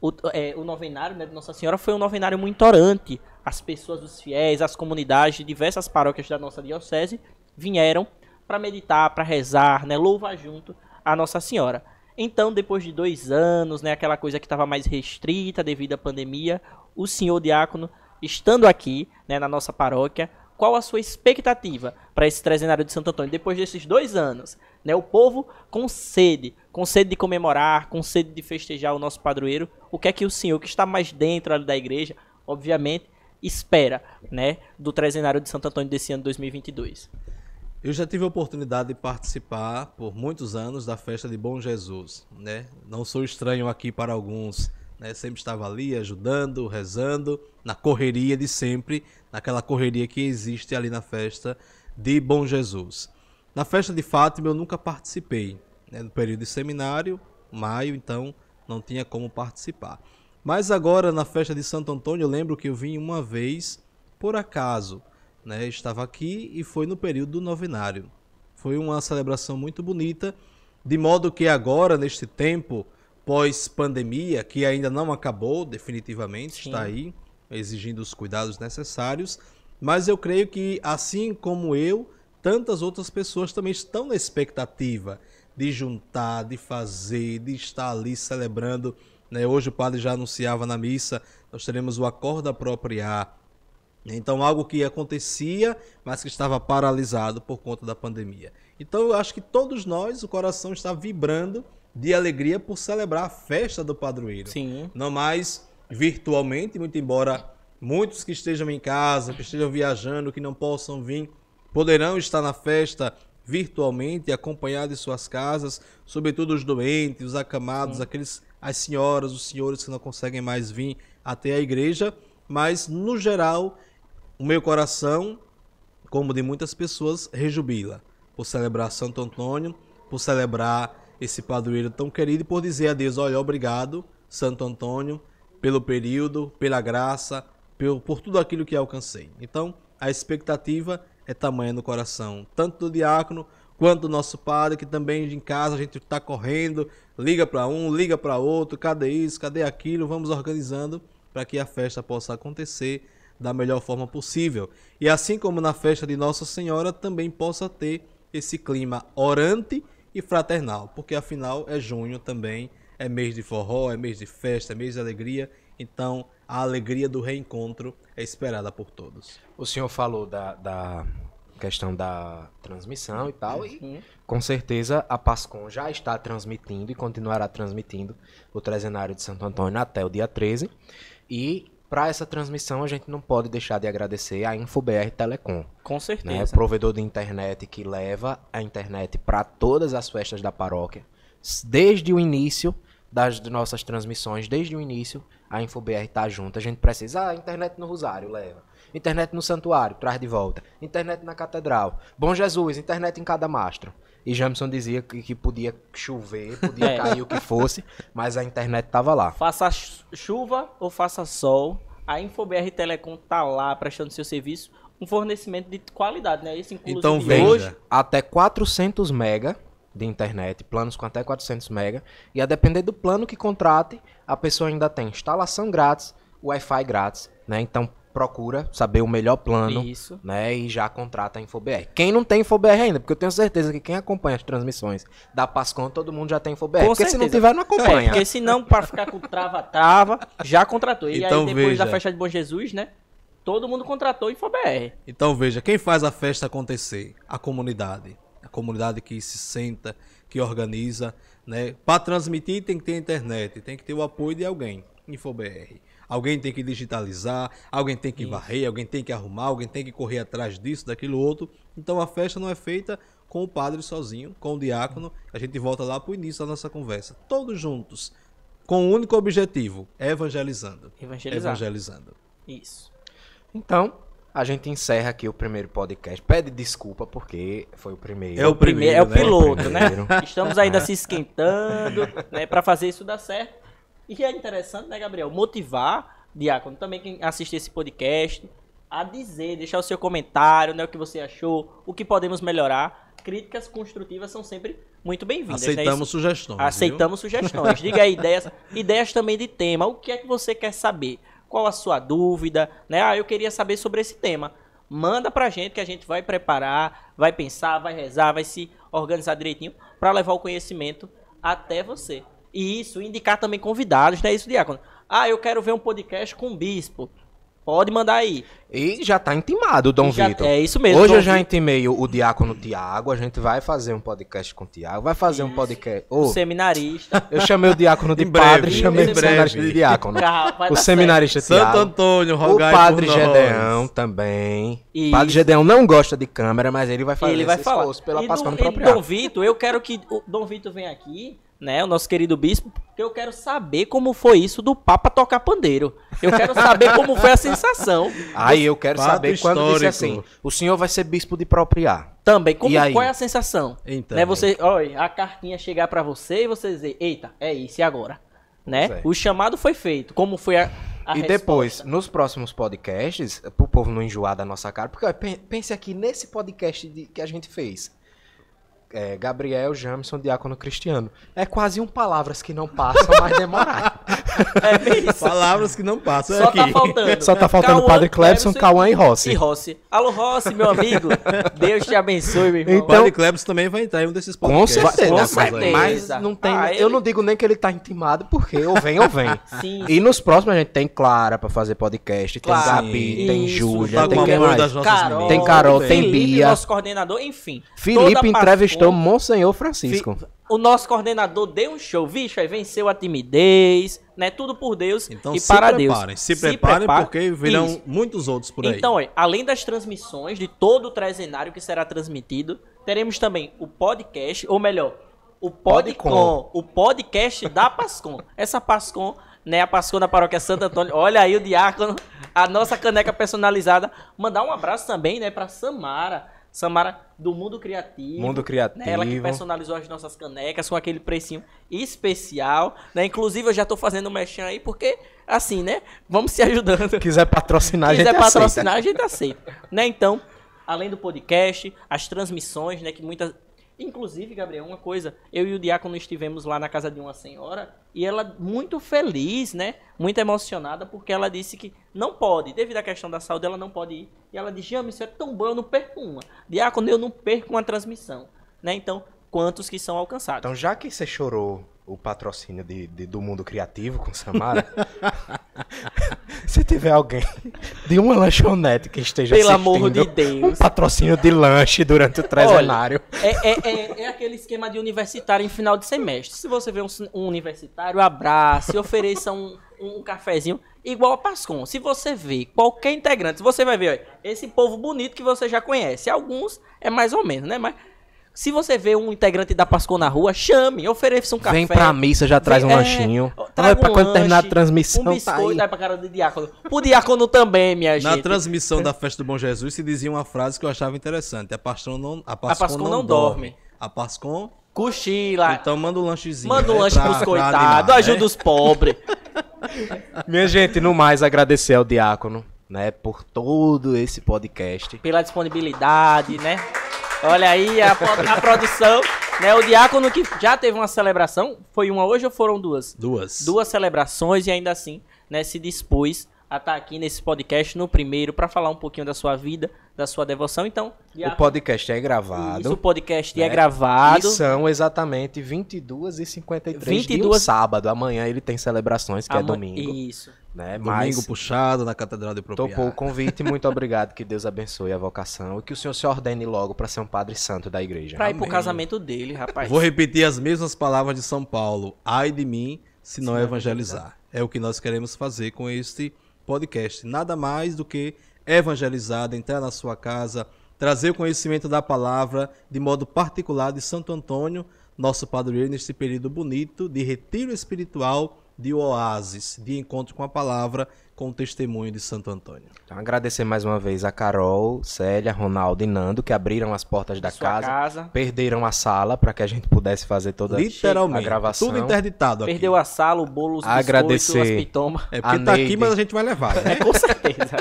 o novenário, né, de Nossa Senhora foi um novenário muito orante. As pessoas, os fiéis, as comunidades de diversas paróquias da nossa diocese vieram para meditar, para rezar, né, louvar junto a Nossa Senhora. Então, depois de 2 anos, né, aquela coisa que estava mais restrita devido à pandemia, o senhor diácono, estando aqui, né, na nossa paróquia, qual a sua expectativa para esse trezenário de Santo Antônio? Depois desses 2 anos, né, o povo com sede de comemorar, com sede de festejar o nosso padroeiro, o que é que o senhor, que está mais dentro ali da igreja, obviamente, espera, né, do trezenário de Santo Antônio desse ano 2022? Eu já tive a oportunidade de participar por muitos anos da festa de Bom Jesus, né? Não sou estranho aqui para alguns, né? Sempre estava ali ajudando, rezando, na correria de sempre, naquela correria que existe ali na festa de Bom Jesus. Na festa de Fátima eu nunca participei, né? No período de seminário, maio, então não tinha como participar. Mas agora na festa de Santo Antônio eu lembro que eu vim uma vez por acaso, né, estava aqui e foi no período do novenário. Foi uma celebração muito bonita, de modo que agora, neste tempo pós-pandemia, que ainda não acabou definitivamente, Sim. está aí, exigindo os cuidados necessários, mas eu creio que, assim como eu, tantas outras pessoas também estão na expectativa de juntar, de fazer, de estar ali celebrando, né? Hoje o padre já anunciava na missa, nós teremos o acordo apropriar. Então, algo que acontecia, mas que estava paralisado por conta da pandemia. Então, eu acho que todos nós, o coração está vibrando de alegria por celebrar a festa do padroeiro. Sim. Não mais virtualmente, muito embora muitos que estejam em casa, que estejam viajando, que não possam vir, poderão estar na festa virtualmente, acompanhados de suas casas, sobretudo os doentes, os acamados, as senhoras, os senhores que não conseguem mais vir até a igreja, mas, no geral, o meu coração, como de muitas pessoas, rejubila por celebrar Santo Antônio, por celebrar esse padroeiro tão querido e por dizer a Deus, olha, obrigado, Santo Antônio, pelo período, pela graça, por tudo aquilo que alcancei. Então, a expectativa é tamanha no coração, tanto do diácono quanto do nosso padre, que também em casa a gente está correndo, liga para um, liga para outro, cadê isso, cadê aquilo, vamos organizando para que a festa possa acontecer da melhor forma possível. E assim como na festa de Nossa Senhora, também possa ter esse clima orante e fraternal, porque afinal é junho também, é mês de forró, é mês de festa, é mês de alegria, então a alegria do reencontro é esperada por todos. O senhor falou da questão da transmissão e tal, e com certeza a Pascom já está transmitindo e continuará transmitindo o trezenário de Santo Antônio até o dia 13, e para essa transmissão a gente não pode deixar de agradecer a InfoBR Telecom, Com né? certeza. Provedor de internet que leva a internet para todas as festas da paróquia, desde o início das nossas transmissões, desde o início a InfoBR está junto. A gente precisa, internet no Rosário, leva. Internet no Santuário, traz de volta. Internet na Catedral. Bom Jesus, internet em cada mastro. E Jameson dizia que podia chover, podia cair o que fosse, mas a internet estava lá. Faça chuva ou faça sol, a InfoBR Telecom tá lá prestando seu serviço, um fornecimento de qualidade, né? Esse inclusive Então, de veja. hoje. Até 400 mega de internet, planos com até 400 mega, e a depender do plano que contrate, a pessoa ainda tem instalação grátis, Wi-Fi grátis, né? Então procura saber o melhor plano, Isso. né? E já contrata a InfoBR. Quem não tem InfoBR ainda, porque eu tenho certeza que quem acompanha as transmissões da Pascom, todo mundo já tem InfoBR. Com Porque se não certeza. tiver, não acompanha. Porque senão, para ficar com trava-trava, já contratou. E Então, aí, depois da veja. festa de Bom Jesus, né? Todo mundo contratou InfoBR. Então veja, quem faz a festa acontecer? A comunidade. A comunidade que se senta, que organiza, né? Para transmitir tem que ter internet, tem que ter o apoio de alguém. InfoBR. Alguém tem que digitalizar, alguém tem que varrer, alguém tem que arrumar, alguém tem que correr atrás disso, daquilo outro. Então a festa não é feita com o padre sozinho, com o diácono. A gente volta lá para o início da nossa conversa. Todos juntos, com o único objetivo, evangelizando. Evangelizar. Evangelizando. Isso. Então, a gente encerra aqui o primeiro podcast. Pede desculpa porque foi o primeiro. É o primeiro, é o né? piloto, Primeiro. né? Estamos ainda se esquentando, né, para fazer isso dar certo. E é interessante, né, Gabriel, motivar, Diácono, também quem assiste esse podcast, a dizer, deixar o seu comentário, né, o que você achou, o que podemos melhorar. Críticas construtivas são sempre muito bem-vindas. Aceitamos né? sugestões. Aceitamos sugestões. Diga aí ideias também de tema. O que é que você quer saber? Qual a sua dúvida? Né? Eu queria saber sobre esse tema. Manda pra gente que a gente vai preparar, vai pensar, vai rezar, vai se organizar direitinho para levar o conhecimento até você. E isso, indicar também convidados, né? Isso, Diácono. Eu quero ver um podcast com o bispo. Pode mandar aí. E já tá intimado o Dom Vitor. É isso mesmo. Hoje Dom eu já Vitor, intimei o Diácono Tiago, a gente vai fazer um podcast com o Tiago, vai fazer um podcast... o seminarista. Eu chamei o Diácono de Em breve, padre, chamei em o seminarista breve. de Diácono. Vai O dar seminarista Santo Tiago. Antônio, O rogai padre por nós. Gedeão também. Isso. Padre Gedeão não gosta de câmera, mas ele vai fazer Ele vai esse falar. esforço pela E Páscoa do- apropriada. e Dom Vitor, eu quero que o Dom Vitor venha aqui, né, o nosso querido bispo, porque eu quero saber como foi isso do Papa tocar pandeiro. Eu quero saber como foi a sensação. Aí eu quero Fato saber quando disse assim, histórico. o senhor vai ser bispo de propriar. Também, como E aí? qual é a sensação? Então. Né, você, olha, a cartinha chegar pra você e você dizer, eita, é isso, e agora? Né? Pois é. O chamado foi feito. Como foi a E resposta? depois, nos próximos podcasts, pro povo não enjoar da nossa cara, porque ó, pense aqui nesse podcast que a gente fez. Gabriel, Jamison, Diácono Cristiano. É quase um palavras que não passam, mas demoraram. É bem isso. Palavras que não passam Só aqui. tá faltando. Só tá faltando Cauã, Padre Clebson, Cauã e Rossi. E Rossi. Alô, Rossi, meu amigo. Deus te abençoe, meu irmão. O Padre Clebson também vai entrar em um desses Com podcasts. certeza, Com mas- certeza. mas não tem, Ah, eu ele- não digo nem que ele tá intimado, porque ou vem ou vem. Sim. E nos próximos a gente tem Clara pra fazer podcast, tem Claro. Gabi, tem Isso, Júlia, Tá tem com quem apoio mais? das nossas Carol, meninas. Tem Carol, Tudo tem bem. Felipe, Bia. nosso coordenador, enfim. Felipe Toda entrevistou Páscoa, Monsenhor Francisco. O nosso coordenador deu um show, bicho, aí venceu a timidez, né? Tudo por Deus Então e se para preparem, Deus. se preparem porque virão Isso. muitos outros por aí. Então, além das transmissões de todo o trezenário que será transmitido, teremos também o podcast, ou melhor, o Podcom, o podcast da Pascom. Essa Pascom, né, a Pascom da Paróquia Santo Antônio. Olha aí o Diácono, a nossa caneca personalizada. Mandar um abraço também, né, para Samara do Mundo Criativo. Mundo Criativo. Né, ela que personalizou as nossas canecas com aquele precinho especial, né? Inclusive eu já tô fazendo um merchan aí porque assim, né? Vamos se ajudando. Quiser patrocinar, a gente Quiser aceita. patrocinar, a gente aceita. Né? Então, além do podcast, as transmissões, né? Que muitas. Inclusive, Gabriel, uma coisa, eu e o Diácono estivemos lá na casa de uma senhora e ela muito feliz, né? Muito emocionada, porque ela disse que não pode, devido à questão da saúde, ela não pode ir. E ela disse, Jami, isso é tão bom, eu não perco uma. Diácono, eu não perco uma transmissão. Né? Então, quantos que são alcançados? Então, já que você chorou o patrocínio do Mundo Criativo com Samara, se tiver alguém de uma lanchonete que esteja Pelo assistindo amor de Deus. um patrocínio de lanche durante o trezenário. É aquele esquema de universitário em final de semestre. Se você vê um universitário, abrace, ofereça um cafezinho, igual a Pascom. Se você vê qualquer integrante, você vai ver, olha, esse povo bonito que você já conhece. Alguns é mais ou menos, né? Mas se você vê um integrante da Pascom na rua, chame, ofereça um café. Vem pra missa, já traz um lanchinho. Traga Pra um quando terminar a lanche, transmissão, um tá biscoito, aí. vai pra cara do diácono. Pro diácono também, minha Na gente. transmissão da festa do Bom Jesus se dizia uma frase que eu achava interessante. A Pascom não dorme. A Pascom, Cochila. então manda um lanchezinho. Manda um né, lanche pra- pros pra coitados, animar, né? ajuda os pobres. Minha gente, no mais, agradecer ao Diácono, né, por todo esse podcast. Pela disponibilidade, né? Olha aí a produção, né? O Diácono que já teve uma celebração, foi uma hoje ou foram duas? Duas. Duas celebrações e ainda assim, né, se dispôs a estar aqui nesse podcast no primeiro para falar um pouquinho da sua vida, da sua devoção. Então, O Diácono, podcast é gravado. isso, o podcast né? é gravado. E são exatamente 22h53 de um 22. sábado. Amanhã ele tem celebrações, que é domingo. Isso. Né? Domingo Mas puxado na Catedral de topou o Propriar. convite. Muito obrigado. Que Deus abençoe a vocação. E que o senhor se ordene logo para ser um padre santo da igreja. Pra ir pro Amém. casamento dele, rapaz. Vou repetir as mesmas palavras de São Paulo. Ai de mim se não evangelizar. É o que nós queremos fazer com este podcast. Nada mais do que evangelizar, entrar na sua casa, trazer o conhecimento da palavra, de modo particular de Santo Antônio, nosso padroeiro, neste período bonito de retiro espiritual de oásis, de encontro com a palavra, com o testemunho de Santo Antônio. Então, agradecer mais uma vez a Carol, Célia, Ronaldo e Nando, que abriram as portas da casa, perderam a sala para que a gente pudesse fazer toda Literalmente, a gravação. tudo interditado aqui. Perdeu a sala, o bolo, os Agradecer biscoitos, as pitomas. É porque tá aqui, mas a gente vai levar, né? Com certeza.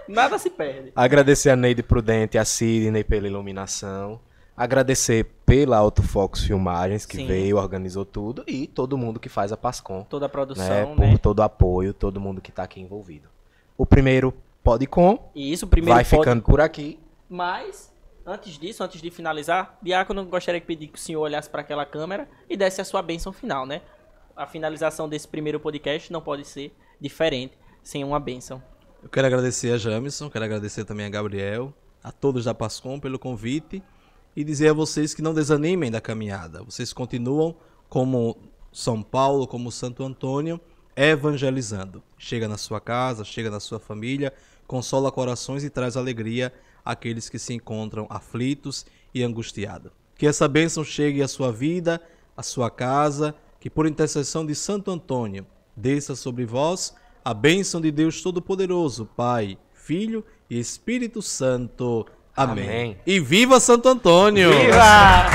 Nada se perde. Agradecer a Neide Prudente e a Sidney pela iluminação. Agradecer pela Autofox Filmagens, que Sim. veio, organizou tudo. E todo mundo que faz a Pascom. Toda a Né, produção, por né? todo o apoio, todo mundo que está aqui envolvido. O primeiro Podcom E isso, o primeiro vai ficando por aqui. Mas, antes disso, antes de finalizar, Diácono, gostaria de pedir que o senhor olhasse para aquela câmera e desse a sua bênção final, né? A finalização desse primeiro podcast não pode ser diferente sem uma bênção. Eu quero agradecer a Jamison, quero agradecer também a Gabriel, a todos da Pascom pelo convite e dizer a vocês que não desanimem da caminhada. Vocês continuam como São Paulo, como Santo Antônio, evangelizando. Chega na sua casa, chega na sua família, consola corações e traz alegria àqueles que se encontram aflitos e angustiados. Que essa bênção chegue à sua vida, à sua casa, que por intercessão de Santo Antônio desça sobre vós a bênção de Deus Todo-Poderoso, Pai, Filho e Espírito Santo. Amém. Amém. E viva Santo Antônio! Viva!